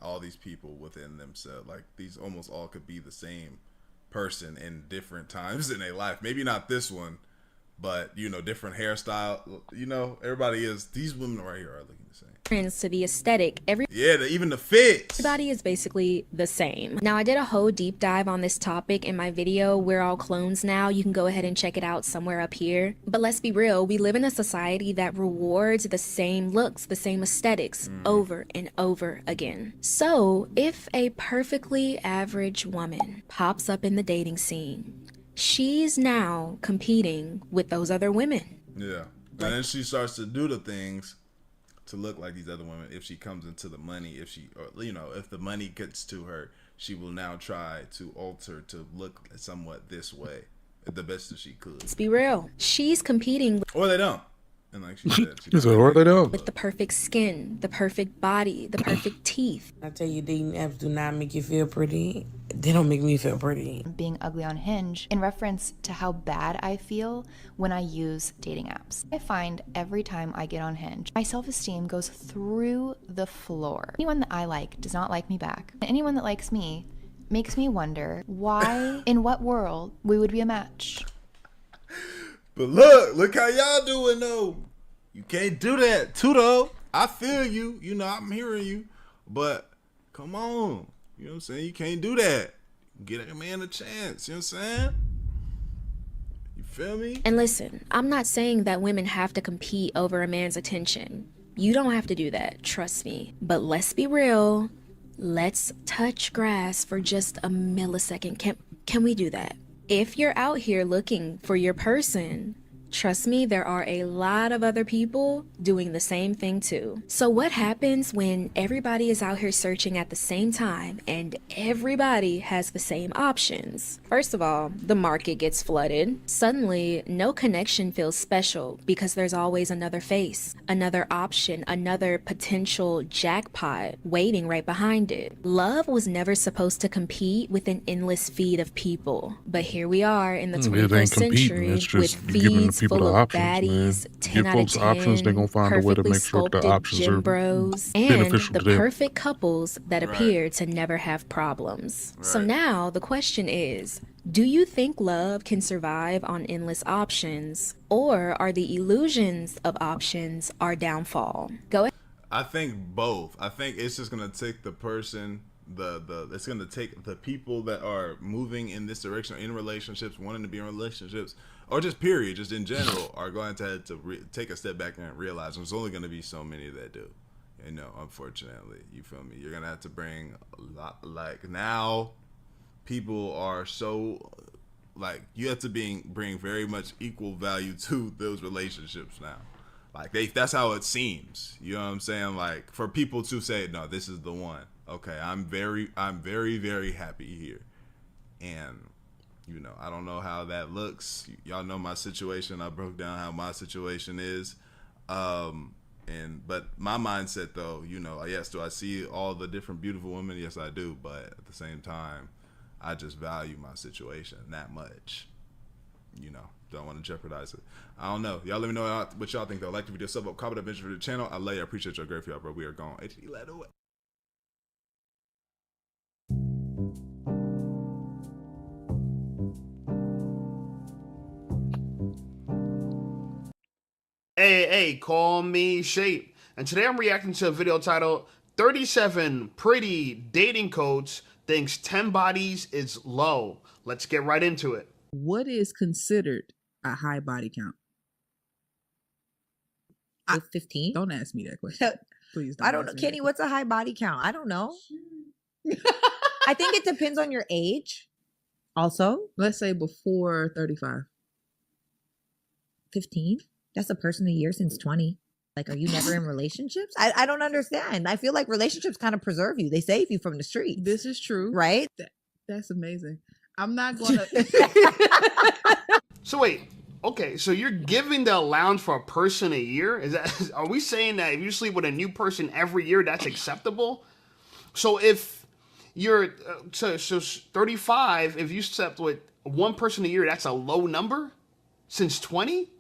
all these people within themselves. Like these almost all could be the same person in different times in their life. Maybe not this one, but you know, different hairstyle. You know, everybody is. These women right here are looking the same. Trends to the aesthetic. Even the fits. Everybody is basically the same. Now, I did a whole deep dive on this topic in my video, We're All Clones Now. You can go ahead and check it out somewhere up here. But let's be real, we live in a society that rewards the same looks, the same aesthetics over and over again. So, if a perfectly average woman pops up in the dating scene, she's now competing with those other women. Yeah. And then she starts to do the things to look like these other women. If she comes into the money, if the money gets to her, she will now try to alter to look somewhat this way, the best that she could. Let's be real. She's competing or they don't. And like she said, with the perfect skin, the perfect body, the perfect teeth. I tell you, dating apps do not make you feel pretty. They don't make me feel pretty. Being ugly on Hinge in reference to how bad I feel when I use dating apps. I find every time I get on Hinge, my self-esteem goes through the floor. Anyone that I like does not like me back. And anyone that likes me makes me wonder why, in what world, we would be a match. But look how y'all doing though. You can't do that too though. I feel you. You know, I'm hearing you. But come on. You know what I'm saying? You can't do that. Get a man a chance. You know what I'm saying? You feel me? And listen, I'm not saying that women have to compete over a man's attention. You don't have to do that, trust me. But let's be real. Let's touch grass for just a millisecond. Can we do that? If you're out here looking for your person, trust me, there are a lot of other people doing the same thing too. So what happens when everybody is out here searching at the same time and everybody has the same options? First of all, the market gets flooded. Suddenly, no connection feels special because there's always another face, another option, another potential jackpot waiting right behind it. Love was never supposed to compete with an endless feed of people. But here we are in the 21st century with feeds full of baddies, 10 out of 10, options, they're gonna find a way to make sure the options gym are bros, beneficial and to the them. perfect couples that appear to never have problems. So now the question is, do you think love can survive on endless options, or are the illusions of options our downfall? Go ahead. I think both. I think it's just gonna take the person, it's gonna take the people that are moving in this direction, in relationships, wanting to be in relationships, or just period, just in general, are going to take a step back and realize there's only going to be so many that do. You know, unfortunately, you feel me? You're gonna have to bring a lot. Like now, people are so like you have to bring very much equal value to those relationships now. Like that's how it seems. You know what I'm saying? Like for people to say, no, this is the one. Okay, I'm very, very happy here. And, you know, I don't know how that looks. Y'all know my situation. I broke down how my situation is. But my mindset though, you know, yes, do I see all the different beautiful women? Yes, I do. But at the same time, I just value my situation that much. You know, don't want to jeopardize it. I don't know. Y'all let me know what y'all think though. Like the video, sub up, comment, mention for the channel. I love you. I appreciate y'all. Great for y'all, bro. We are gone. HD, let away. Hey, call me Shape. And today I'm reacting to a video titled 37 Pretty Dating Codes Thinks 10 Bodies is Low. Let's get right into it. What is considered a high body count? 15? Don't ask me that question. Please don't. I don't know. Kenny, what's a high body count? I don't know. I think it depends on your age. Also, let's say before 35. 15? That's a person a year since 20. Like, are you never in relationships? I don't understand. I feel like relationships kind of preserve you. They save you from the street. This is true. Right? That's amazing. I'm not going to. So wait. Okay, so you're giving the allowance for a person a year? Are we saying that if you sleep with a new person every year, that's acceptable? So if you're so 35, if you slept with one person a year, that's a low number since 20?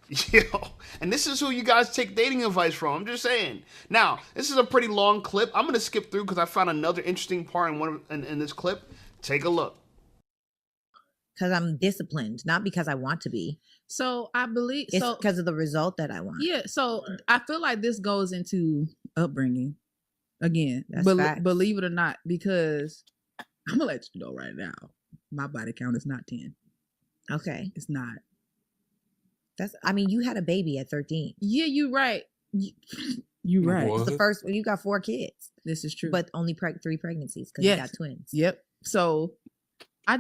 Yo, and this is who you guys take dating advice from. I'm just saying. Now, this is a pretty long clip. I'm gonna skip through because I found another interesting part in this clip. Take a look. Because I'm disciplined, not because I want to be. So I believe it's because of the result that I want. Yeah. So I feel like this goes into upbringing again. That's believe it or not, because I'm gonna let you know right now, my body count is not 10. Okay, it's not. I mean, you had a baby at 13. Yeah, you're right. You're right. It's the first. You got 4 kids. This is true, but only 3 pregnancies because you got twins. Yep. So I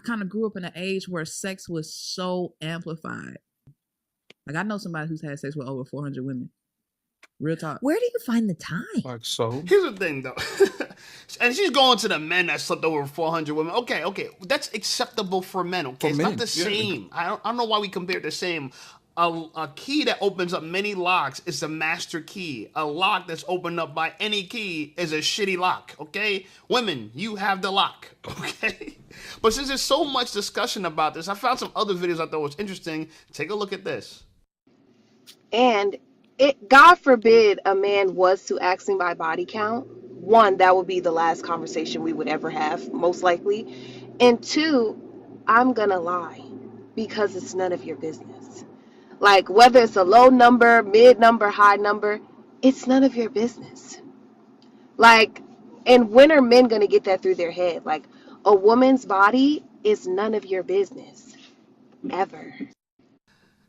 kind of grew up in an age where sex was so amplified. Like I know somebody who's had sex with over 400 women. Real talk. Where do you find the time? Like so. Here's the thing though. And she's going to the men that slept over 400 women. Okay. That's acceptable for men, okay? It's not the same. I don't know why we compare the same. A key that opens up many locks is the master key. A lock that's opened up by any key is a shitty lock, okay? Women, you have the lock, okay? But since there's so much discussion about this, I found some other videos I thought was interesting. Take a look at this. And God forbid a man was to ask me my body count. 1, that would be the last conversation we would ever have, most likely. And 2, I'm gonna lie because it's none of your business. Like whether it's a low number, mid number, high number, it's none of your business. Like, and when are men gonna get that through their head? Like a woman's body is none of your business, ever.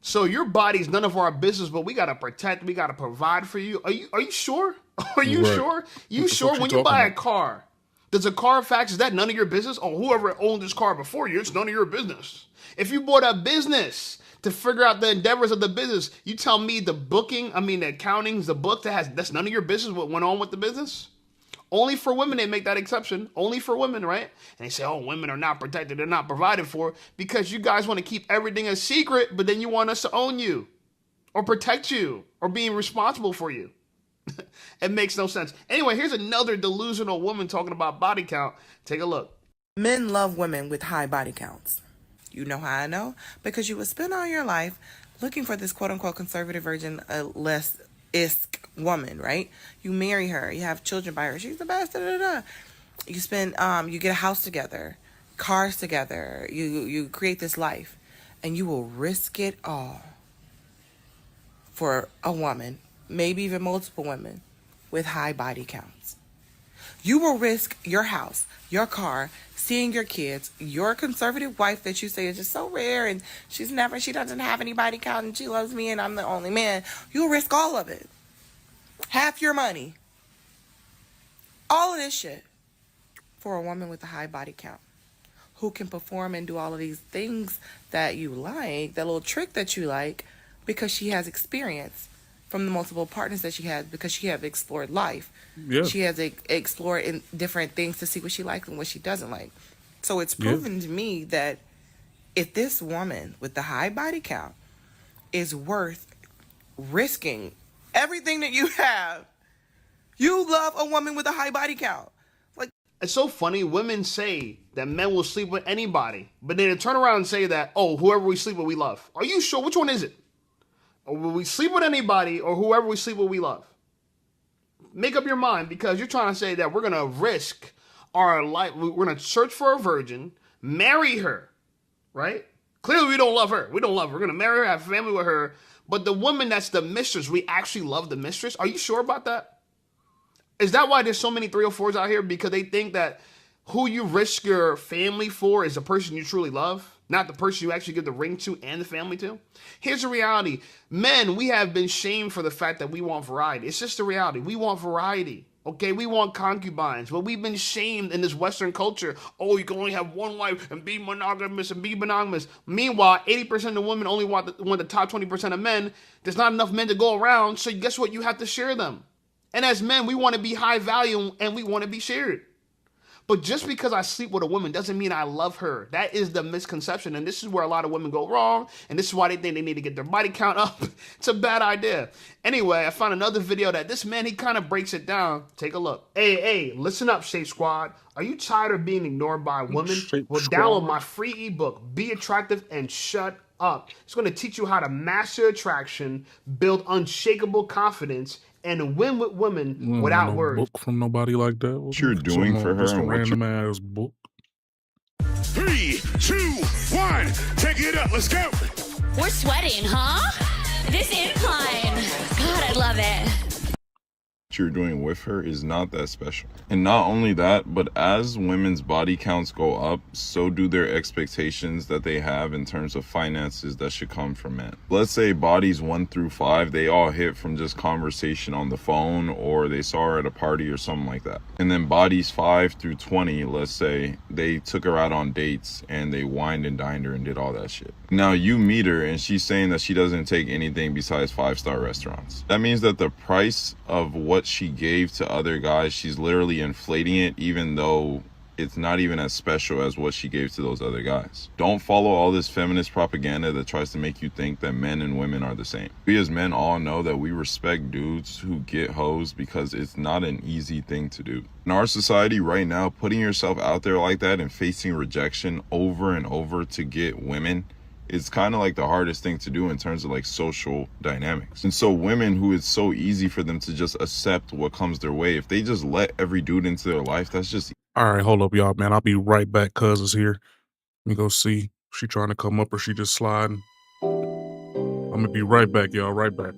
So your body's none of our business, but we gotta protect, we gotta provide for you. Are you sure? Are you sure? You sure when you buy a car? Does a Carfax, is that none of your business? Or whoever owned this car before you, it's none of your business. If you bought a business to figure out the endeavors of the business, you tell me the accounting's the book that's none of your business what went on with the business? Only for women they make that exception. Only for women, right? And they say, oh, women are not protected, they're not provided for, because you guys want to keep everything a secret, but then you want us to own you or protect you or being responsible for you. It makes no sense. Anyway, here's another delusional woman talking about body count. Take a look. Men love women with high body counts. You know how I know? Because you would spend all your life looking for this quote-unquote conservative virgin, less isk woman, right? You marry her, you have children by her, she's the best, You spend, you get a house together, cars together, you create this life, and you will risk it all for a woman, maybe even multiple women, with high body counts. You will risk your house, your car, seeing your kids, your conservative wife that you say is just so rare and she doesn't have any body count and she loves me and I'm the only man. You'll risk all of it. Half your money. All of this shit for a woman with a high body count who can perform and do all of these things that you like, that little trick that you like, because she has experience from the multiple partners that she has, because she has explored life. Yeah. She has explored in different things to see what she likes and what she doesn't like. So it's proven to me that if this woman with the high body count is worth risking everything that you have, you love a woman with a high body count. Like, it's so funny. Women say that men will sleep with anybody, but then they turn around and say that, oh, whoever we sleep with, we love. Are you sure? Which one is it? Or will we sleep with anybody, or whoever we sleep with, we love? Make up your mind, because you're trying to say that we're going to risk our life. We're going to search for a virgin, marry her, right? Clearly, we don't love her. We don't love her. We're going to marry her, have a family with her. But the woman that's the mistress, we actually love the mistress. Are you sure about that? Is that why there's so many 304s out here? Because they think that who you risk your family for is the person you truly love, not the person you actually give the ring to and the family to? Here's the reality. Men, we have been shamed for the fact that we want variety. It's just the reality. We want variety. Okay, we want concubines, but we've been shamed in this Western culture. Oh, you can only have one wife and be monogamous and be monogamous. Meanwhile, 80% of the women only want the top 20% of men. There's not enough men to go around, so guess what? You have to share them. And as men, we want to be high value and we want to be shared. But just because I sleep with a woman doesn't mean I love her. That is the misconception. And this is where a lot of women go wrong. And this is why they think they need to get their body count up. It's a bad idea. Anyway, I found another video that this man, he kind of breaks it down. Take a look. Hey, listen up, Shape Squad. Are you tired of being ignored by women? Well, download my free ebook, Be Attractive and Shut Up. It's going to teach you how to master attraction, build unshakable confidence, and win with women without words. Book from nobody like that. What you're doing for her Just a and what random ass book. 3, 2, 1, take it up, let's go. We're sweating, huh? This incline. God, I love it. What you're doing with her is not that special. And not only that, but as women's body counts go up, so do their expectations that they have in terms of finances that should come from men. Let's say bodies 1 through 5, they all hit from just conversation on the phone, or they saw her at a party or something like that. And then bodies 5 through 20, let's say they took her out on dates and they wined and dined her and did all that shit. Now you meet her and she's saying that she doesn't take anything besides 5-star restaurants. That means that the price of what she gave to other guys, she's literally inflating it, even though it's not even as special as what she gave to those other guys. Don't follow all this feminist propaganda that tries to make you think that men and women are the same. We as men all know that we respect dudes who get hoes because it's not an easy thing to do. In our society right now, putting yourself out there like that and facing rejection over and over to get women, it's kind of like the hardest thing to do in terms of like social dynamics. And so women who it's so easy for them to just accept what comes their way, if they just let every dude into their life, that's just... All right, hold up, y'all, man. I'll be right back. Cuz is here. Let me go see. She trying to come up or she just sliding. I'm gonna be right back, y'all. Right back.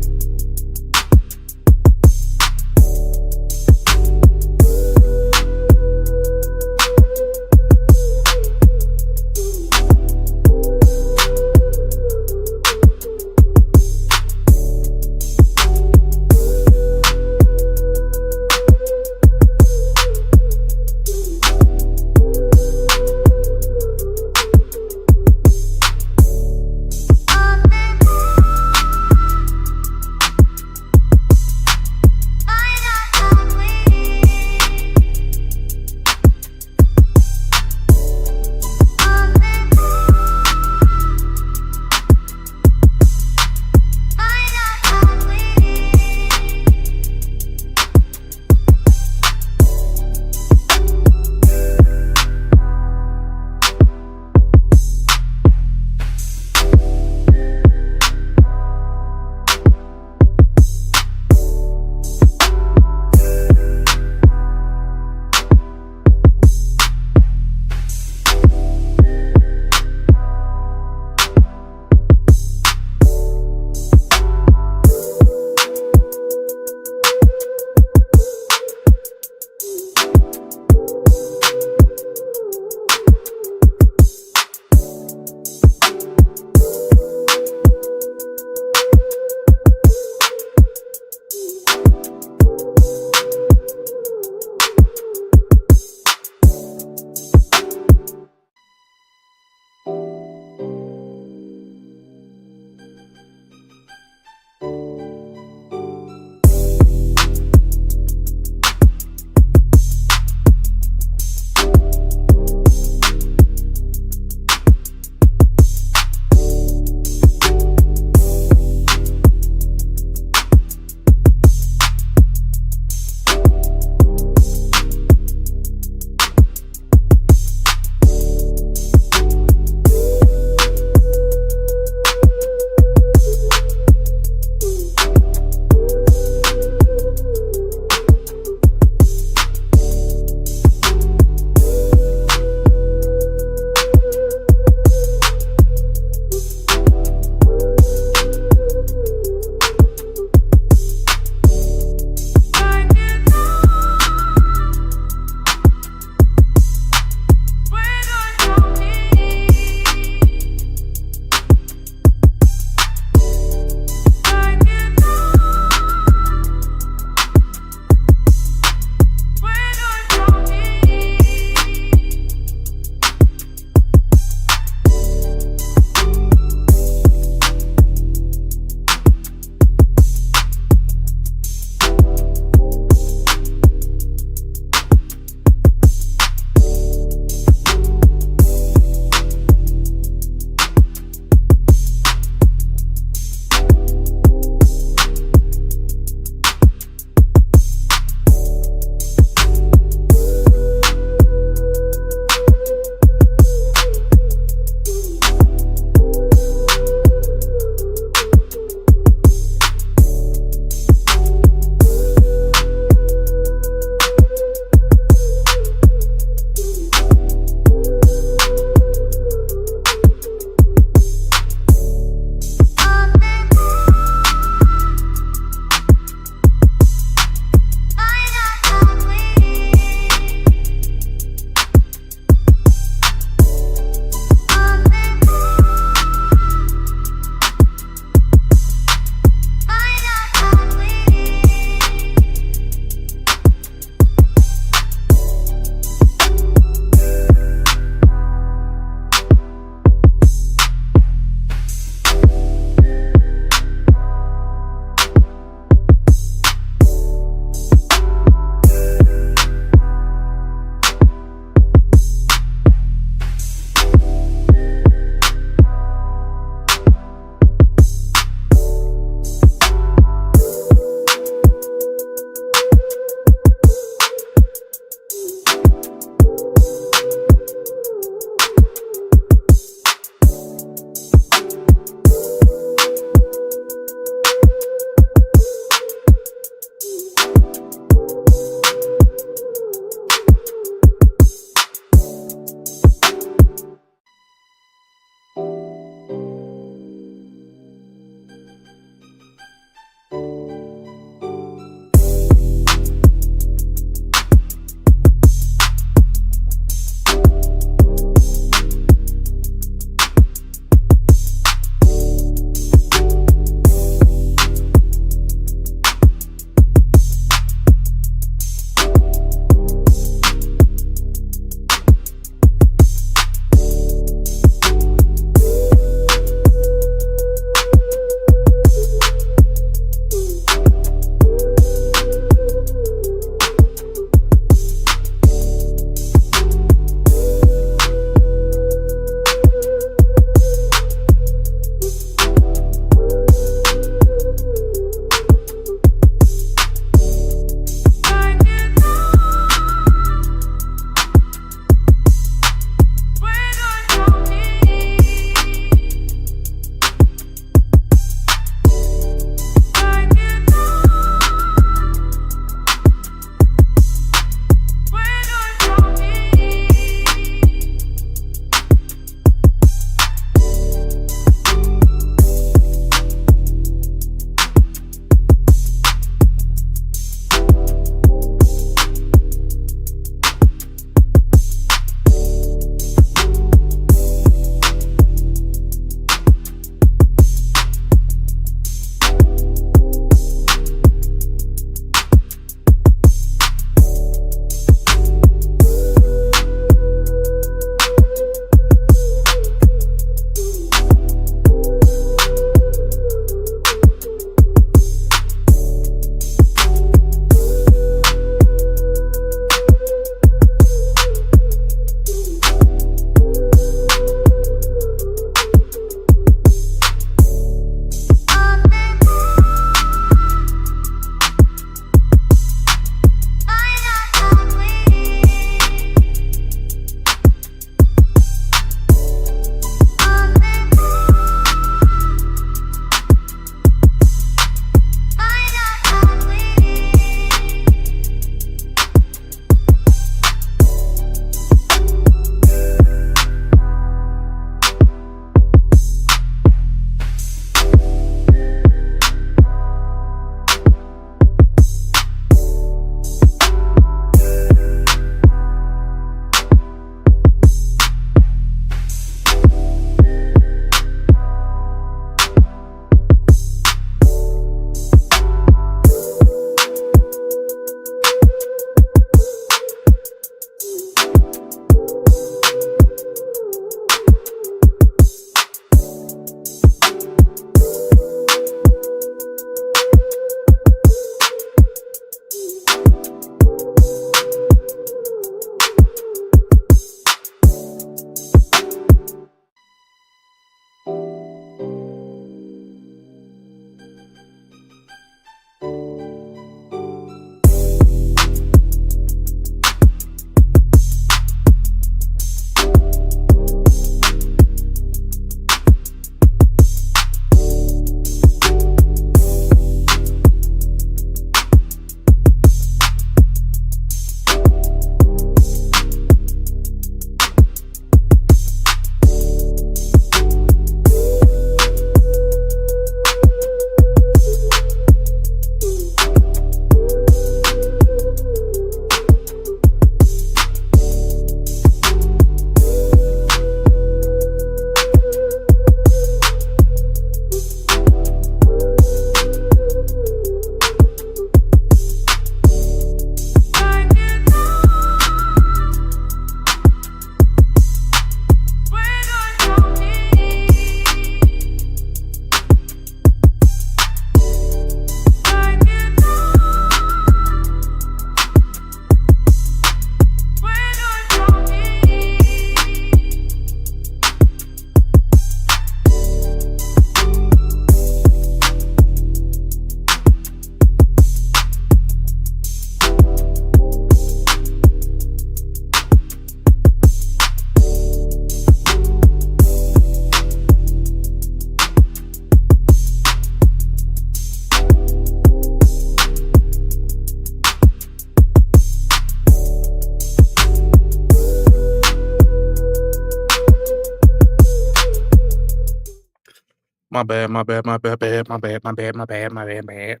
My bad, my bad, my bad, bad, my bad, my bad, my bad, my bad, bad.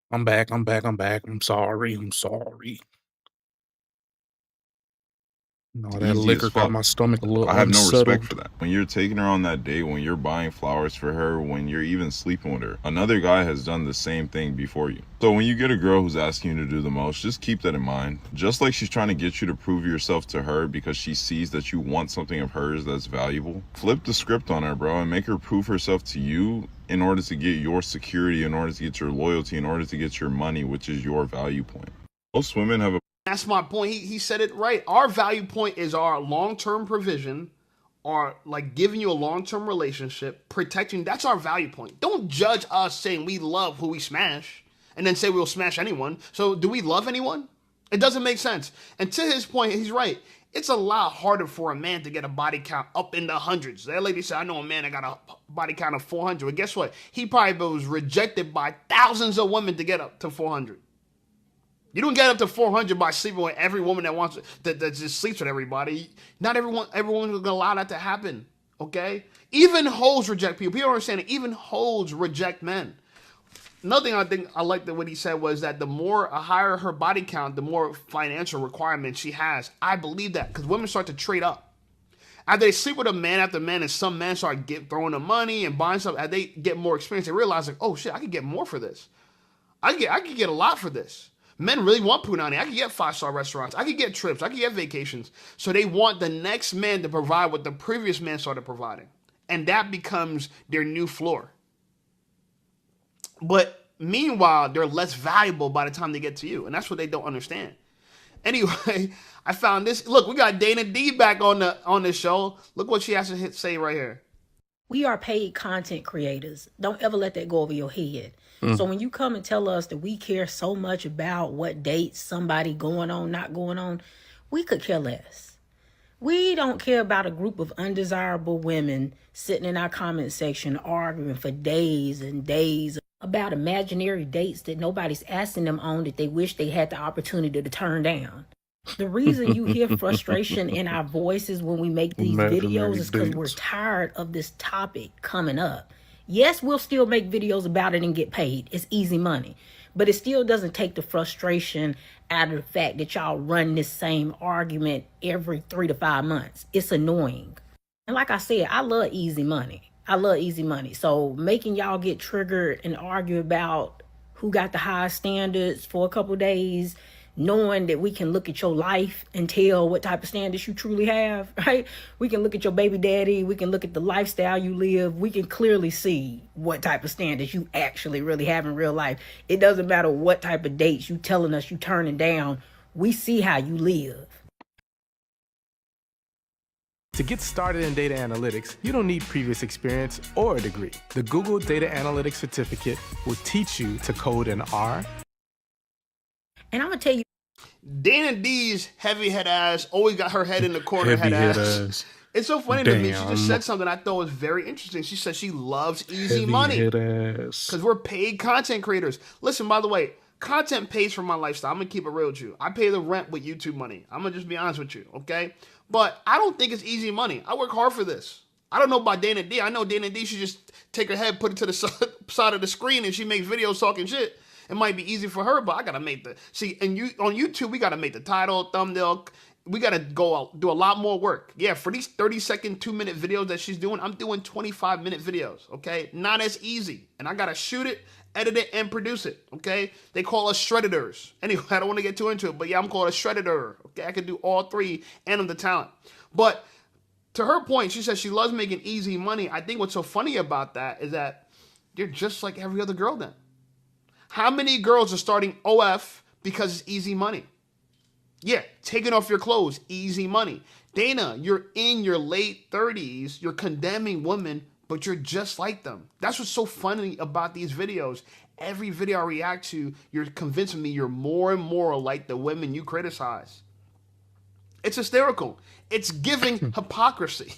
I'm back, I'm back, I'm back. I'm sorry, I'm sorry. No, that Easy as liquor got fuck. my stomach a little I have no respect unsettled. for that. When you're taking her on that date, when you're buying flowers for her, when you're even sleeping with her, another guy has done the same thing before you. So when you get a girl who's asking you to do the most, just keep that in mind. Just like she's trying to get you to prove yourself to her because she sees that you want something of hers that's valuable, flip the script on her, bro, and make her prove herself to you in order to get your security, in order to get your loyalty, in order to get your money, which is your value point. Most women have a That's my point. He said it right. Our value point is our long-term provision, our like giving you a long-term relationship, protecting. That's our value point. Don't judge us saying we love who we smash and then say we'll smash anyone. So do we love anyone? It doesn't make sense. And to his point, he's right. It's a lot harder for a man to get a body count up in the hundreds. That lady said, I know a man that got a body count of 400. But guess what? He probably was rejected by thousands of women to get up to 400. You don't get up to 400 by sleeping with every woman that just sleeps with everybody. Not everyone's gonna allow that to happen. Okay? Even hoes reject people. People don't understand it. Even hoes reject men. Another thing I think I liked what he said was that the higher her body count, the more financial requirements she has. I believe that because women start to trade up. As they sleep with a man after man, and some men start throwing them money and buying stuff, as they get more experience, they realize like, oh shit, I could get more for this. I could get a lot for this. Men really want punani. I could get 5-star restaurants. I could get trips. I could get vacations. So they want the next man to provide what the previous man started providing. And that becomes their new floor. But meanwhile, they're less valuable by the time they get to you. And that's what they don't understand. Anyway, I found this. Look, we got Dana D back on the show. Look what she has to say right here. We are paid content creators. Don't ever let that go over your head. So when you come and tell us that we care so much about what dates somebody going on, not going on, we could care less. We don't care about a group of undesirable women sitting in our comment section arguing for days and days about imaginary dates that nobody's asking them on that they wish they had the opportunity to turn down. The reason you hear frustration in our voices when we make these videos is because we're tired of this topic coming up. Yes, we'll still make videos about it and get paid. It's easy money. But it still doesn't take the frustration out of the fact that y'all run this same argument every 3 to 5 months. It's annoying. And like I said, I love easy money. I love easy money. So making y'all get triggered and argue about who got the highest standards for a couple days, knowing that we can look at your life and tell what type of standards you truly have, right? We can look at your baby daddy. We can look at the lifestyle you live. We can clearly see what type of standards you actually really have in real life. It doesn't matter what type of dates you telling us you turning down. We see how you live. To get started in data analytics, you don't need previous experience or a degree. The Google Data Analytics Certificate will teach you to code in R. And I'm going to tell you, Dana D's heavy head ass always got her head in the corner. Head ass. It's so funny to me. She just said something I thought was very interesting. She said she loves easy money because we're paid content creators. Listen, by the way, content pays for my lifestyle. I'm gonna keep it real with you. I pay the rent with YouTube money. I'm gonna just be honest with you, okay? But I don't think it's easy money. I work hard for this. I don't know about Dana D. I know Dana D should just take her head, put it to the side of the screen, and she makes videos talking shit. It might be easy for her, but I gotta make on YouTube, we gotta make the title, thumbnail. We gotta go out, do a lot more work. Yeah, for these 30-second, 2-minute videos that she's doing, I'm doing 25-minute videos, okay? Not as easy. And I gotta shoot it, edit it, and produce it, okay? They call us shredders. Anyway, I don't wanna get too into it, but yeah, I'm called a shredder, okay? I can do all three, and I'm the talent. But to her point, she says she loves making easy money. I think what's so funny about that is that you're just like every other girl then. How many girls are starting OF because it's easy money? Yeah, taking off your clothes, easy money. Dana, you're in your late 30s, you're condemning women, but you're just like them. That's what's so funny about these videos. Every video I react to, you're convincing me you're more and more like the women you criticize. It's hysterical. It's giving hypocrisy.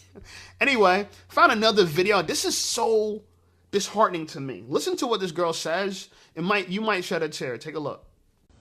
Anyway, found another video. This is so disheartening to me. Listen to what this girl says. You might shed a tear. Take a look.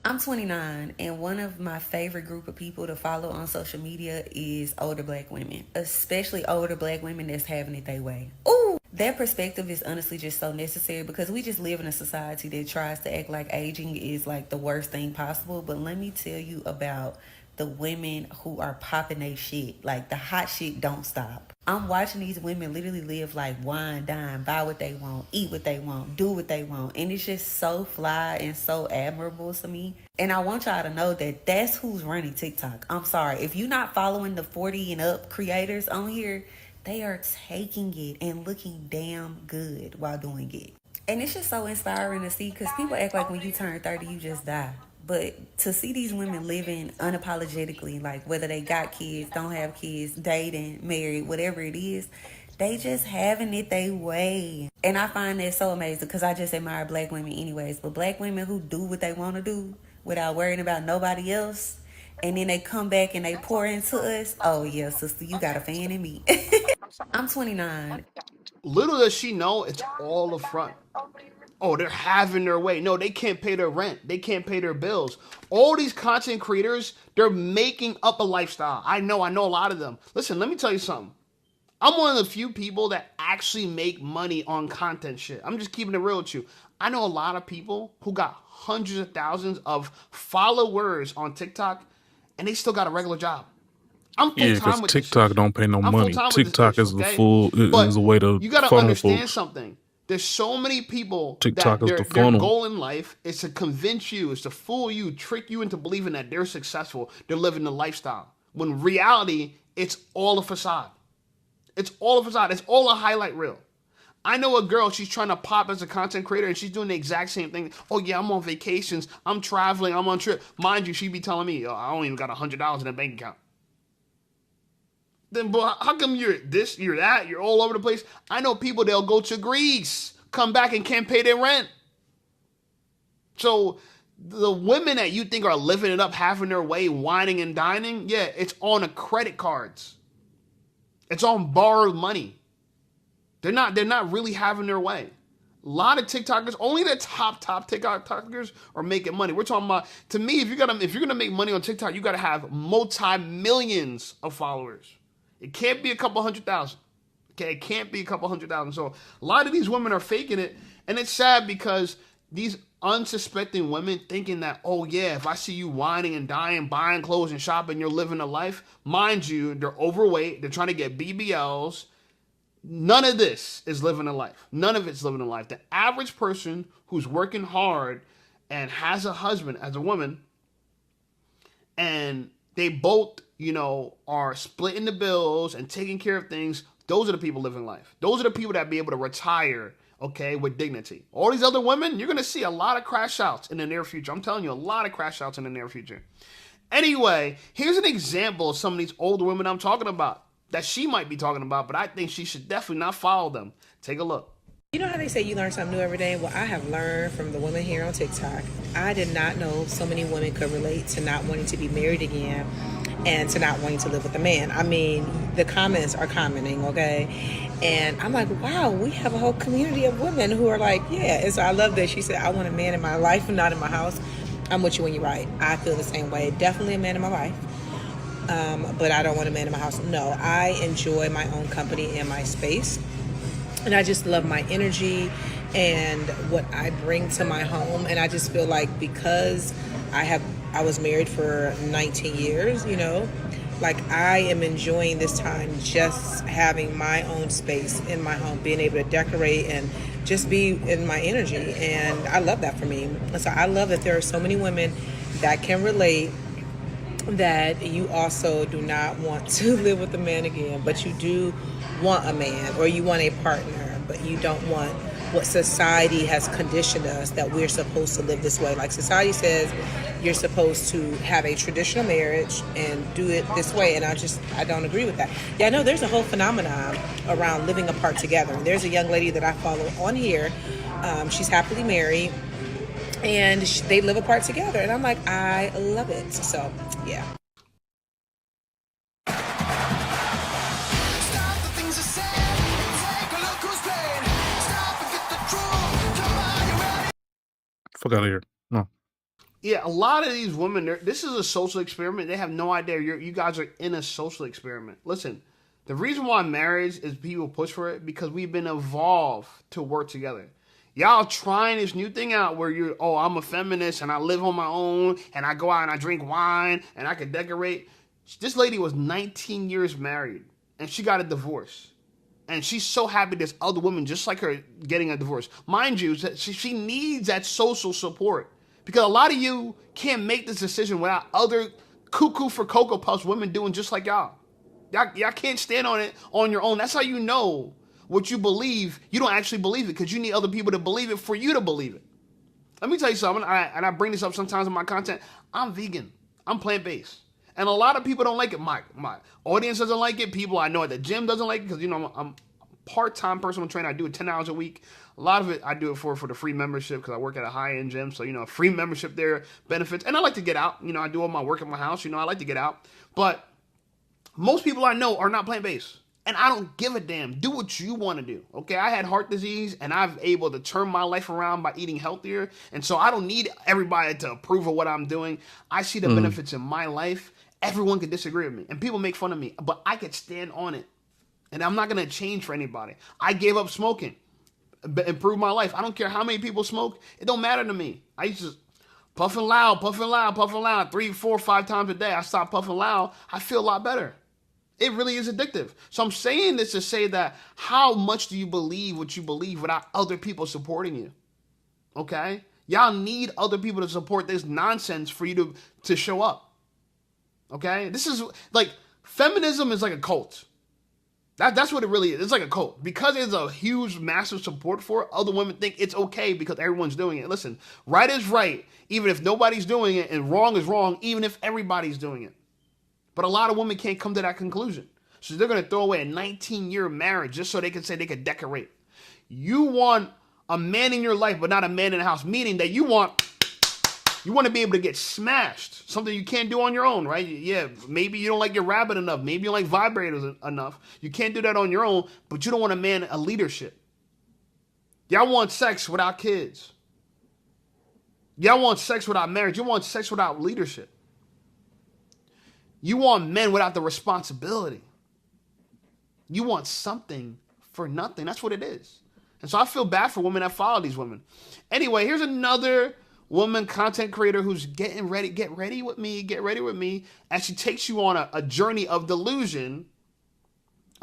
I'm 29, and one of my favorite group of people to follow on social media is older black women, especially older black women that's having it their way. Ooh, That perspective is honestly just so necessary because we just live in a society that tries to act like aging is like the worst thing possible. But let me tell you about the women who are popping their shit. Like the hot shit don't stop. I'm watching these women literally live like wine, dine, buy what they want, eat what they want, do what they want. And it's just so fly and so admirable to me. And I want y'all to know that that's who's running TikTok. I'm sorry. If you're not following the 40 and up creators on here, they are taking it and looking damn good while doing it. And it's just so inspiring to see because people act like when you turn 30, you just die. But to see these women living unapologetically, like whether they got kids, don't have kids, dating, married, whatever it is, they just having it their way. And I find that so amazing because I just admire black women anyways. But black women who do what they want to do without worrying about nobody else, and then they come back and they pour into us. Oh yeah, sister, you got a fan in me. I'm 29. Little does she know, it's all a front. Oh, they're having their way. No, they can't pay their rent. They can't pay their bills. All these content creators, they're making up a lifestyle. I know a lot of them. Listen, let me tell you something. I'm one of the few people that actually make money on content shit. I'm just keeping it real with you. I know a lot of people who got hundreds of thousands of followers on TikTok, and they still got a regular job. I'm full time with TikTok don't pay no money. TikTok is the full is a way to you gotta funnel understand folks. something. There's so many people TikTok that is the their funnel. goal in life is to convince you, is to fool you, trick you into believing that they're successful, they're living the lifestyle. When in reality, it's all a facade. It's all a facade. It's all a highlight reel. I know a girl, she's trying to pop as a content creator and she's doing the exact same thing. Oh yeah, I'm on vacations, I'm traveling, I'm on trip. Mind you, she be telling me, oh, I don't even got $100 in a bank account. Then, boy, how come you're this, you're that, you're all over the place? I know people, they'll go to Greece, come back and can't pay their rent. So the women that you think are living it up, having their way, whining and dining, yeah, it's on a credit cards. It's on borrowed money. They're not really having their way. A lot of TikTokers, only the top TikTokers are making money. We're talking about, to me, if you're gonna make money on TikTok, you gotta have multi-millions of followers. It can't be a couple 100,000. Okay, it can't be a couple 100,000. So a lot of these women are faking it, and it's sad because these unsuspecting women thinking that, oh yeah, if I see you whining and dying, buying clothes and shopping, you're living a life. Mind you, they're overweight. They're trying to get BBLs. None of this is living a life. None of it's living a life. The average person who's working hard and has a husband as a woman, and they both, are splitting the bills and taking care of things, those are the people living life. Those are the people that be able to retire, okay, with dignity. All these other women, you're going to see a lot of crash outs in the near future. I'm telling you, a lot of crash outs in the near future. Anyway, here's an example of some of these older women I'm talking about that she might be talking about, but I think she should definitely not follow them. Take a look. You know how they say you learn something new every day? Well, I have learned from the women here on TikTok. I did not know so many women could relate to not wanting to be married again and to not wanting to live with a man. I mean, the comments are commenting, okay? And I'm like, wow, we have a whole community of women who are like, yeah. And so I love that she said, I want a man in my life and not in my house. I'm with you when you're right. I feel the same way. Definitely a man in my life. But I don't want a man in my house. No, I enjoy my own company and my space. And I just love my energy and what I bring to my home. And I just feel like because I was married for 19 years, like I am enjoying this time just having my own space in my home, being able to decorate and just be in my energy. And I love that for me. And so I love that there are so many women that can relate, that you also do not want to live with a man again, but you do want a man, or you want a partner, but you don't want what society has conditioned us that we're supposed to live this way. Like society says you're supposed to have a traditional marriage and do it this way, and I don't agree with that. Yeah, I know there's a whole phenomenon around living apart together. There's a young lady that I follow on here. She's happily married, and they live apart together, and I'm like, I love it. So yeah. Fuck out of here. No. Yeah, a lot of these women, this is a social experiment. They have no idea you guys are in a social experiment. Listen, The reason why marriage is people push for it because we've been evolved to work together. Y'all trying this new thing out where you're, oh, I'm a feminist and I live on my own and I go out and I drink wine and I can decorate. This lady was 19 years married and she got a divorce. And she's so happy there's other women just like her getting a divorce. Mind you, she needs that social support because a lot of you can't make this decision without other cuckoo for Cocoa Puffs women doing just like y'all. Y'all can't stand on it on your own. That's how you know what you believe. You don't actually believe it because you need other people to believe it for you to believe it. Let me tell you something, and I bring this up sometimes in my content. I'm vegan. I'm plant-based. And a lot of people don't like it. My audience doesn't like it. People I know at the gym doesn't like it because, I'm a part-time personal trainer. I do it 10 hours a week. A lot of it I do it for the free membership because I work at a high-end gym. So, free membership there, benefits. And I like to get out. I do all my work at my house. I like to get out. But most people I know are not plant-based. And I don't give a damn. Do what you want to do. Okay, I had heart disease and I've able to turn my life around by eating healthier. And so I don't need everybody to approve of what I'm doing. I see the benefits in my life. Everyone can disagree with me. And people make fun of me. But I can stand on it. And I'm not going to change for anybody. I gave up smoking. Improve my life. I don't care how many people smoke. It don't matter to me. I used to puffing loud, puffing loud, puffing loud. 3, 4, 5 times a day. I stopped puffing loud. I feel a lot better. It really is addictive. So I'm saying this to say that how much do you believe what you believe without other people supporting you? Okay? Y'all need other people to support this nonsense for you to show up. Okay? This is like, feminism is like a cult. That's what it really is. It's like a cult. Because there's a huge, massive support for it, other women think it's okay because everyone's doing it. Listen, right is right, even if nobody's doing it, and wrong is wrong, even if everybody's doing it. But a lot of women can't come to that conclusion. So they're going to throw away a 19-year marriage just so they can say they can decorate. You want a man in your life, but not a man in the house, meaning that you want to be able to get smashed, something you can't do on your own, right? Yeah, maybe you don't like your rabbit enough. Maybe you don't like vibrators enough. You can't do that on your own, but you don't want a man in leadership. Y'all want sex without kids. Y'all want sex without marriage. You want sex without leadership. You want men without the responsibility. You want something for nothing. That's what it is. And so I feel bad for women that follow these women. Anyway, here's another woman content creator who's getting ready. Get ready with me as she takes you on a journey of delusion,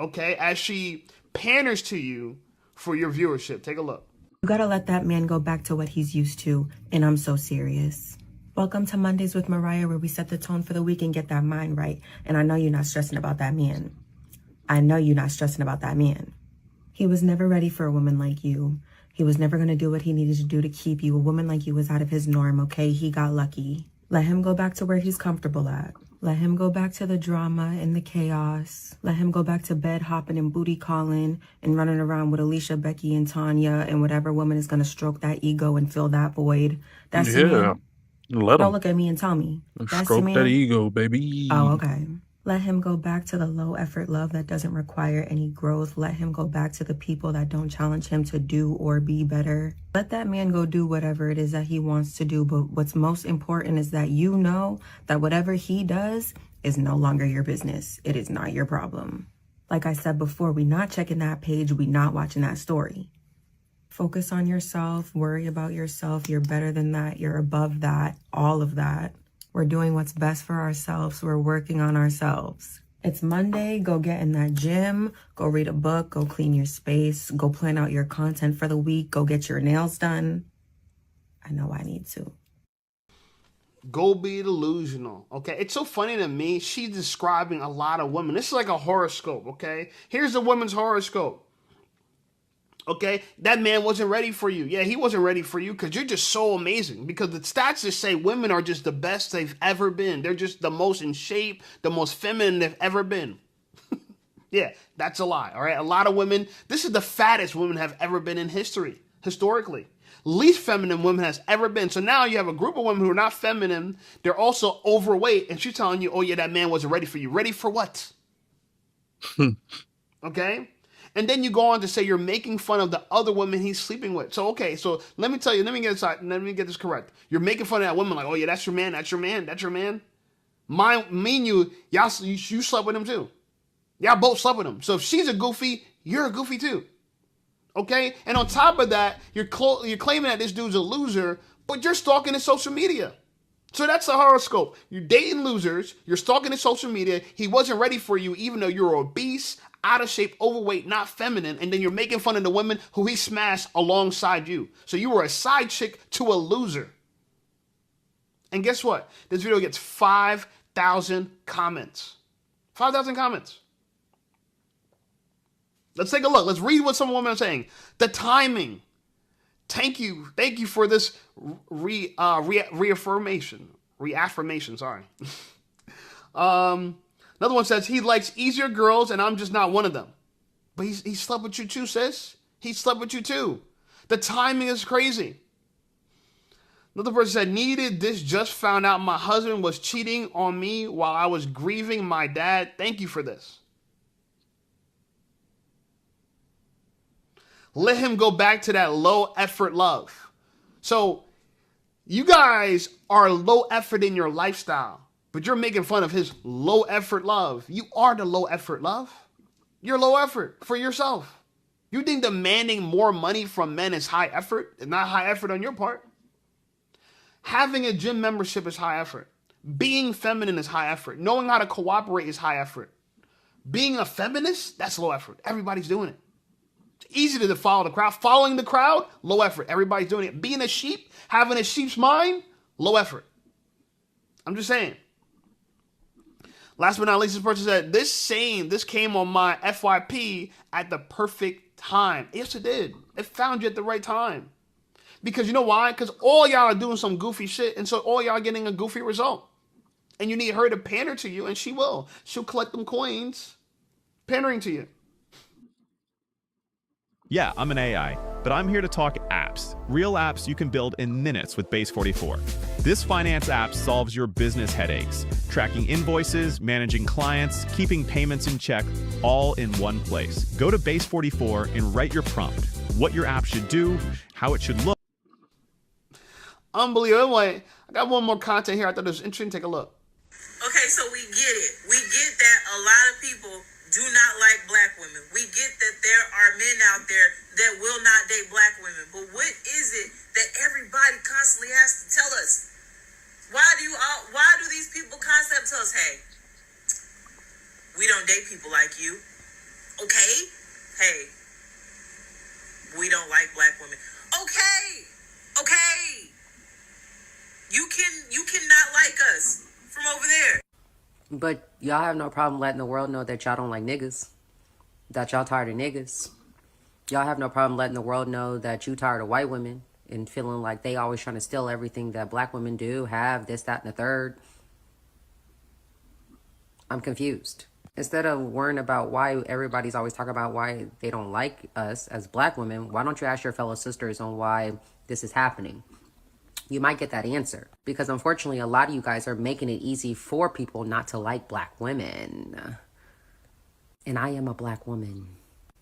okay, as she panders to you for your viewership. Take a look. You gotta let that man go back to what he's used to, and I'm so serious. Welcome to Mondays with Mariah, where we set the tone for the week and get that mind right. And I know you're not stressing about that man. He was never ready for a woman like you. He was never going to do what he needed to do to keep you. A woman like you was out of his norm, okay? He got lucky. Let him go back to where he's comfortable at. Let him go back to the drama and the chaos. Let him go back to bed hopping and booty calling and running around with Alicia, Becky, and Tanya and whatever woman is going to stroke that ego and fill that void. That's your man. Don't look at me and tell me. That's Stroke your man. that ego, baby. Oh, okay. Let him go back to the low effort love that doesn't require any growth. Let him go back to the people that don't challenge him to do or be better. Let that man go do whatever it is that he wants to do. But what's most important is that you know that whatever he does is no longer your business. It is not your problem. Like I said before, we not checking that page. We not watching that story. Focus on yourself. Worry about yourself. You're better than that. You're above that. All of that. We're doing what's best for ourselves. We're working on ourselves. It's Monday. Go get in that gym. Go read a book. Go clean your space. Go plan out your content for the week. Go get your nails done. I know I need to. Go be delusional, okay? It's so funny to me. She's describing a lot of women. This is like a horoscope, okay? Here's a woman's horoscope. Okay, that man wasn't ready for you. Yeah, he wasn't ready for you because you're just so amazing. Because the stats just say women are just the best they've ever been. They're just the most in shape, the most feminine they've ever been. Yeah, that's a lie, all right? A lot of women, this is the fattest women have ever been in history, historically. Least feminine women has ever been. So now you have a group of women who are not feminine. They're also overweight. And she's telling you, oh yeah, that man wasn't ready for you. Ready for what? Okay? And then you go on to say you're making fun of the other women he's sleeping with. So, okay, so let me tell you, let me get this correct. You're making fun of that woman like, oh yeah, that's your man, that's your man, that's your man. You slept with him too. Y'all both slept with him. So if she's a goofy, you're a goofy too. Okay? And on top of that, you're claiming that this dude's a loser, but you're stalking his social media. So that's the horoscope. You're dating losers. You're stalking his social media. He wasn't ready for you, even though you're obese, out of shape, overweight, not feminine. And then you're making fun of the women who he smashed alongside you. So you were a side chick to a loser. And guess what? This video gets 5,000 comments. 5,000 comments. Let's take a look. Let's read what some women are saying. The timing. Thank you for this reaffirmation. Sorry. Another one says he likes easier girls, and I'm just not one of them. But he slept with you too, sis. He slept with you too. The timing is crazy. Another person said, needed this, just found out my husband was cheating on me while I was grieving my dad. Thank you for this. Let him go back to that low effort love. So you guys are low effort in your lifestyle, but you're making fun of his low effort love. You are the low effort love. You're low effort for yourself. You think demanding more money from men is high effort? It's not high effort on your part. Having a gym membership is high effort. Being feminine is high effort. Knowing how to cooperate is high effort. Being a feminist, that's low effort. Everybody's doing it. It's easy to follow the crowd. Following the crowd, low effort. Everybody's doing it. Being a sheep, having a sheep's mind, low effort. I'm just saying. Last but not least, this person said, this came on my FYP at the perfect time. Yes, it did. It found you at the right time. Because you know why? Because all y'all are doing some goofy shit, and so all y'all are getting a goofy result. And you need her to pander to you, and she will. She'll collect them coins, pandering to you. Yeah, I'm an AI, but I'm here to talk apps. Real apps you can build in minutes with Base 44. This finance app solves your business headaches, tracking invoices, managing clients, keeping payments in check, all in one place. Go to Base 44 and write your prompt, what your app should do, how it should look. Unbelievable. Anyway, I got one more content here. I thought it was interesting. Take a look. Okay, so we get it. We get that a lot of people do not like black women. We get that there are men out there that will not date black women. But what is it that everybody constantly has to tell us? Why do these people constantly tell us, hey, we don't date people like you? Okay? Hey, we don't like black women. Okay. You cannot like us from over there. But y'all have no problem letting the world know that y'all don't like niggas. That y'all tired of niggas. Y'all have no problem letting the world know that you tired of white women and feeling like they always trying to steal everything that black women do, have, this, that, and the third. I'm confused. Instead of worrying about why everybody's always talking about why they don't like us as black women, why don't you ask your fellow sisters on why this is happening? You might get that answer. Because unfortunately, a lot of you guys are making it easy for people not to like black women. And I am a black woman.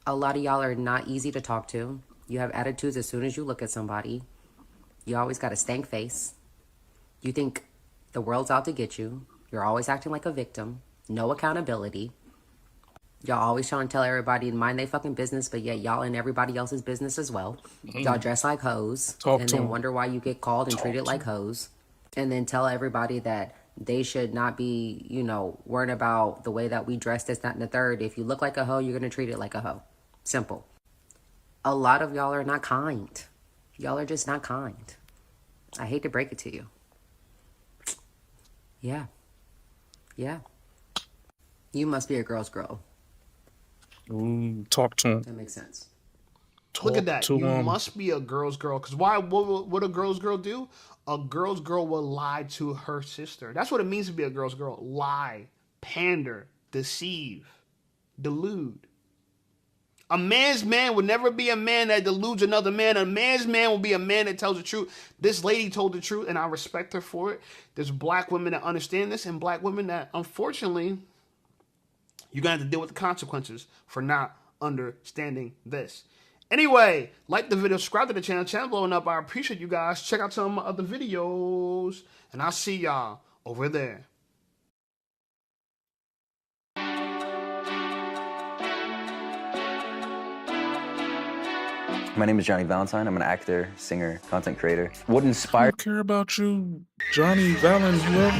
A lot of y'all are not easy to talk to. You have attitudes as soon as you look at somebody. You always got a stank face. You think the world's out to get you. You're always acting like a victim. No accountability. Y'all always trying to tell everybody to mind their fucking business, but yet y'all in everybody else's business as well. Y'all dress like hoes and then wonder why you get called and treated like hoes. And then tell everybody that they should not be, worrying about the way that we dress, this, that, and the third. If you look like a hoe, you're going to treat it like a hoe. Simple. A lot of y'all are not kind. Y'all are just not kind. I hate to break it to you. Yeah. You must be a girl's girl. Talk to him. That makes sense. Look at that. You must be a girl's girl. Because why? What a girl's girl do? A girl's girl will lie to her sister. That's what it means to be a girl's girl. Lie, pander, deceive, delude. A man's man would never be a man that deludes another man. A man's man will be a man that tells the truth. This lady told the truth, and I respect her for it. There's black women that understand this, and black women that, unfortunately, you're going to have to deal with the consequences for not understanding this. Anyway, like the video, subscribe to the channel blowing up. I appreciate you guys. Check out some of my other videos, and I'll see y'all over there. My name is Johnny Valentine. I'm an actor, singer, content creator. What I inspired don't care about you, Johnny Valentino.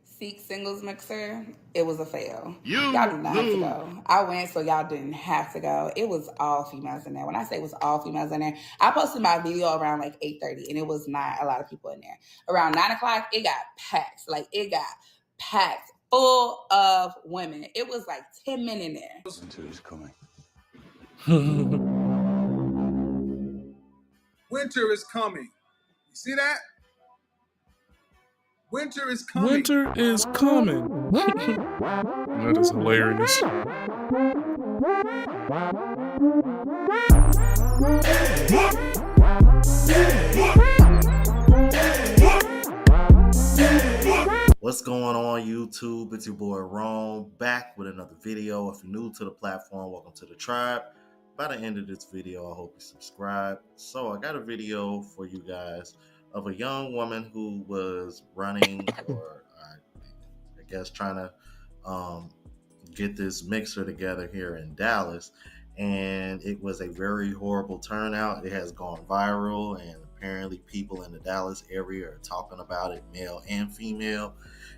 Seek singles mixer, it was a fail. You Y'all do not have to lose. go. I went so y'all didn't have to go. It was all females in there. When I say it was all females in there, I posted my video around like 8:30 and it was not a lot of people in there. Around 9 o'clock, it got packed. Like it got packed full of women. It was like 10 men in there. Winter is coming. Winter is coming. You see that? Winter is coming. Winter is coming. That is hilarious. What's going on, YouTube? It's your boy Rome, back with another video. If you're new to the platform, welcome to the tribe. By the end of this video, I hope you subscribe. So I got a video for you guys of a young woman who was running, or I guess trying to get this mixer together here in Dallas. And it was a very horrible turnout. It has gone viral, and apparently people in the Dallas area are talking about it, male and female.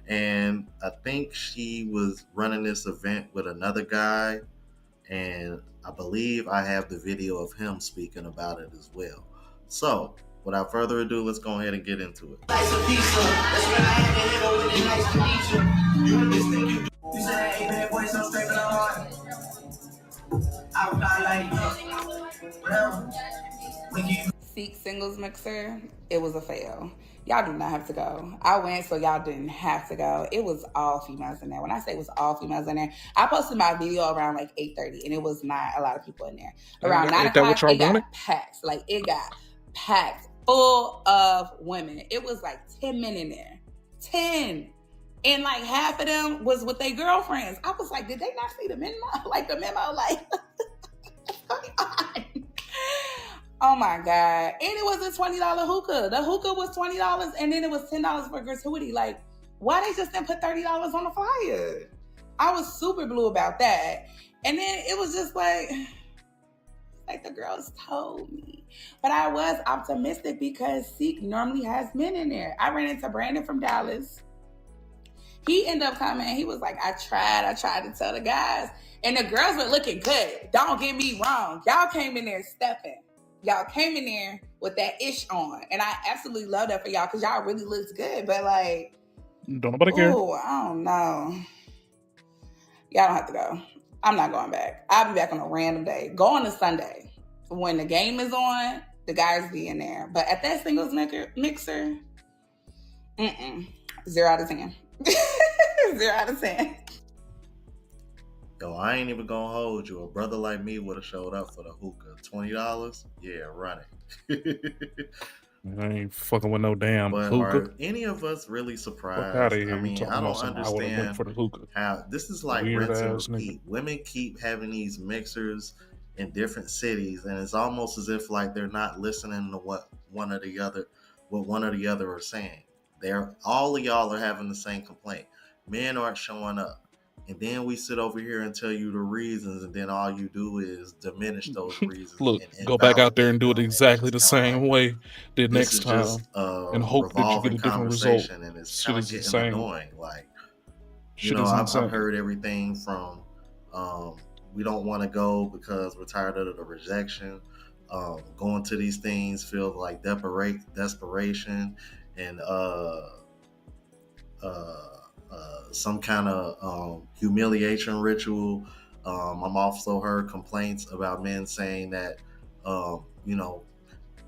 And I think she was running this event with another guy, and I believe I have the video of him speaking about it as well. So without further ado, let's go ahead and get into it. Seek singles mixer, it was a fail. Y'all do not have to go. I went so y'all didn't have to go. It was all females in there. When I say it was all females in there, I posted my video around like 8:30 and it was not a lot of people in there. Around 9 o'clock, it got packed. Like it got packed full of women. It was like 10 men in there. 10. And like half of them was with their girlfriends. I was like, did they not see the memo? Like the memo, like, what's going on? Oh my God. And it was a $20 hookah. The hookah was $20 and then it was $10 for gratuity. Like, why they just didn't put $30 on the flyer? I was super blue about that. And then it was just like the girls told me. But I was optimistic because Seek normally has men in there. I ran into Brandon from Dallas. He ended up coming and he was like, I tried to tell the guys. And the girls were looking good. Don't get me wrong. Y'all came in there stepping. Y'all came in there with that ish on. And I absolutely love that for y'all because y'all really looks good. But like, don't nobody care. Oh, I don't know. Y'all don't have to go. I'm not going back. I'll be back on a random day. Go on a Sunday. When the game is on, the guys be in there. But at that singles mixer, 0 out of 10. 0 out of 10. Yo, I ain't even gonna hold you. A brother like me would have showed up for the hookah. $20? Yeah, run it. I ain't fucking with no damn hookah. Are any of us really surprised? I mean, I don't understand for the hookah. How this is like rinse and repeat. Women keep having these mixers in different cities, and it's almost as if like they're not listening to what one or the other are saying. All of y'all are having the same complaint. Men aren't showing up. And then we sit over here and tell you the reasons, and then all you do is diminish those reasons. Look, go back out there and do it exactly the same way the next time, and hope that you get a different result. And it's kind of getting annoying. Like, you know, I've heard everything from we don't want to go because we're tired of the rejection. Going to these things feels like desperation, and some kind of humiliation ritual. I'm also heard complaints about men saying that, you know,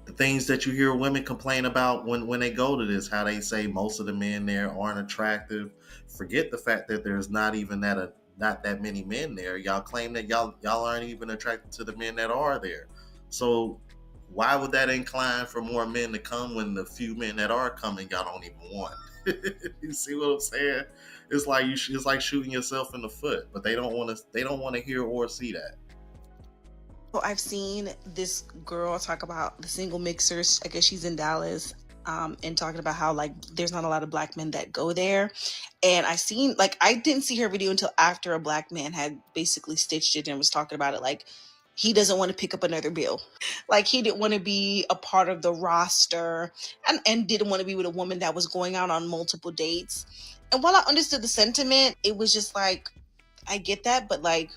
the things that you hear women complain about when they go to this, how they say most of the men there aren't attractive. Forget the fact that there's not that many men there. Y'all claim that y'all aren't even attracted to the men that are there. So why would that incline for more men to come when the few men that are coming y'all don't even want? You see what I'm saying? It's like shooting yourself in the foot, but they don't want to hear or see that. So I've seen this girl talk about the single mixers. I guess she's in Dallas. and talking about how like there's not a lot of black men that go there. And I didn't see her video until after a black man had basically stitched it and was talking about it. Like, he doesn't want to pick up another bill. Like, he didn't want to be a part of the roster, and didn't want to be with a woman that was going out on multiple dates. And while I understood the sentiment, it was just like, I get that, but like,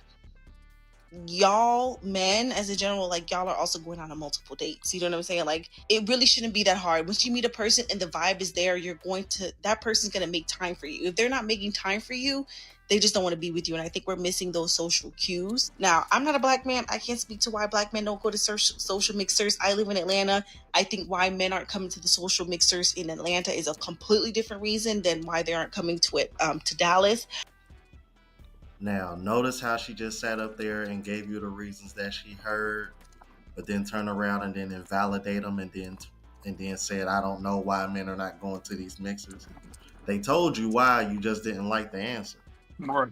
y'all men as a general, like, y'all are also going on multiple dates. You know what I'm saying? Like, it really shouldn't be that hard. Once you meet a person and the vibe is there, that person's going to make time for you. If they're not making time for you, they just don't want to be with you. And I think we're missing those social cues. Now, I'm not a black man. I can't speak to why black men don't go to social mixers. I live in Atlanta. I think why men aren't coming to the social mixers in Atlanta is a completely different reason than why they aren't coming to it to Dallas. Now, notice how she just sat up there and gave you the reasons that she heard, but then turn around and then invalidate them, and then said, I don't know why men are not going to these mixers. They told you why, you just didn't like the answer. Right.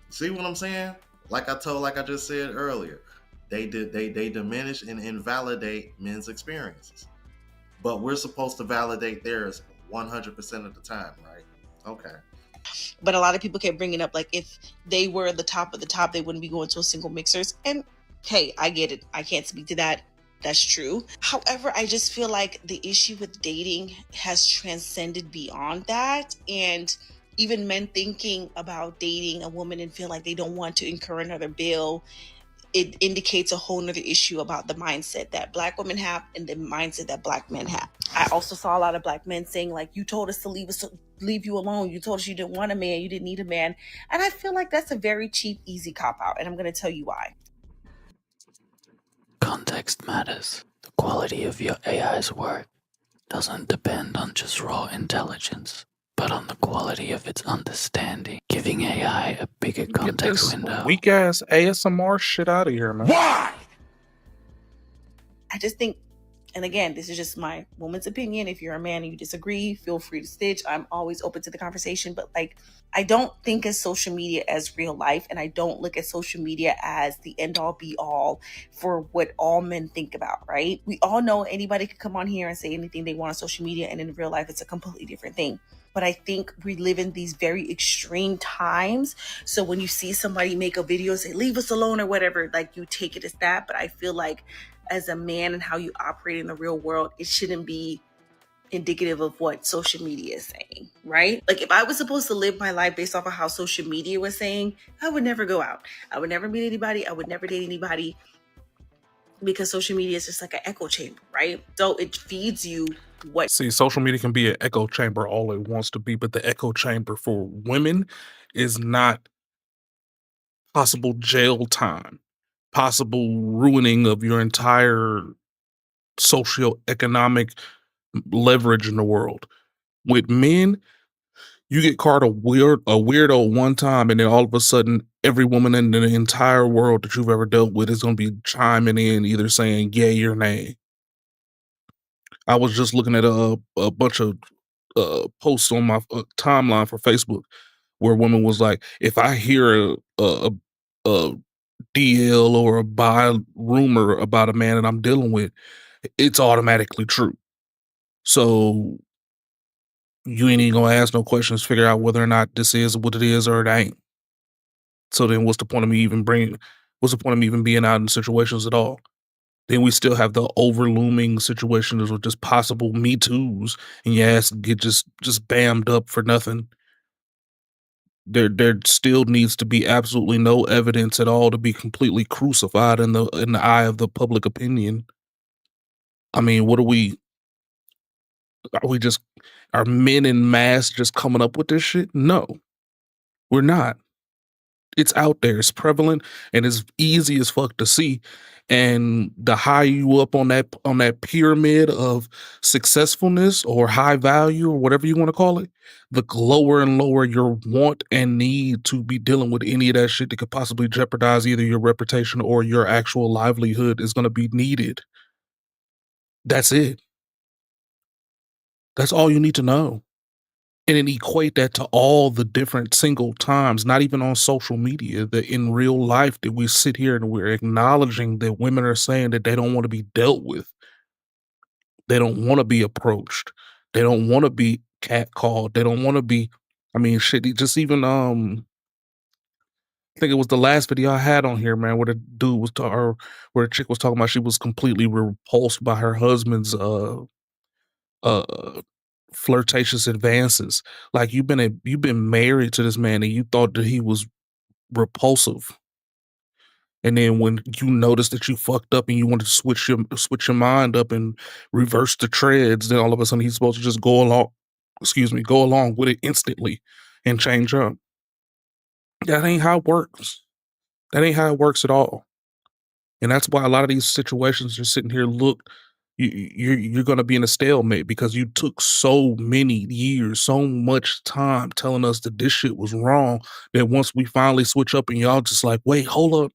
See what I'm saying? Like I just said earlier, they diminish and invalidate men's experiences. But we're supposed to validate theirs 100% of the time, right? Okay. But a lot of people kept bringing up, like, if they were the top of the top, they wouldn't be going to a single mixers. And hey, I get it. I can't speak to that. That's true. However, I just feel like the issue with dating has transcended beyond that. And even men thinking about dating a woman and feel like they don't want to incur another bill, it indicates a whole nother issue about the mindset that black women have and the mindset that black men have. I also saw a lot of black men saying, like, you told us to leave you alone. You told us you didn't want a man. You didn't need a man. And I feel like that's a very cheap, easy cop out. And I'm going to tell you why. Context matters. The quality of your AI's work doesn't depend on just raw intelligence, but on the quality of its understanding, giving AI a bigger context window. Weak ass ASMR shit out of here, man. Why? I just think, and again, this is just my woman's opinion. If you're a man and you disagree, feel free to stitch. I'm always open to the conversation. But like, I don't think of social media as real life, and I don't look at social media as the end all be all for what all men think about, right? We all know anybody can come on here and say anything they want on social media, and in real life, it's a completely different thing. But I think we live in these very extreme times. So when you see somebody make a video and say, leave us alone or whatever, like, you take it as that. But I feel like as a man and how you operate in the real world, it shouldn't be indicative of what social media is saying, right? Like, if I was supposed to live my life based off of how social media was saying, I would never go out. I would never meet anybody. I would never date anybody, because social media is just like an echo chamber, right? So it feeds you what. See, social media can be an echo chamber all it wants to be, but the echo chamber for women is not possible jail time, possible ruining of your entire socioeconomic leverage in the world. With men, you get caught a weirdo one time, and then all of a sudden, every woman in the entire world that you've ever dealt with is going to be chiming in, either saying yay or nay. I was just looking at a bunch of posts on my timeline for Facebook where a woman was like, if I hear a DL or a bi rumor about a man that I'm dealing with, it's automatically true. So you ain't even gonna ask no questions, figure out whether or not this is what it is or it ain't. So then what's the point of me even being out in situations at all? Then we still have the overlooming situations of just possible Me Too's, and your ass get just bammed up for nothing. There still needs to be absolutely no evidence at all to be completely crucified in the eye of the public opinion. I mean, are men in mass just coming up with this shit? No, we're not. It's out there, it's prevalent, and it's easy as fuck to see. And the higher you up on that pyramid of successfulness or high value or whatever you want to call it, the lower and lower your want and need to be dealing with any of that shit that could possibly jeopardize either your reputation or your actual livelihood is going to be needed. That's it. That's all you need to know. And then equate that to all the different single times, not even on social media, that in real life that we sit here and we're acknowledging that women are saying that they don't want to be dealt with. They don't want to be approached. They don't want to be catcalled. They don't want to be. I mean, shit. Just even I think it was the last video I had on here, man, where the dude was or where the chick was talking about she was completely repulsed by her husband's uh flirtatious advances. Like you've been married to this man and you thought that he was repulsive. And then when you notice that you fucked up and you want to switch your mind up and reverse the treads, then all of a sudden he's supposed to just go along with it instantly and change up. That ain't how it works. That ain't how it works at all. And that's why a lot of these situations you're sitting here you're gonna be in a stalemate because you took so many years, so much time telling us that this shit was wrong that once we finally switch up and y'all just like, wait, hold up.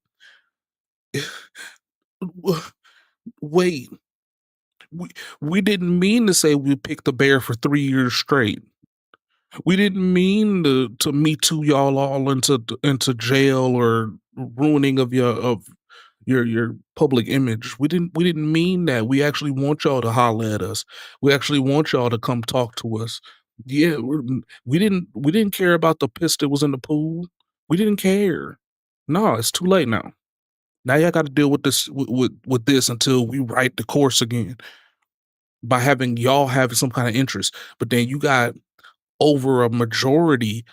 Wait, we didn't mean to say we picked the bear for 3 years straight. We didn't mean to Me Too y'all all into jail or ruining of your public image. We didn't mean that. We actually want y'all to holler at us. We actually want y'all to come talk to us. Yeah, we didn't care about the piss that was in the pool. We didn't care. No, it's too late now. Now y'all got to deal with this with this until we write the course again by having y'all having some kind of interest. But then you got over a majority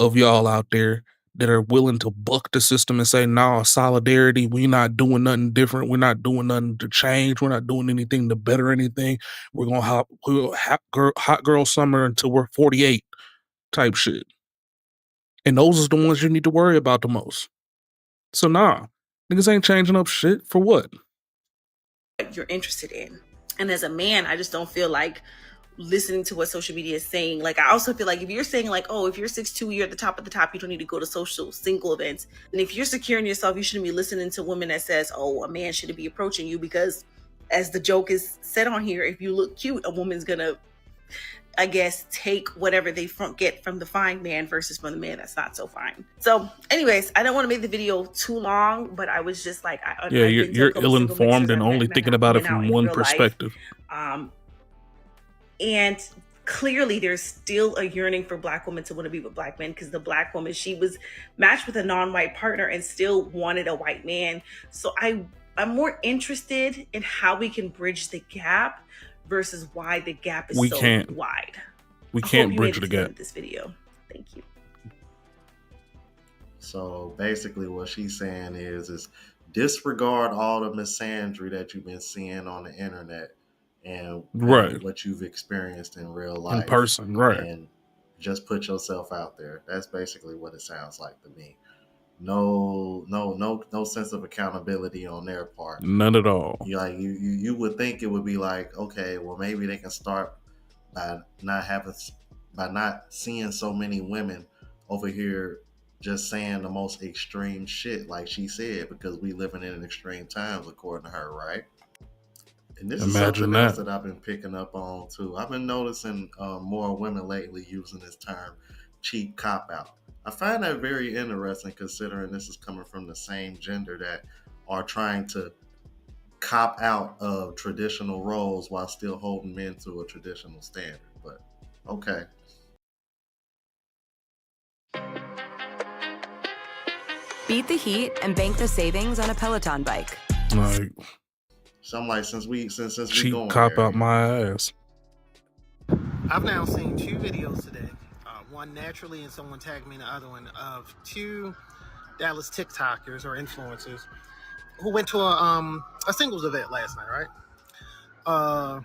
of y'all out there that are willing to buck the system and say, "Nah, solidarity. We're not doing nothing different. We're not doing nothing to change. We're not doing anything to better anything. We're gonna hot girl summer until we're 48." Type shit. And those are the ones you need to worry about the most. So nah, niggas ain't changing up shit for what? You're interested in. And as a man, I just don't feel like listening to what social media is saying. Like, I also feel like if you're saying like, oh, if you're 6'2", you're at the top of the top, you don't need to go to social single events. And if you're secure in yourself, you shouldn't be listening to women that says, oh, a man shouldn't be approaching you because, as the joke is said on here, if you look cute, a woman's gonna, I guess, take whatever they get from the fine man versus from the man that's not so fine. So anyways, I don't want to make the video too long, but I was just like, yeah, you're ill-informed and only thinking about it from one perspective. And clearly there's still a yearning for Black women to want to be with Black men, because the Black woman, she was matched with a non-white partner and still wanted a white man. So I'm more interested in how we can bridge the gap versus why the gap is so wide. We can't bridge the gap. This video. Thank you. So basically what she's saying is disregard all the misandry that you've been seeing on the internet and what you've experienced in real life. In person, right. And just put yourself out there. That's basically what it sounds like to me. No sense of accountability on their part. None at all. You would think it would be like, okay, well maybe they can start by not seeing so many women over here just saying the most extreme shit, like she said, because we living in extreme times, according to her, right? And this is something else that I've been picking up on too. I've been noticing more women lately using this term, cheap cop out. I find that very interesting, considering this is coming from the same gender that are trying to cop out of traditional roles while still holding men to a traditional standard. But okay. Beat the heat and bank the savings on a Peloton bike. Like, so I'm like, since we cheap going cop there, out my ass. I've now seen 2 videos today. One naturally, and someone tagged me in the other one, of 2 Dallas TikTokers or influencers who went to a singles event last night, right?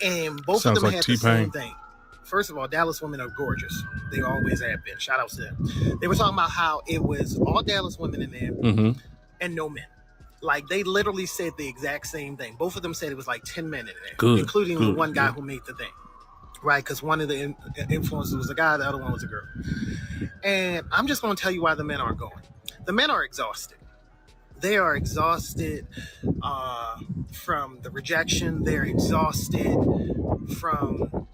And both of them had the same thing. First of all, Dallas women are gorgeous. They always have been. Shout out to them. They were talking about how it was all Dallas women in there and no men. Like, they literally said the exact same thing. Both of them said it was like 10 men in there, including the one guy who made the thing. Right, because one of the influencers was a guy, the other one was a girl. And I'm just going to tell you why the men aren't going. The men are exhausted. They are exhausted from the rejection. They're exhausted from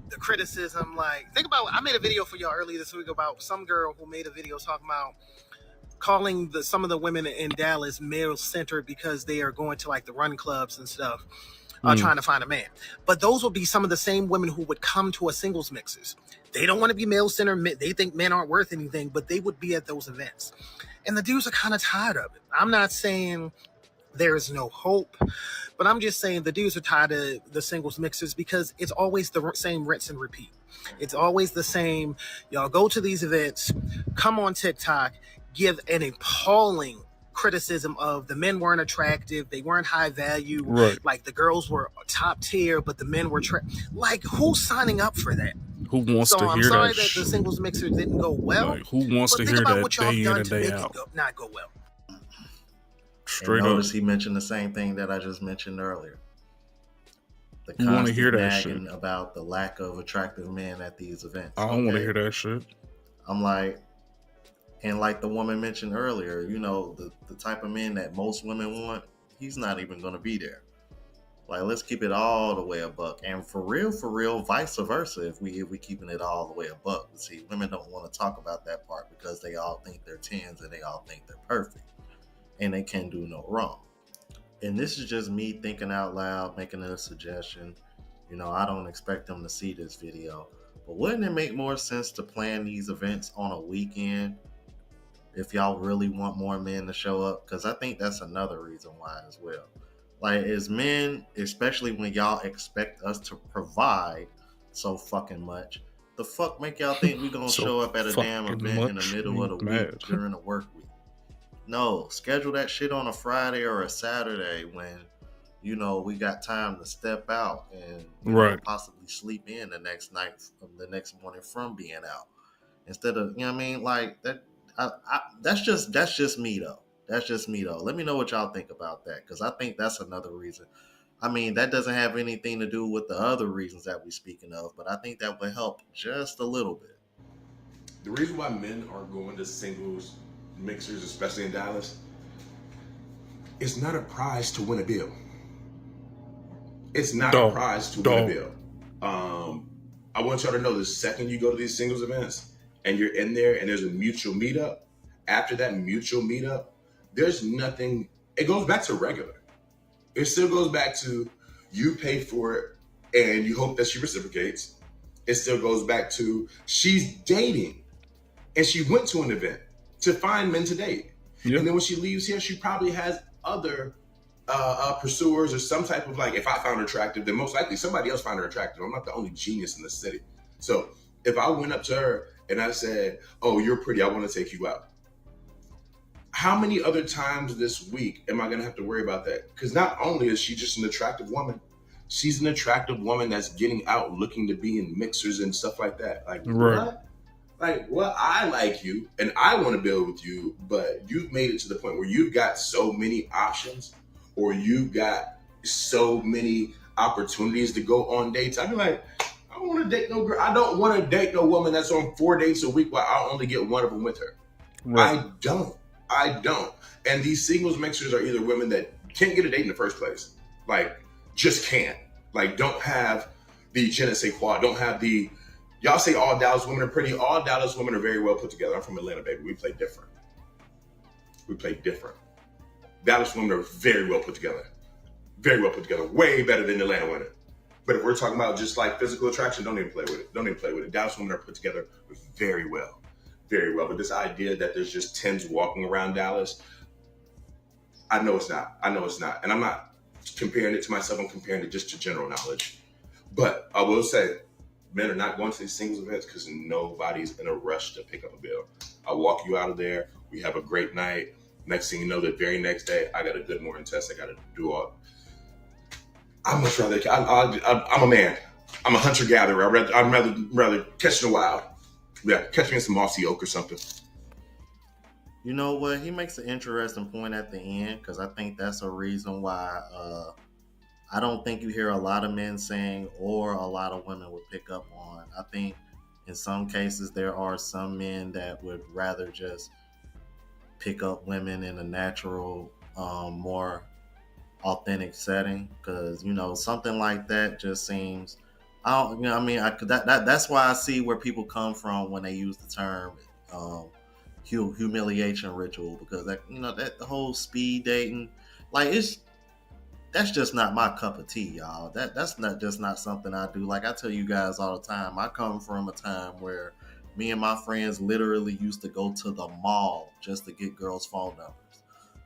the criticism. Like, think about, I made a video for y'all earlier this week about some girl who made a video talking about calling some of the women in Dallas male-centered because they are going to like the run clubs and stuff. trying to find a man. But those would be some of the same women who would come to a singles mixers. They don't want to be male-centered. They think men aren't worth anything, but they would be at those events. And the dudes are kind of tired of it. I'm not saying there is no hope, but I'm just saying the dudes are tired of the singles mixers because it's always the same rinse and repeat. It's always the same. Y'all go to these events, come on TikTok, give an appalling criticism of the men weren't attractive, they weren't high value, Right. like the girls were top tier, but the men were like, who's signing up for that? Who wants So to I'm hear sorry that that the shit? singles mixer didn't go well. Like, who wants but to think hear about that what y'all day in done and to day make out? it not go well. Straight and up. notice he mentioned the same thing that I just mentioned earlier. The You wanna constant hear that nagging about the lack of attractive men at these events. I don't want to hear that shit. I'm like, and like the woman mentioned earlier, you know, the type of men that most women want, he's not even going to be there. Like, let's keep it all the way a buck. And for real, vice versa, if we keeping it all the way a buck. See, women don't want to talk about that part because they all think they're 10s and they all think they're perfect. And they can do no wrong. And this is just me thinking out loud, making a suggestion. You know, I don't expect them to see this video. But wouldn't it make more sense to plan these events on a weekend if y'all really want more men to show up? Because I think that's another reason why as well. Like, as men, especially when y'all expect us to provide so fucking much, the fuck make y'all think we gonna So show up at a damn fucking event in the much. middle of the Mad. week during the work week? No, schedule that shit on a Friday or a Saturday when, you know, we got time to step out and Right. possibly sleep in the next night, the next morning from being out. Instead of, you know what I mean? Like that. That's just me though. That's just me though. Let me know what y'all think about that, because I think that's another reason. I mean, that doesn't have anything to do with the other reasons that we're speaking of, but I think that would help just a little bit. The reason why men are going to singles mixers, especially in Dallas, it's not a prize to win a bill. It's not a prize to win a bill. I want y'all to know, the second you go to these singles events and you're in there and there's a mutual meetup, after that mutual meetup, there's nothing, it goes back to regular. It still goes back to you pay for it and you hope that she reciprocates. It still goes back to she's dating and she went to an event to find men to date. Yep. And then when she leaves here, she probably has other pursuers or some type of, like, if I found her attractive, then most likely somebody else found her attractive. I'm not the only genius in the city. So if I went up to her and I said, oh, you're pretty, I want to take you out. How many other times this week am I going to have to worry about that? Because not only is she just an attractive woman, she's an attractive woman that's getting out looking to be in mixers and stuff like that. Like, Right. what? Like, well, I like you and I want to build with you, but you've made it to the point where you've got so many options, or you've got so many opportunities to go on dates. I'd be like, I don't want to date no girl. I don't want to date no woman that's on 4 dates a week while I only get one of them with her. Right. I don't. And these singles mixers are either women that can't get a date in the first place. Like, just can't. Like, don't have the je ne sais quoi. Don't have the, y'all say all Dallas women are pretty. All Dallas women are very well put together. I'm from Atlanta, baby. We play different. Dallas women are very well put together. Very well put together. Way better than Atlanta women. But if we're talking about just like physical attraction, don't even play with it. Dallas women are put together very well. Very well. But this idea that there's just 10s walking around Dallas, I know it's not. And I'm not comparing it to myself. I'm comparing it just to general knowledge. But I will say, men are not going to these singles events because nobody's in a rush to pick up a bill. I walk you out of there. We have a great night. Next thing you know, the very next day, I got a good morning test. I got to do all. I'm much rather. I'm a man. I'm a hunter-gatherer. I'd rather catch in the wild. Yeah, catch me in some mossy oak or something. You know what? He makes an interesting point at the end, because I think that's a reason why I don't think you hear a lot of men saying, or a lot of women would pick up on. I think in some cases there are some men that would rather just pick up women in a natural, more authentic setting, because, you know, something like that just seems, that's why I see where people come from when they use the term humiliation ritual, because that, you know, that the whole speed dating, like, that's just not my cup of tea, y'all. That's not something I do. Like I tell you guys all the time, I come from a time where me and my friends literally used to go to the mall just to get girls' phone numbers.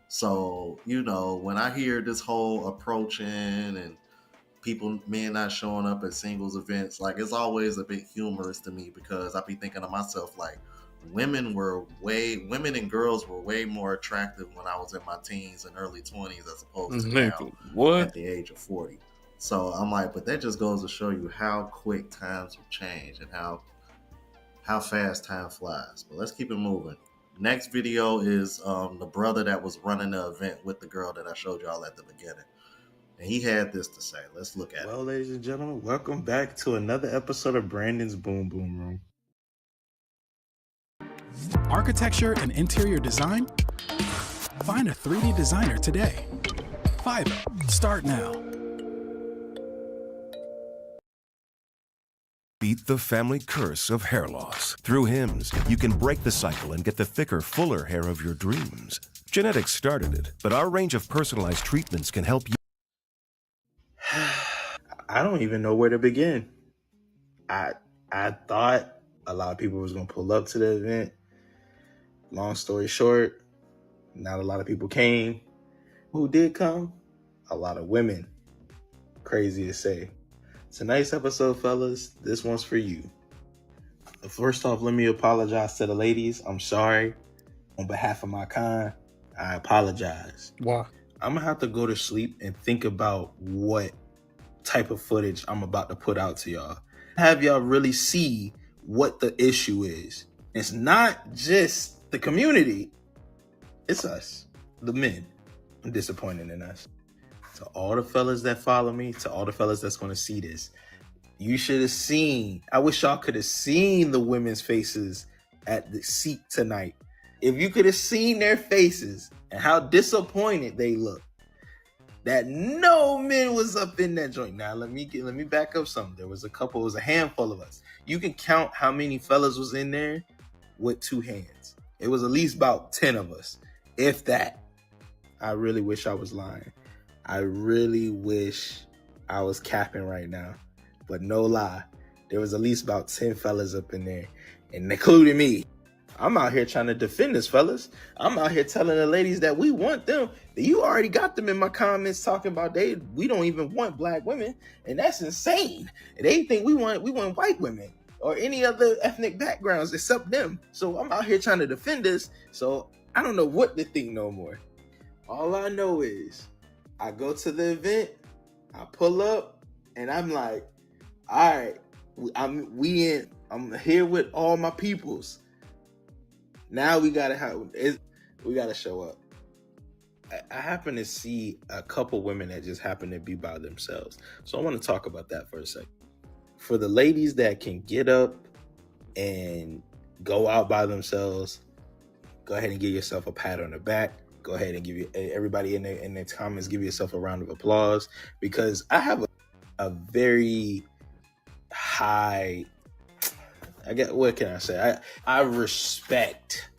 So, you know, when I hear this whole approaching and men not showing up at singles events, like it's always a bit humorous to me because I be thinking to myself, like, women and girls were way more attractive when I was in my teens and early 20s as opposed to now at the age of 40. So I'm like, but that just goes to show you how quick times have changed and how fast time flies. But let's keep it moving. Next video is the brother that was running the event with the girl that I showed y'all at the beginning. And he had this to say. Let's look at it. Well, ladies and gentlemen, welcome back to another episode of Brandon's Boom Boom Room. Architecture and interior design? Find a 3D designer today. Fiverr. Start now. Beat the family curse of hair loss. Through Hims, you can break the cycle and get the thicker, fuller hair of your dreams. Genetics started it, but our range of personalized treatments can help you. I don't even know where to begin. I thought a lot of people was going to pull up to the event. Long story short, not a lot of people came. Who did come? A lot of women. Crazy to say. Tonight's episode, fellas, this one's for you. First off, let me apologize to the ladies. I'm sorry. On behalf of my kind, I apologize. Why? I'm going to have to go to sleep and think about what type of footage I'm about to put out to y'all. Have y'all really see what the issue is. It's not just the community. It's us, the men. I'm disappointed in us. To all the fellas that follow me, to all the fellas that's going to see this, you should have seen. I wish y'all could have seen the women's faces at the seat tonight. If you could have seen their faces and how disappointed they look, that no men was up in that joint. Now let me back up something. There was it was a handful of us. You can count how many fellas was in there with two hands. It was at least about 10 of us, if that. I really wish I was lying. I really wish I was capping right now. But no lie, there was at least about 10 fellas up in there, and including me. I'm out here trying to defend this, fellas. I'm out here telling the ladies that we want them. You already got them in my comments talking about we don't even want black women, and that's insane. They think we want white women or any other ethnic backgrounds except them. So I'm out here trying to defend this. So I don't know what to think no more. All I know is I go to the event, I pull up, and I'm like, all right, I'm here with all my peoples. Now we gotta show up. I happen to see a couple women that just happen to be by themselves. So I want to talk about that for a second. For the ladies that can get up and go out by themselves, go ahead and give yourself a pat on the back. Go ahead and give everybody in the comments, give yourself a round of applause, because I have a very high, what can I say? I respect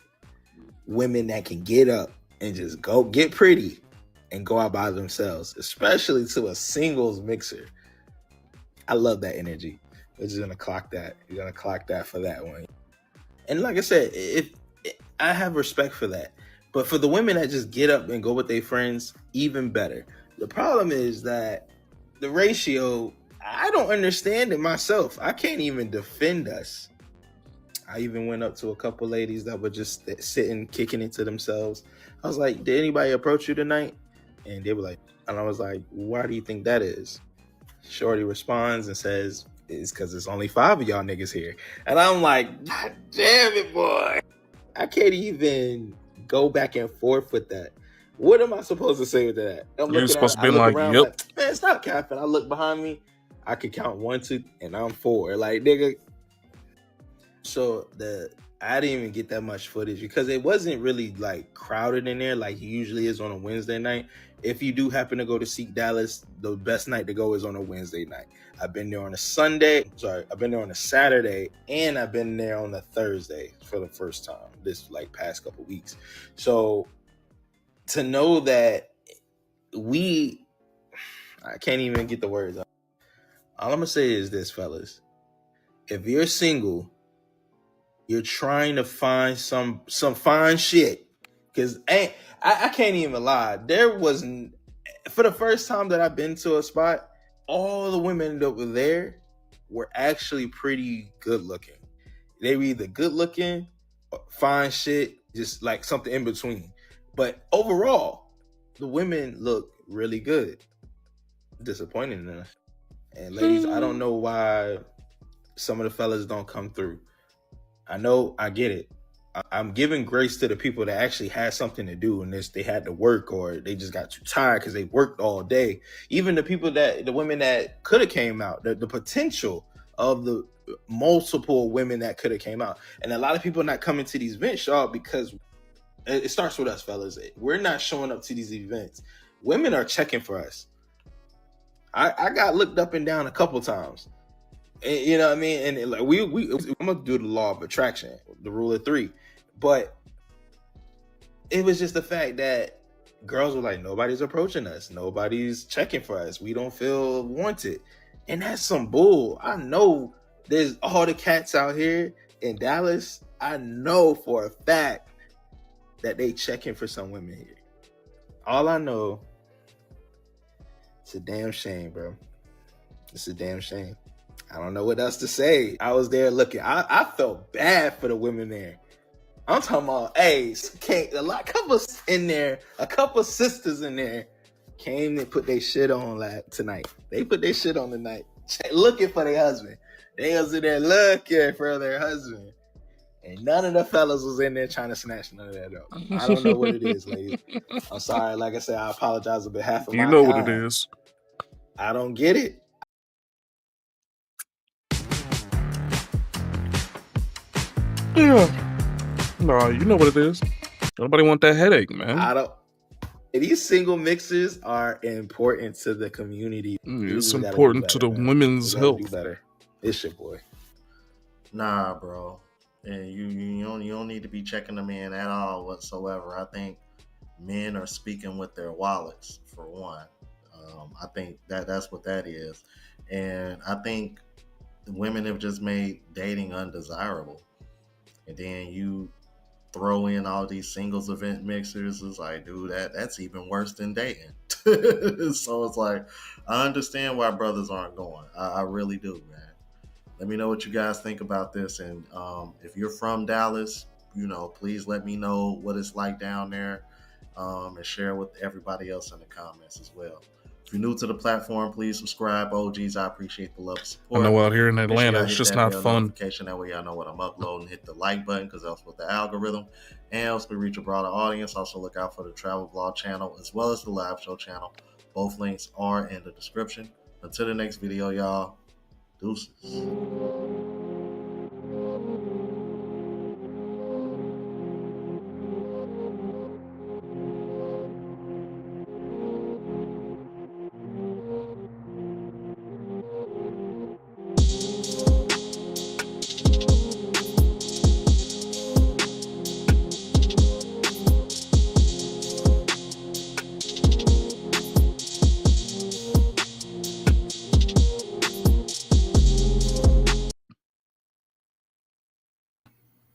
women that can get up and just go get pretty and go out by themselves, especially to a singles mixer. I love that energy. We're just gonna clock that. You're gonna clock that for that one. And like I said, I have respect for that. But for the women that just get up and go with their friends, even better. The problem is that the ratio, I don't understand it myself. I can't even defend us. I even went up to a couple ladies that were just sitting, kicking it to themselves. I was like, did anybody approach you tonight? And they were like, and I was like, why do you think that is? Shorty responds and says, it's because there's only 5 of y'all niggas here. And I'm like, God damn it, boy. I can't even go back and forth with that. What am I supposed to say with that? You're supposed to be like, yep. Like, man, stop capping. I look behind me. I could count 1, 2, and I'm 4. Like, nigga. So I didn't even get that much footage because it wasn't really like crowded in there like it usually is on a Wednesday night. If you do happen to go to Seek Dallas, the best night to go is on a Wednesday night. I've been there on a Saturday, and I've been there on a Thursday for the first time this like past couple weeks. So to know that I can't even get the words out. All I'm gonna say is this, fellas. If you're single, you're trying to find some fine shit. Cause I can't even lie. There wasn't, for the first time that I've been to a spot, all the women that were there were actually pretty good looking. They were either good looking, fine shit, just like something in between. But overall, the women look really good. Disappointing enough. And ladies, I don't know why some of the fellas don't come through. I know, I get it. I'm giving grace to the people that actually had something to do and they had to work or they just got too tired because they worked all day. Even the women that could have came out, the potential of the multiple women that could have came out. And a lot of people not coming to these events, y'all, because it starts with us, fellas. We're not showing up to these events. Women are checking for us. I got looked up and down a couple times. And, you know what I mean? And like I'm gonna do the law of attraction, the rule of 3. But it was just the fact that girls were like, nobody's approaching us, nobody's checking for us, we don't feel wanted. And that's some bull. I know there's all the cats out here in Dallas. I know for a fact that they checking for some women here. All I know, it's a damn shame, bro. It's a damn shame. I don't know what else to say. I was there looking. I felt bad for the women there. I'm talking about, hey, a couple in there, a couple sisters in there came and put their shit on tonight. They put their shit on tonight, looking for their husband. They was in there looking for their husband. And none of the fellas was in there trying to snatch none of that up. I don't know what it is, ladies. I'm sorry. Like I said, I apologize on behalf of my You know what kind. it is. I don't get it. Yeah. No, you know what it is. Nobody want that headache, man. I don't. These single mixers are important to the community. It's important to the women's health. Do better. It's your boy. Nah, bro. And you don't need to be checking them in at all whatsoever. I think men are speaking with their wallets, for one. I think that's what that is. And I think women have just made dating undesirable. And then you throw in all these singles event mixers. It's like, dude, that's even worse than dating. So it's like, I understand why brothers aren't going. I really do, man. Let me know what you guys think about this. And if you're from Dallas, please let me know what it's like down there, and share with everybody else in the comments as well. If you're new to the platform, please subscribe. OGs, I appreciate the love and support. I know out here in Atlanta, it's just not fun. That way y'all know what I'm uploading. Hit the like button because that's what the algorithm. And helps me reach a broader audience. Also look out for the travel vlog channel as well as the live show channel. Both links are in the description. Until the next video, y'all. Deuces.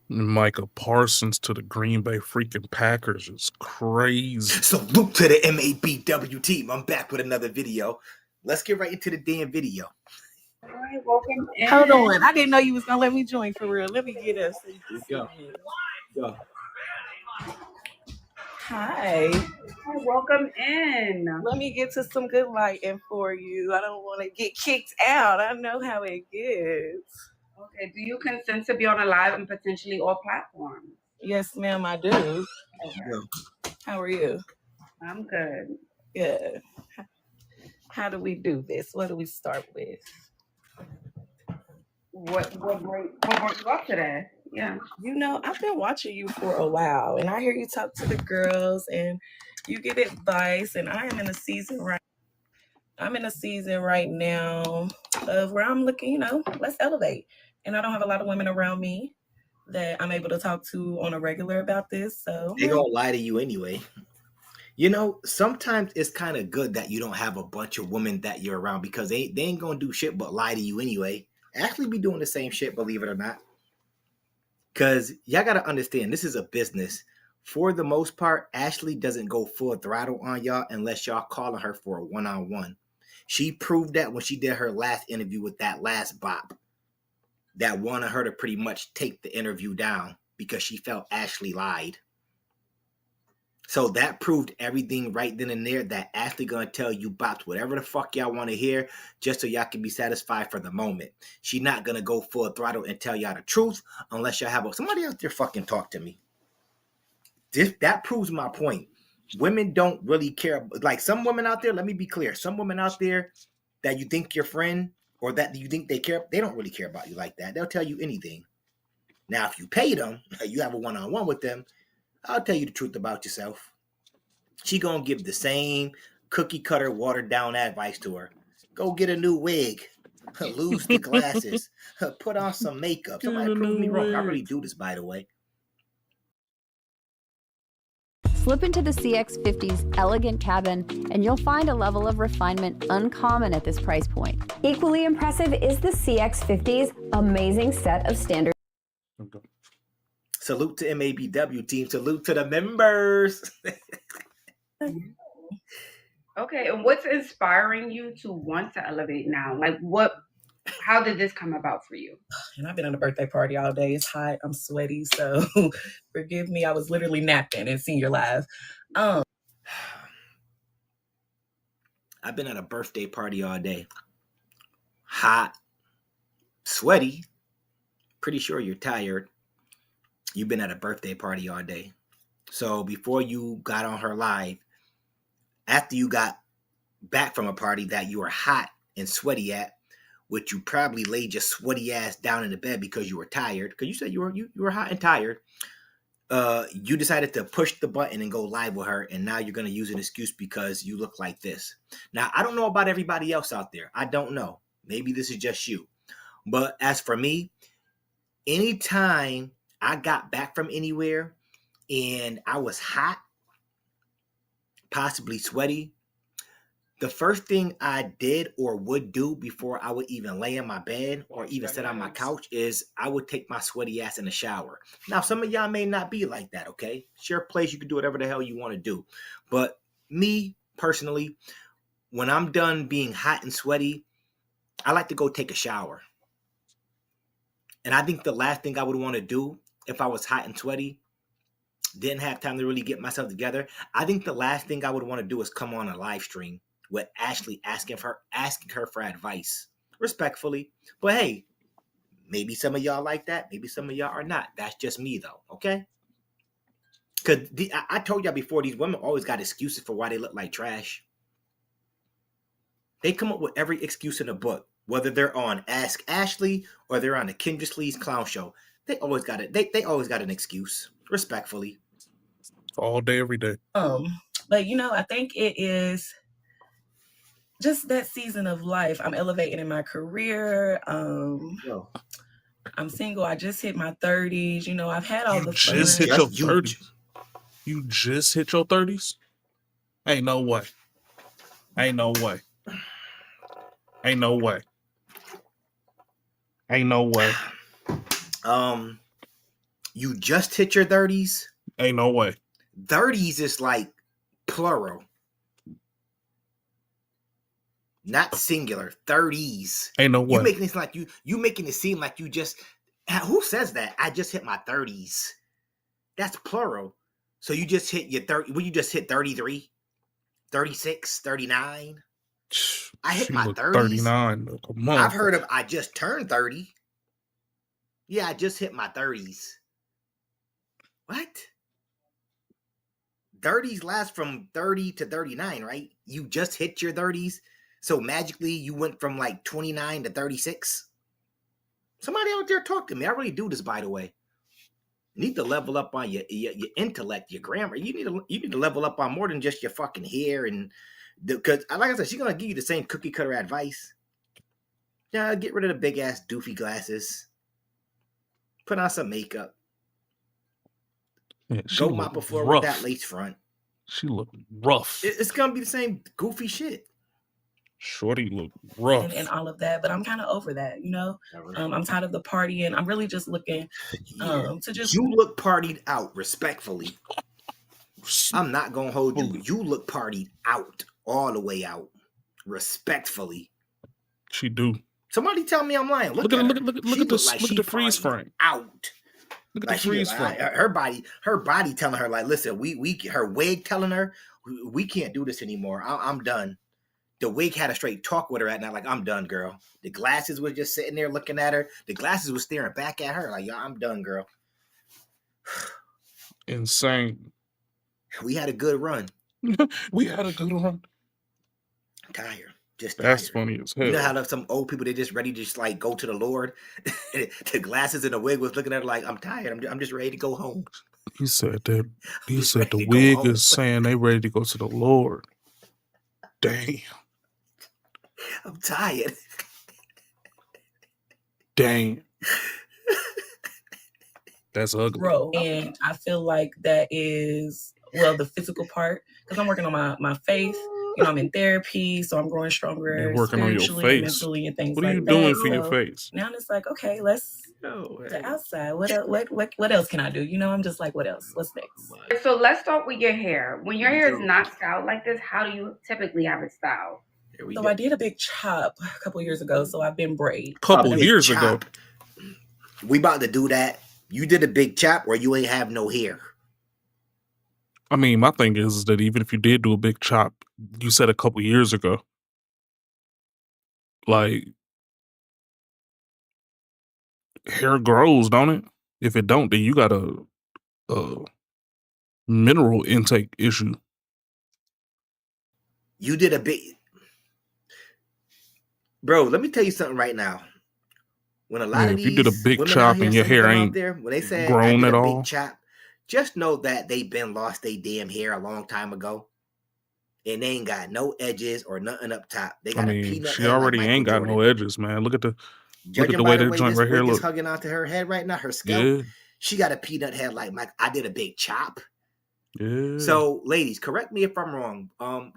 Micah Parsons to the Green Bay freaking Packers is crazy. Salute to the MABW team. I'm back with another video. Let's get right into the damn video. All right, welcome in. Hold on. I didn't know you was going to let me join for real. Let me get us. Go. Hi. Hi, welcome in. Let me get to some good lighting for you. I don't want to get kicked out. I know how it gets. Okay, do you consent to be on a live and potentially all platforms? Yes, ma'am, I do. Okay. How are you? I'm good. Good. How do we do this? What do we start with? What brought you up today? Yeah. I've been watching you for a while, and I hear you talk to the girls, and you give advice, and I am in a season right now of where I'm looking, let's elevate. And I don't have a lot of women around me that I'm able to talk to on a regular about this. So they're gonna lie to you anyway. You know, sometimes it's kind of good that you don't have a bunch of women that you're around because they ain't gonna do shit but lie to you anyway. Actually be doing the same shit, believe it or not. Because y'all gotta understand, this is a business. For the most part, Ashley doesn't go full throttle on y'all unless y'all calling her for a one-on-one. She proved that when she did her last interview with that last bop that wanted her to pretty much take the interview down because she felt Ashley lied. So that proved everything right then and there that Ashley gonna tell you bops whatever the fuck y'all want to hear just so y'all can be satisfied for the moment. She not gonna go full throttle and tell y'all the truth unless y'all have somebody out there fucking talk to me. That proves my point. Women don't really care. Like some women out there, let me be clear. Some women out there that you think your friend or that you think they care, they don't really care about you like that. They'll tell you anything. Now, if you pay them, you have a one-on-one with them, I'll tell you the truth about yourself. She gonna give the same cookie cutter, watered down advice to her. Go get a new wig, lose the glasses, put on some makeup. Somebody prove me wrong. I really do this, by the way. Slip into the CX50's elegant cabin, and you'll find a level of refinement uncommon at this price point. Equally impressive is the CX50's amazing set of standard. Salute to MABW team. Salute to the members. Okay, and what's inspiring you to want to elevate now? Like how did this come about for you? And I've been at a birthday party all day. It's hot. I'm sweaty. So forgive me. I was literally napping in senior live. I've been at a birthday party all day. Hot, sweaty. Pretty sure you're tired. You've been at a birthday party all day. So before you got on her live, after you got back from a party that you were hot and sweaty at, which you probably laid your sweaty ass down in the bed because you were tired, because you said you were hot and tired, you decided to push the button and go live with her, and now you're going to use an excuse because you look like this. Now, I don't know about everybody else out there. I don't know. Maybe this is just you. But as for me, anytime I got back from anywhere and I was hot, possibly sweaty, the first thing I did or would do before I would even lay in my bed or even sit on my couch is I would take my sweaty ass in the shower. Now, some of y'all may not be like that, okay? It's your place. You can do whatever the hell you want to do. But me, personally, when I'm done being hot and sweaty, I like to go take a shower. And I think the last thing I would want to do if I was hot and sweaty, didn't have time to really get myself together, I think the last thing I would want to do is come on a live stream with Ashley asking her for advice, respectfully. But hey, maybe some of y'all like that. Maybe some of y'all are not. That's just me, though, okay? Because I told y'all before, these women always got excuses for why they look like trash. They come up with every excuse in the book, whether they're on Ask Ashley or they're on the Kendra Slee's Clown Show. They always got it. They always got an excuse, respectfully. All day, every day. But I think it is just that season of life. I'm elevating in my career. I'm single. I just hit my 30s. I've had all the fun. You just hit your 30s? You just hit your 30s? Ain't no way. Ain't no way. Ain't no way. Ain't no way. You just hit your 30s? Ain't no way. 30s is like plural. Not singular. 30s. Ain't no way. You making it like you making it seem like you just. Who says that? I just hit my 30s. That's plural. So you just hit your 30. Well, you just hit 33, 36, 39. I hit my 30s. 39. Come on. I've heard of I just turned 30. Yeah, I just hit my 30s. What? 30s last from 30 to 39, right? You just hit your 30s. So magically you went from like 29 to 36. Somebody out there talk to me. I really do this, by the way. You need to level up on your intellect, your grammar. You need to level up on more than just your fucking hair and because like I said, she's gonna give you the same cookie cutter advice. Yeah, get rid of the big ass doofy glasses. Put on some makeup. Yeah, Go mop the floor with that lace front. She look rough. It's gonna be the same goofy shit. Shorty look rough. And all of that, but I'm kind of over that, you know. I'm tired of the partying. I'm really just looking to just. You look partied out, respectfully. I'm not gonna hold you. You look partied out, all the way out, respectfully. She do. Somebody tell me I'm lying. Look at the freeze frame. Out. Look at Like the freeze frame. Her body telling her, like, listen, her wig telling her, we can't do this anymore. I'm done. The wig had a straight talk with her at night, like, I'm done, girl. The glasses was just sitting there looking at her. The glasses was staring back at her, like, I'm done, girl. Insane. We had a good run. We had a good run. I'm tired. Just That's tired. funny as hell. You know how some old people, they just ready to just like go to the Lord. The glasses and the wig was looking at her like, I'm tired. I'm just ready to go home. He said that. He said the wig is saying they ready to go to the Lord. Damn. I'm tired. Damn. That's ugly. Grow. And I feel like that is, well, the physical part, because I'm working on my faith. You know, I'm in therapy, so I'm growing stronger. You're working on your spiritually, face. Mentally, and things what are like you that. doing for So your face? now it's like, okay, let's the outside. What else can I do? You know, I'm just like, what else? What's next? So let's start with your hair. When your hair is not styled like this, how do you typically have it styled? So I did a big chop a couple years ago, so I've been braid. Couple years ago. We about to do that. You did a big chop where you ain't have no hair. I mean, my thing is that even if you did do a big chop, you said a couple years ago. Like, hair grows, don't it? If it don't, then you got a mineral intake issue. You did a big... Bro, let me tell you something right now. When a lot of if these you did a big women chop out here, and your some of hair them ain't out there, when they say grown I at did a all, big chop, just know that they been lost their damn hair a long time ago. And they ain't got no edges or nothing up top. They got I a mean, peanut she head already like ain't Michael got Jordan. no edges, man. Look at the Judging way by the that way joint this right here wig is look. hugging onto her head right now, her scalp, Yeah, she got a peanut head like Mike. I did a big chop. yeah. So, ladies, correct me if I'm wrong.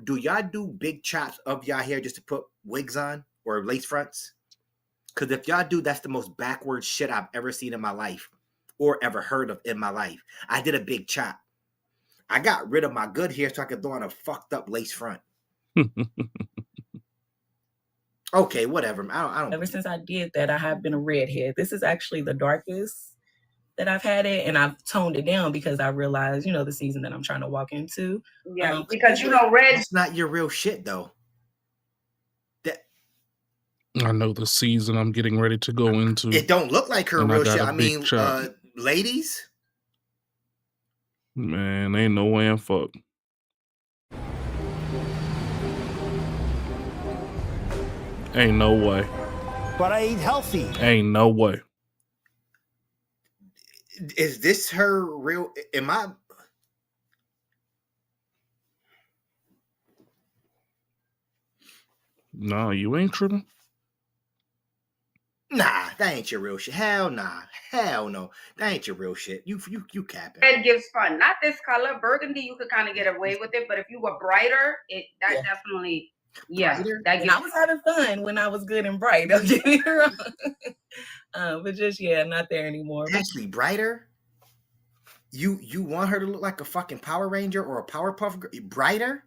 Do y'all do big chops of y'all hair just to put wigs on or lace fronts? Because if y'all do, that's the most backward shit I've ever seen in my life or ever heard of in my life. I did a big chop. I got rid of my good hair so I could throw on a fucked up lace front. Okay, whatever. I don't. Ever since I did that, I have been a redhead. This is actually the darkest that I've had it, and I've toned it down because I realized, you know, the season that I'm trying to walk into. Yeah, because you know, red. That's not your real shit, though. I know the season I'm getting ready to go into. It don't look like her and real I got shit. a I big mean, chop. ladies. Man, ain't no way in fuck. Ain't no way. But I eat healthy. Ain't no way. Is this her real? Am I? No, you ain't tripping. Nah, that ain't your real shit. Hell nah. Hell no. That ain't your real shit. You capping. Red gives fun. Not this color. Burgundy, you could kind of get away with it, but if you were brighter, that definitely, yeah. That gives I was having fun when I was good and bright. Don't get me wrong. But just, not there anymore. Actually, brighter? You want her to look like a fucking Power Ranger or a Powerpuff Girl? Brighter?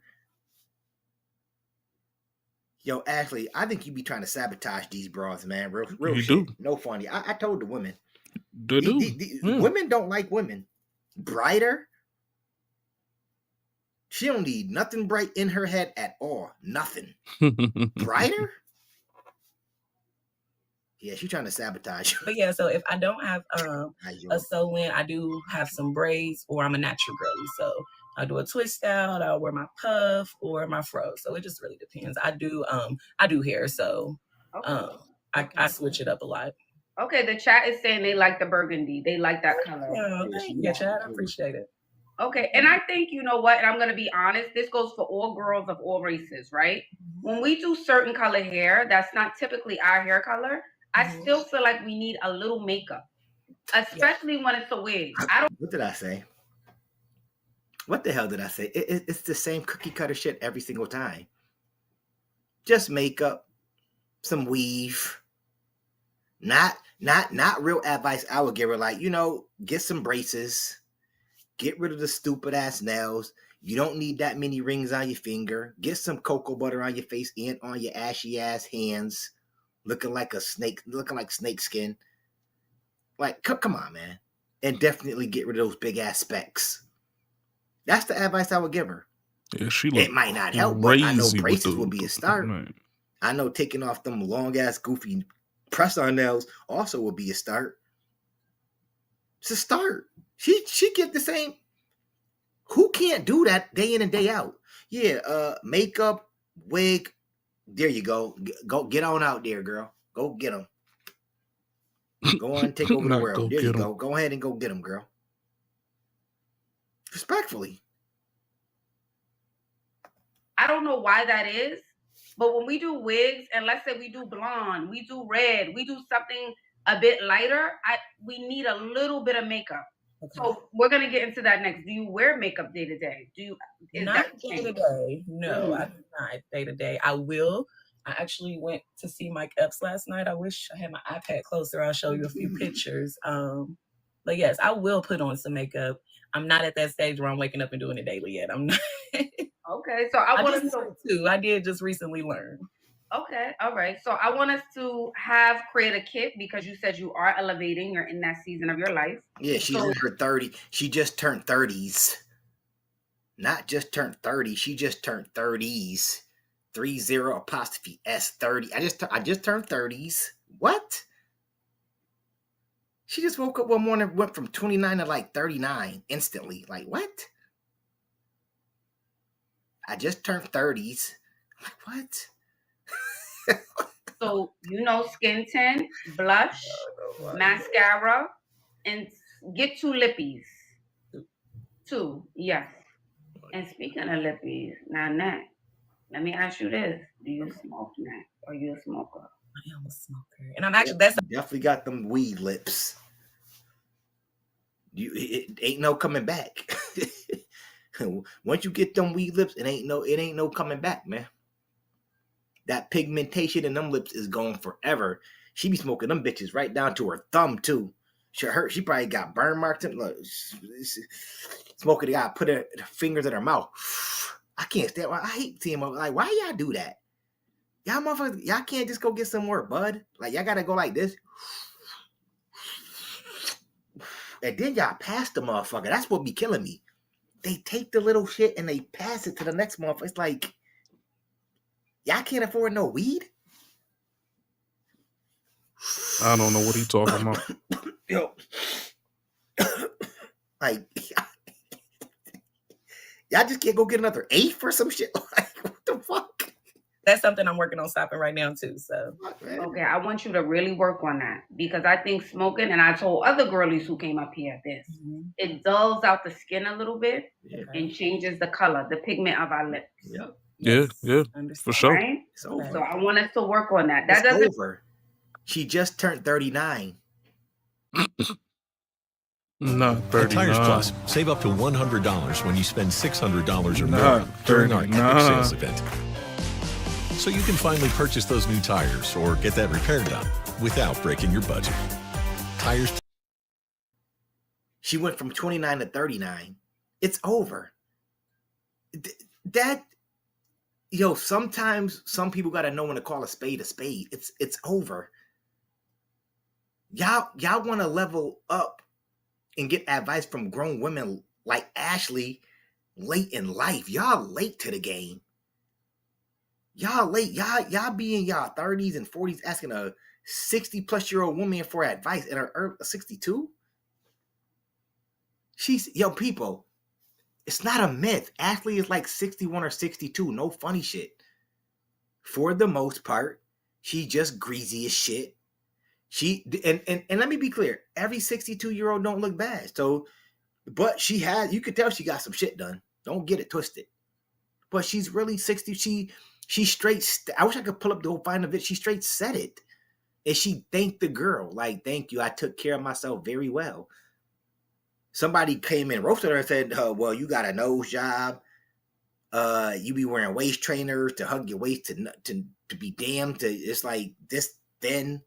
Yo, Ashley, I think you be trying to sabotage these bras, man. Real You shit. do. No funny. I told the women. They do. Women don't like women. Brighter? She don't need nothing bright in her head at all. Nothing. Brighter? Yeah, she's trying to sabotage you. But yeah, so if I don't have a sew-in, I do have some braids, or I'm a natural girly. So I do a twist out, I'll wear my puff or my fro. So it just really depends. I do hair, so I switch it up a lot. Okay, the chat is saying they like the burgundy. They like that color. Yeah, thank you, chat. I appreciate it. Okay, and I think, you know what, and I'm going to be honest, this goes for all girls of all races, right? When we do certain color hair, that's not typically our hair color, I still feel like we need a little makeup, especially when it's a wig. What did I say? What the hell did I say? It's the same cookie cutter shit every single time. Just makeup, some weave. Not real advice I would give her. Like, get some braces. Get rid of the stupid ass nails. You don't need that many rings on your finger. Get some cocoa butter on your face and on your ashy ass hands. Looking like a snake, looking like snake skin. Like, come on, man. And definitely get rid of those big ass specs. That's the advice I would give her. Yeah, it might not help, but I know braces will be a start. Right. I know taking off them long ass goofy press-on nails also will be a start. It's a start. She get the same. Who can't do that day in and day out? Yeah, makeup, wig. There you go. Go get on out there, girl. Go get them. Go on and take over the world. There you go. Go ahead and go get them, girl. Respectfully. I don't know why that is, but when we do wigs, and let's say we do blonde, we do red, we do something a bit lighter, we need a little bit of makeup. Okay. So we're gonna get into that next. Do you wear makeup day to day? Not day to day. No, I do not day to day. I will. I actually went to see Mike Epps last night. I wish I had my iPad closer. I'll show you a few pictures. But yes, I will put on some makeup. I'm not at that stage where I'm waking up and doing it daily yet. I'm not. Okay, so I want to. I did just recently learn. Okay, all right. So I want us to create a kit because you said you are elevating. You're in that season of your life. Yeah, she's in her 30s. She just turned 30s. Not just turned 30. She just turned 30s. 30'S30. I just turned 30s. What? She just woke up one morning, went from 29 to like 39 instantly. Like, what? I just turned 30s. Like, what? So, skin tint, blush, mascara, and get 2 lippies. 2, yes. And speaking of lippies, now, Nat, let me ask you this. Do you smoke, Nat? Are you a smoker? I am a smoker. And I'm actually, that's definitely got them weed lips. It ain't no coming back. Once you get them weed lips, it ain't no coming back, man. That pigmentation in them lips is gone forever. She be smoking them bitches right down to her thumb too. She probably got burn marks and smoking. The guy put her fingers in her mouth. I can't stand. I hate seeing them. Like, why y'all do that? Y'all motherfuckers, y'all can't just go get some more bud. Like, y'all gotta go like this. And then y'all pass the motherfucker. That's what be killing me. They take the little shit and they pass it to the next motherfucker. It's like, y'all can't afford no weed? I don't know what he talking about. Yo. Like, y'all just can't go get another eighth or some shit? Like, what the fuck? That's something I'm working on stopping right now too. So okay, I want you to really work on that because I think smoking, and I told other girlies who came up here this, it dulls out the skin a little bit and changes the color, the pigment of our lips. Yeah, for sure. Right? So I want us to work on that. That doesn't. Over. She just turned 39. Not 39. At Tires Plus, save up to $100 when you spend $600 or more during our epic sales event. So you can finally purchase those new tires or get that repair done without breaking your budget. Tires. She went from 29 to 39. It's over. Sometimes some people got to know when to call a spade a spade. It's over. Y'all want to level up and get advice from grown women like Ashley late in life. Y'all late to the game. Y'all late. Y'all be in y'all 30s and 40s asking a 60-plus-year-old woman for advice in her 62? People, it's not a myth. Ashley is like 61 or 62. No funny shit. For the most part, she just greasy as shit. And let me be clear. Every 62-year-old don't look bad. So, but you could tell she got some shit done. Don't get it twisted. But she's really 60. She straight. I wish I could pull up the whole find of it. She straight said it, and she thanked the girl. Like, thank you. I took care of myself very well. Somebody came in, roasted her and said, well, you got a nose job. You be wearing waist trainers to hug your waist to be damned. It's like this thin.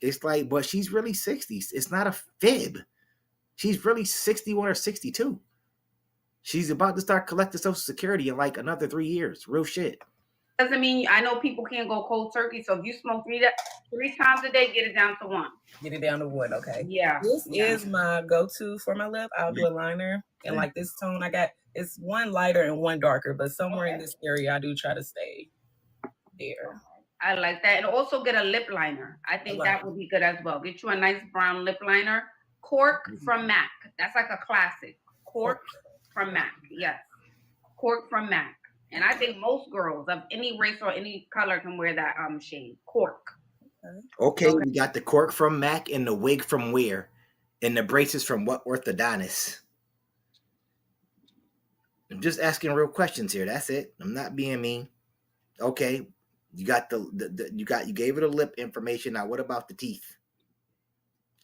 It's like, but she's really 60. It's not a fib. She's really 61 or 62. She's about to start collecting Social Security in like another 3 years. Real shit. Doesn't mean, I know people can't go cold turkey. So if you smoke three times a day, get it down to 1. Get it down to 1, okay. Yeah. This is my go-to for my lip. I'll do a liner. And like this tone I got, it's one lighter and one darker, but somewhere in this area I do try to stay there. I like that. And also get a lip liner. I think that would be good as well. Get you a nice brown lip liner. Cork from MAC. That's like a classic. Cork from MAC. Yes. Cork from MAC. And I think most girls of any race or any color can wear that shade. Cork. Okay, we got the cork from MAC and the wig from where? And the braces from what orthodontist? I'm just asking real questions here. That's it. I'm not being mean. Okay, you got you gave it a lip information. Now what about the teeth?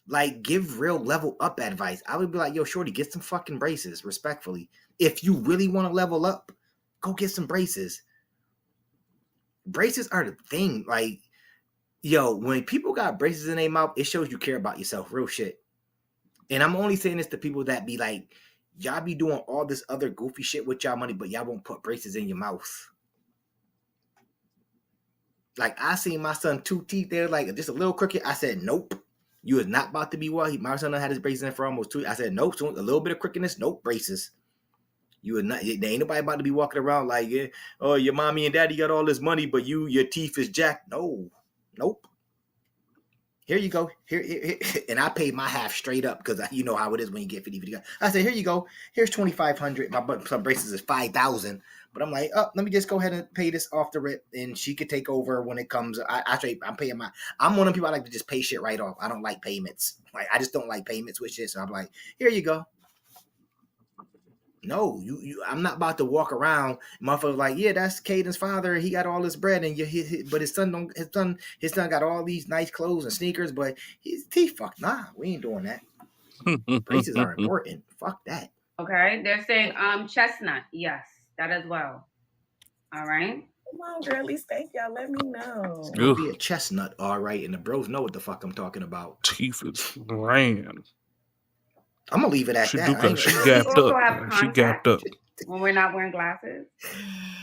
Like, give real level up advice. I would be like, yo, shorty, get some fucking braces, respectfully. If you really want to level up, go get some braces. Braces are the thing. Like, yo, when people got braces in their mouth, it shows you care about yourself. Real shit. And I'm only saying this to people that be like, y'all be doing all this other goofy shit with y'all money, but y'all won't put braces in your mouth. Like, I seen my son 2 teeth there, like just a little crooked. I said, nope. You is not about to be well. My son had his braces in for almost 2. I said, nope. So a little bit of crookedness, nope, braces. You are not. There ain't nobody about to be walking around like, yeah, oh, your mommy and daddy got all this money, but your teeth is jacked. No, nope. Here you go. Here. And I paid my half straight up because you know how it is when you get 50. I said, here you go. Here's $2,500. My some braces is $5,000. But I'm like, oh, let me just go ahead and pay this off the rip, and she could take over when it comes. I'm paying I'm one of the people I like to just pay shit right off. I don't like payments. Like, I just don't like payments with shit. So I'm like, here you go. No, I'm not about to walk around. Motherfuckers like, yeah, that's Caden's father. He got all this bread, and but his son got all these nice clothes and sneakers, but his teeth fucked. Nah, we ain't doing that. Braces are important. Fuck that. Okay, they're saying chestnut. Yes, that as well. All right. Come on, girlies. Thank y'all. Let me know. It'll be a chestnut, all right, and the bros know what the fuck I'm talking about. Teeth is ran. I'm gonna leave it at that. She gapped up. She gapped up. When we're not wearing glasses?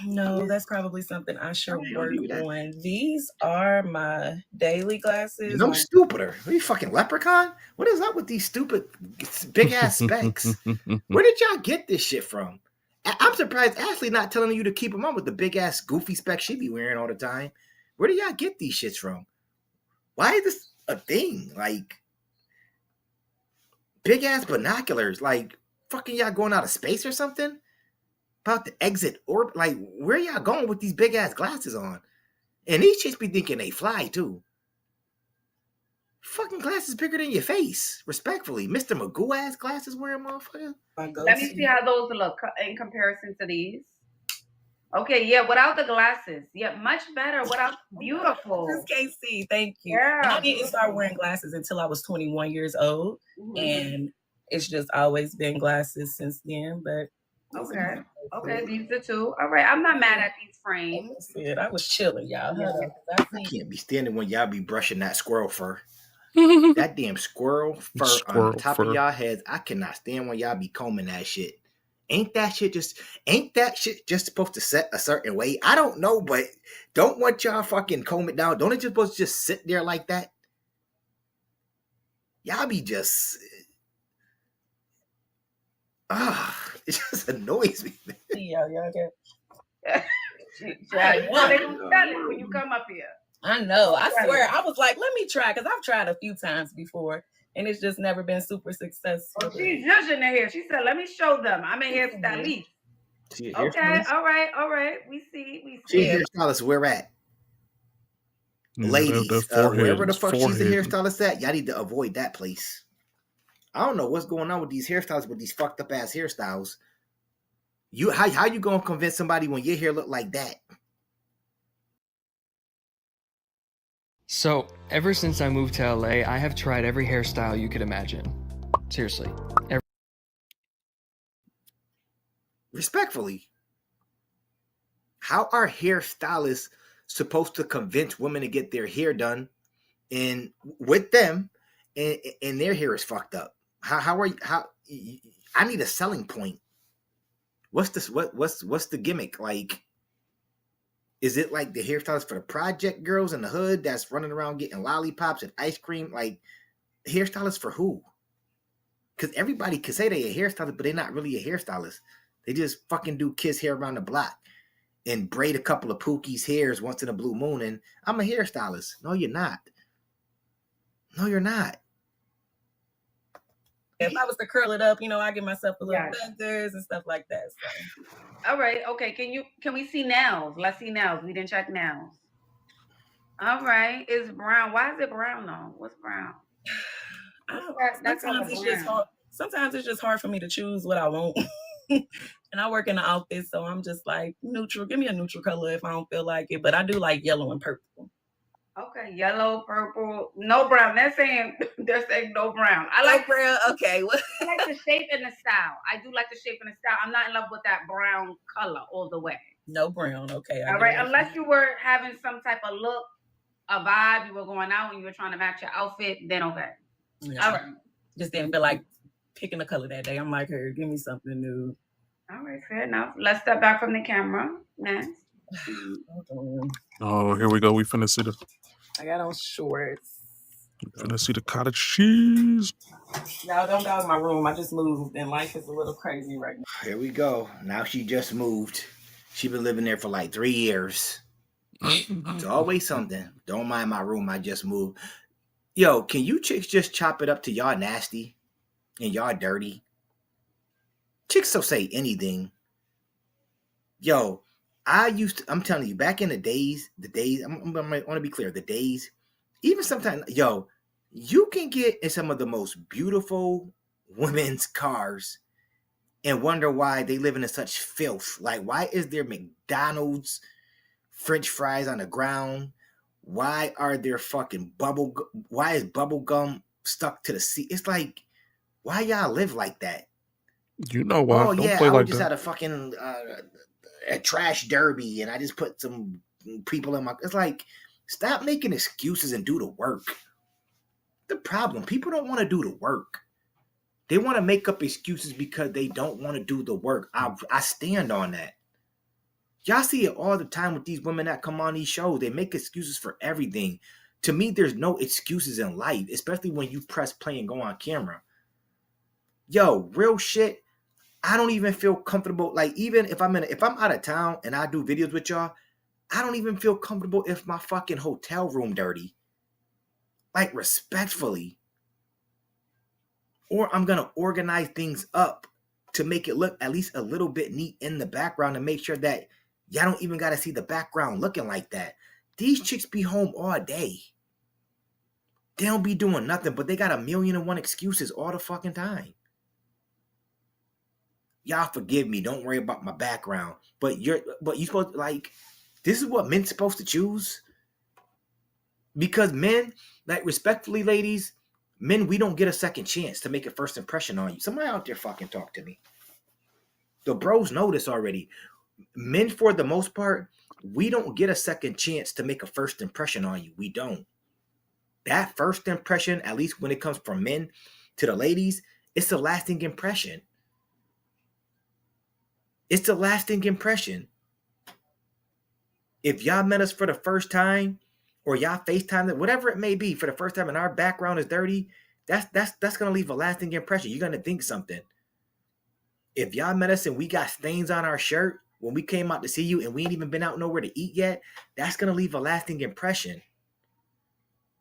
No, that's probably something I should work on. These are my daily glasses. No stupider. Are you fucking leprechaun? What is up with these stupid big ass specs? Where did y'all get this shit from? I'm surprised Ashley not telling you to keep them on with the big ass goofy specs she be wearing all the time. Where do y'all get these shits from? Why is this a thing? Like, big ass binoculars, like fucking y'all going out of space or something? About to exit orbit? Like, where y'all going with these big ass glasses on? And these chicks be thinking they fly too. Fucking glasses bigger than your face, respectfully. Mr. Magoo ass glasses wearing, motherfucker. Let me see how those look in comparison to these. Okay, yeah, without the glasses. Yeah, much better. Without, beautiful. Just can't see. Thank you. Yeah. And I didn't start wearing glasses until I was 21 years old. And it's just always been glasses since then. But okay, these are 2. All right, I'm not mad at these frames. I was chilling, y'all. I can't be standing when y'all be brushing that squirrel fur. That damn squirrel fur on the top of y'all heads. I cannot stand when y'all be combing that shit. Ain't that shit just supposed to set a certain way? I don't know, but don't want y'all fucking comb it down. Don't it just supposed to just sit there like that? Y'all be just it just annoys me. Yeah, y'all get they gonna tell it when you come up here. I know. I swear, I was like, let me try, because I've tried a few times before, and it's just never been super successful. Oh, she's judging the hair. She said, let me show them. I'm a hairstylist. Okay, all right. We see. She a hairstylist. Where at? Ladies, wherever the fuck she's a hairstylist at, y'all need to avoid that place. I don't know what's going on with these hairstyles, with these fucked up ass hairstyles. How you gonna convince somebody when your hair look like that? So, ever since I moved to LA, I have tried every hairstyle you could imagine. Seriously. Respectfully, how are hairstylists supposed to convince women to get their hair done and with them and their hair is fucked up? How are you? I need a selling point. What's this? What's the gimmick? Like, is it like the hairstylist for the project girls in the hood that's running around getting lollipops and ice cream? Like, hairstylist for who? Because everybody can say they're a hairstylist, but they're not really a hairstylist. They just fucking do kids' hair around the block and braid a couple of Pookie's hairs once in a blue moon, and I'm a hairstylist. No, you're not. No, you're not. If I was to curl it up, I give myself a little feathers and stuff like that. So. All right. Okay. Can we see nails? Let's see nails. We didn't check nails. All right. It's brown. Why is it brown though? What's brown? Sometimes it's just hard for me to choose what I want. And I work in the office, so I'm just like neutral. Give me a neutral color if I don't feel like it. But I do like yellow and purple. Okay, yellow, purple, no brown. They're saying no brown. I like brown. Okay. I like the shape and the style. I do like the shape and the style. I'm not in love with that brown color all the way. No brown. Okay. All right. Unless you were having some type of look, a vibe, you were going out and you were trying to match your outfit, then okay. Yeah. All right. Just didn't feel like picking a color that day. I'm like, her, give me something new. All right, fair enough. Let's step back from the camera. Next. Oh, here we go. We finna see I got on shorts. Finna see the cottage cheese. No, don't go in my room. I just moved and life is a little crazy right now. Here we go. Now she just moved. She been living there for like 3 years. It's always something. Don't mind my room. I just moved. Yo, can you chicks just chop it up to y'all nasty and y'all dirty? Chicks will say anything. Yo, I'm telling you, back in the days, I want to be clear, the days, even sometimes, yo, you can get in some of the most beautiful women's cars and wonder why they live in such filth. Like, why is there McDonald's French fries on the ground? Why are there fucking why is bubble gum stuck to the seat? It's like, why y'all live like that? You know why? Oh, Don't yeah, play I like just that. had a fucking a trash derby and I just put some people in my... It's like, stop making excuses and do the work. The problem, people don't want to do the work. They want to make up excuses because they don't want to do the work. I stand on that. Y'all see it all the time with these women that come on these shows. They make excuses for everything. To me, there's no excuses in life, especially when you press play and go on camera. Yo, real shit. I don't even feel comfortable. Like, even if I'm out of town and I do videos with y'all, I don't even feel comfortable if my fucking hotel room dirty. Like, respectfully. Or I'm gonna organize things up to make it look at least a little bit neat in the background and make sure that y'all don't even gotta see the background looking like that. These chicks be home all day. They don't be doing nothing, but they got 1,000,001 excuses all the fucking time. Y'all forgive me. Don't worry about my background. But you supposed to, like, this is what men supposed to choose? Because men, like, respectfully, ladies, men, we don't get a second chance to make a first impression on you. Somebody out there fucking talk to me. The bros know this already. Men, for the most part, we don't get a second chance to make a first impression on you. We don't. That first impression, at least when it comes from men to the ladies, it's a lasting impression. It's a lasting impression. If y'all met us for the first time, or y'all FaceTime, whatever it may be, for the first time, and our background is dirty, that's gonna leave a lasting impression. You're gonna think something. If y'all met us and we got stains on our shirt when we came out to see you and we ain't even been out nowhere to eat yet, that's gonna leave a lasting impression.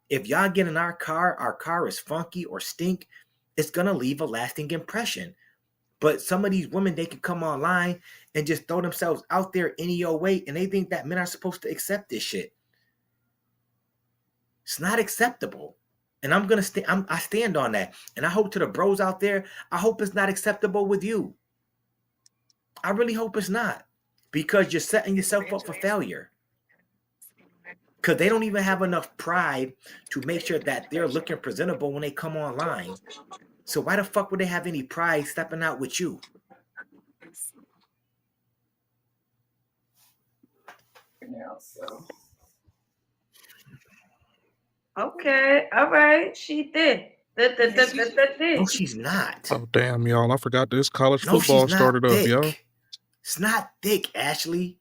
If y'all get in our car is funky or stink, it's gonna leave a lasting impression. But some of these women, they can come online and just throw themselves out there any old way, and they think that men are supposed to accept this shit. It's not acceptable. And I stand on that. And I hope to the bros out there, I hope it's not acceptable with you. I really hope it's not. Because you're setting yourself up for failure. Because they don't even have enough pride to make sure that they're looking presentable when they come online. So why the fuck would they have any pride stepping out with you? working out. So okay, all right, she did. No, she's not. Oh damn, y'all! I forgot this college No, she's football not started up, y'all. thick. It's not thick, Ashley.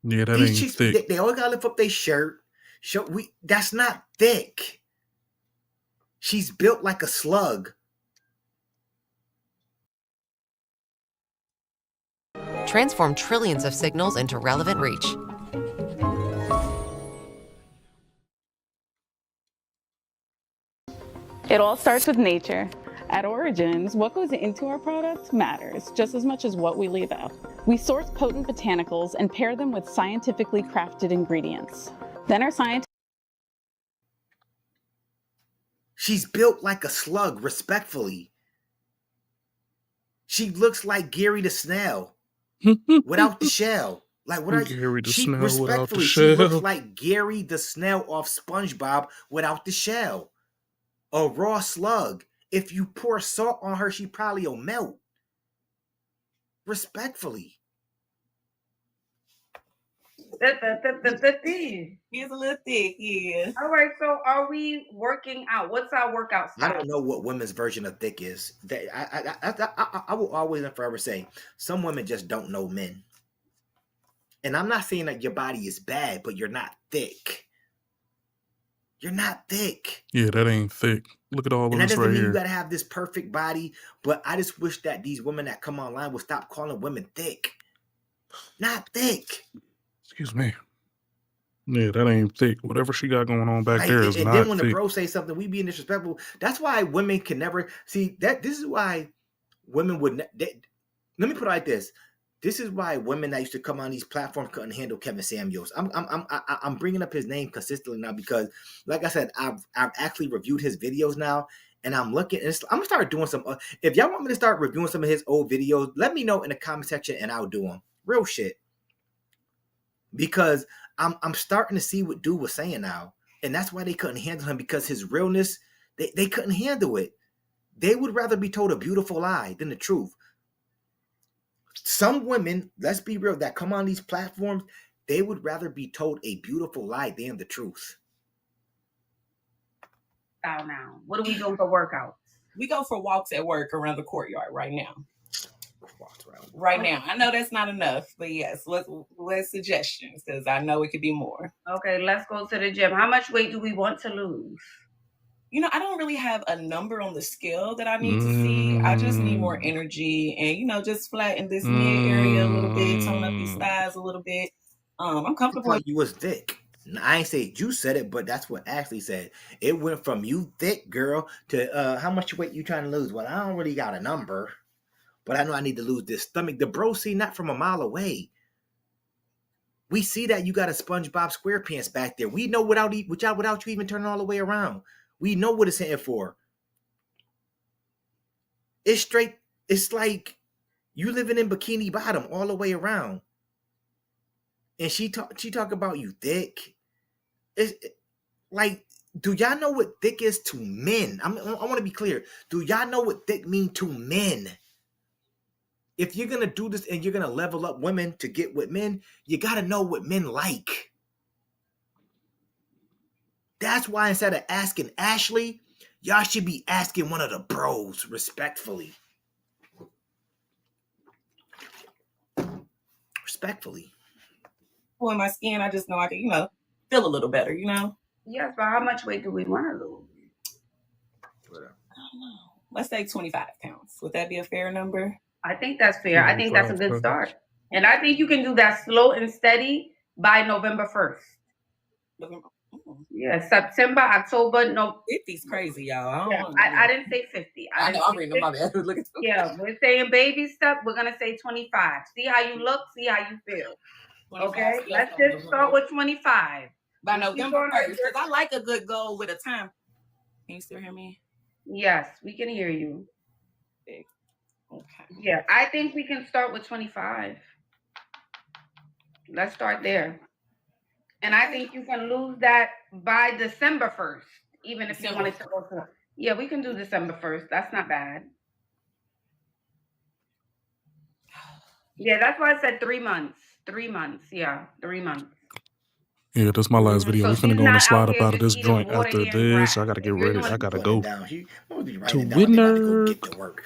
Yeah, that These ain't chicks, thick. they always gotta lift up their shirt. That's not thick. She's built like a slug. Transform trillions of signals into relevant reach. It all starts with nature. At Origins, what goes into our products matters just as much as what we leave out. We source potent botanicals and pair them with scientifically crafted ingredients. Then our scientists. She's built like a slug, respectfully. She looks like Gary the Snail without the shell. Like what Gary the she Snail without the respectfully, she looks shell. like Gary the Snail off SpongeBob without the shell. A raw slug. If you pour salt on her, she probably will melt. Respectfully. He's a little thick, yeah. All right, so are we working out? What's our workout I style? don't know what women's version of thick is. I will always and forever say some women just don't know men. And I'm not saying that your body is bad, but you're not thick. You're not thick. Yeah, that ain't thick. Look at all And of that this doesn't right mean you here. gotta have this perfect body, but I just wish that these women that come online would stop calling women thick. Not thick. Excuse me. Yeah, that ain't thick. Whatever she got going on back Like, there is and not then when thick. the bro say something, we being disrespectful. That's why women can never see that. This is why women would. Let me put it like this. This is why women that used to come on these platforms couldn't handle Kevin Samuels. I'm bringing up his name consistently now because, like I said, I've actually reviewed his videos now, and I'm looking. And I'm gonna start doing some. If y'all want me to start reviewing some of his old videos, let me know in the comment section, and I'll do them. Real shit. Because I'm starting to see what dude was saying now, and that's why they couldn't handle him, because his realness, they couldn't handle it. They would rather be told a beautiful lie than the truth. Some women, let's be real, that come on these platforms, they would rather be told a beautiful lie than the truth. Now, what are we doing for workouts? We go for walks at work around the courtyard right now. Right now. I know that's not enough, but yes, let's suggestions because I know it could be more. Okay, let's go to the gym. How much weight do we want to lose? You know, I don't really have a number on the scale that I need to see. I just need more energy and, you know, just flatten this mid area a little bit, tone up these thighs a little bit. I'm comfortable. I thought you was thick. I ain't say you said it, but that's what Ashley said. It went from you thick girl to how much weight you trying to lose? Well, I don't really got a number, but I know I need to lose this stomach. The bro see not from a mile away. We see that you got a SpongeBob SquarePants back there. We know without you even turning all the way around. We know what it's hitting for. It's straight. It's like you living in Bikini Bottom all the way around. And she talk about you thick. Like, do y'all know what thick is to men? I want to be clear. Do y'all know what thick mean to men? If you're gonna do this and you're gonna level up women to get with men, you gotta know what men like. That's why instead of asking Ashley, y'all should be asking one of the bros, respectfully. Respectfully. Well, in my skin, I just know I can, you know, feel a little better, you know? Yes, but how much weight do we want to lose? I don't know. Let's say 25 pounds. Would that be a fair number? I think that's fair. I think that's a good start. And I think you can do that slow and steady by November 1st. Yeah, September, October, no. 50's crazy, y'all. I didn't say 50. I know, I'm reading my bad. Look at yeah, we're saying baby step. We're going to say 25. See how you look, see how you feel. Okay, let's just start with 25. By November 1st, because I like a good goal with a time. Can you still hear me? Yes, we can hear you. Okay. Yeah, I think we can start with 25. Let's start there. And I think you can lose that by December 1st, even if you wanted to go to. Yeah, we can do December 1st. That's not bad. Yeah, that's why I said 3 months. 3 months. Yeah, 3 months. Yeah, that's my last video. So We finna she's go on and not slide out up here out of just this eating joint water after and this. I grass. gotta get If you're ready. I doing gotta Putting it go down. She won't be to writing it down like they about to go winner. get to work.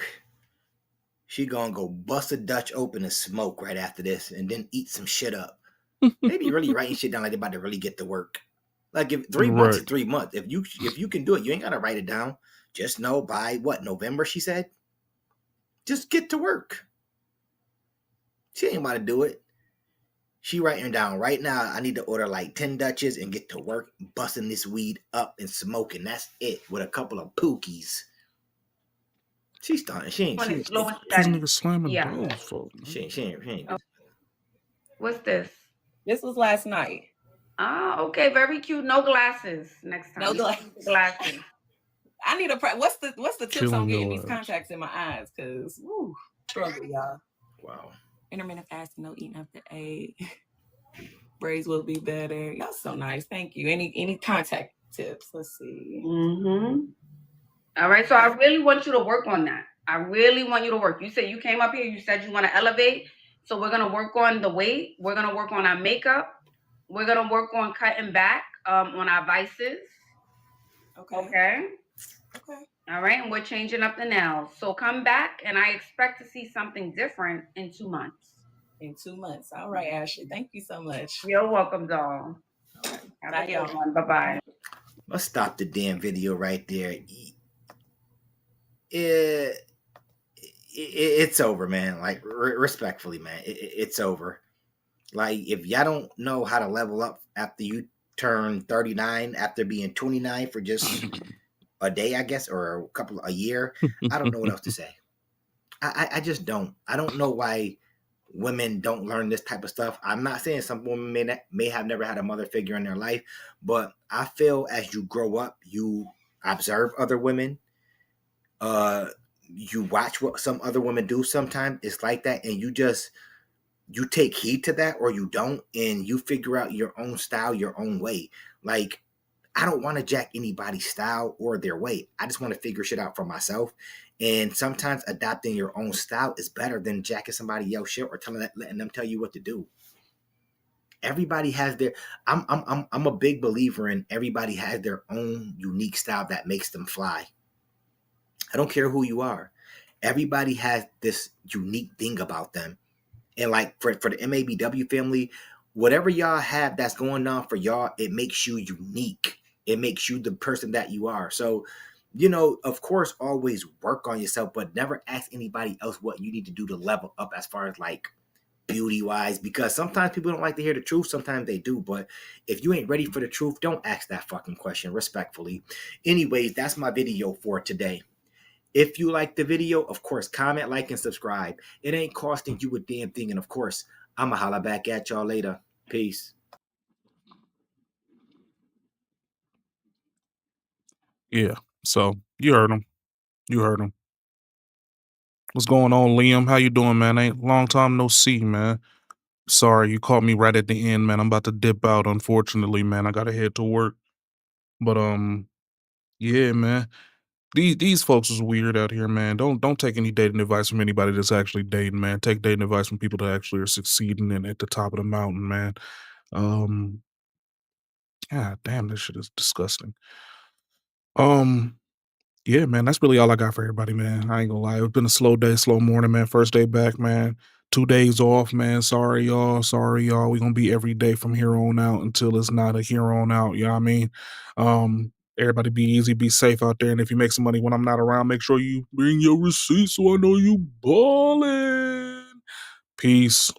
She gonna go bust a Dutch open and smoke right after this, and then eat some shit up. They be really writing shit down like they about to really get to work. Like if 3 months Right. is 3 months. If you can do it, you ain't gotta write it down. Just know by what, November, she said? Just get to work. She ain't about to do it. She writing down right now, I need to order like 10 Dutches and get to work busting this weed up and smoking. That's it, with a couple of pookies. She's starting. She ain't. These niggas slamming Yeah. doors, folks. She ain't. What's this? This was last night. Ah, okay, very cute. No glasses next time. No glasses. Glasses. I need a what's the tips Killing on getting your these ass. contacts in my eyes? Cause woo, struggle, y'all. Wow. Intermittent fasting, no eating after 8. Braids will be better. Y'all so nice. Thank you. Any contact tips? Let's see. All right, so I really want you to work on that. I really want you to work. You said you came up here, you said you want to elevate. So we're gonna work on the weight. We're gonna work on our makeup. We're gonna work on cutting back on our vices. Okay. All right, and we're changing up the nails. So come back, and I expect to see something different in 2 months. In 2 months. All right, Ashley. Thank you so much. You're welcome, doll. Have Bye, a good y'all. one. Bye-bye. Let's stop the damn video right there. It's over, man. Like, respectfully, man, it's over. Like, if y'all don't know how to level up after you turn 39, after being 29 for just a day, I guess, or a year, I don't know what else to say. I just don't. I don't know why women don't learn this type of stuff. I'm not saying some women may have never had a mother figure in their life, but I feel as you grow up, you observe other women. You watch what some other women do sometimes. It's like that, and you take heed to that, or you don't, and you figure out your own style, your own way. Like, I don't want to jack anybody's style or their way. I just want to figure shit out for myself. And sometimes adopting your own style is better than jacking somebody else's shit or letting them tell you what to do. Everybody has their. I'm a big believer in everybody has their own unique style that makes them fly. I don't care who you are. Everybody has this unique thing about them. And like for the MABW family, whatever y'all have that's going on for y'all, it makes you unique. It makes you the person that you are. So, of course, always work on yourself, but never ask anybody else what you need to do to level up as far as like beauty-wise, because sometimes people don't like to hear the truth. Sometimes they do. But if you ain't ready for the truth, don't ask that fucking question, respectfully. Anyways, that's my video for today. If you like the video, of course, comment, like, and subscribe. It ain't costing you a damn thing. And of course, I'ma holla back at y'all later. Peace. Yeah. So you heard him. You heard him. What's going on, Liam? How you doing, man? Ain't long time no see, man. Sorry, you caught me right at the end, man. I'm about to dip out, unfortunately, man. I gotta head to work. But yeah, man. These folks is weird out here, man. Don't take any dating advice from anybody that's actually dating, man. Take dating advice from people that actually are succeeding and at the top of the mountain, man. God damn, this shit is disgusting. Yeah, man, that's really all I got for everybody, man. I ain't gonna lie. It's been a slow day, slow morning, man. First day back, man. 2 days off, man. Sorry, y'all. Sorry, y'all. We gonna be every day from here on out until it's not a here on out. You know what I mean? Everybody be easy, be safe out there. And if you make some money when I'm not around, make sure you bring your receipts so I know you ballin'. Peace.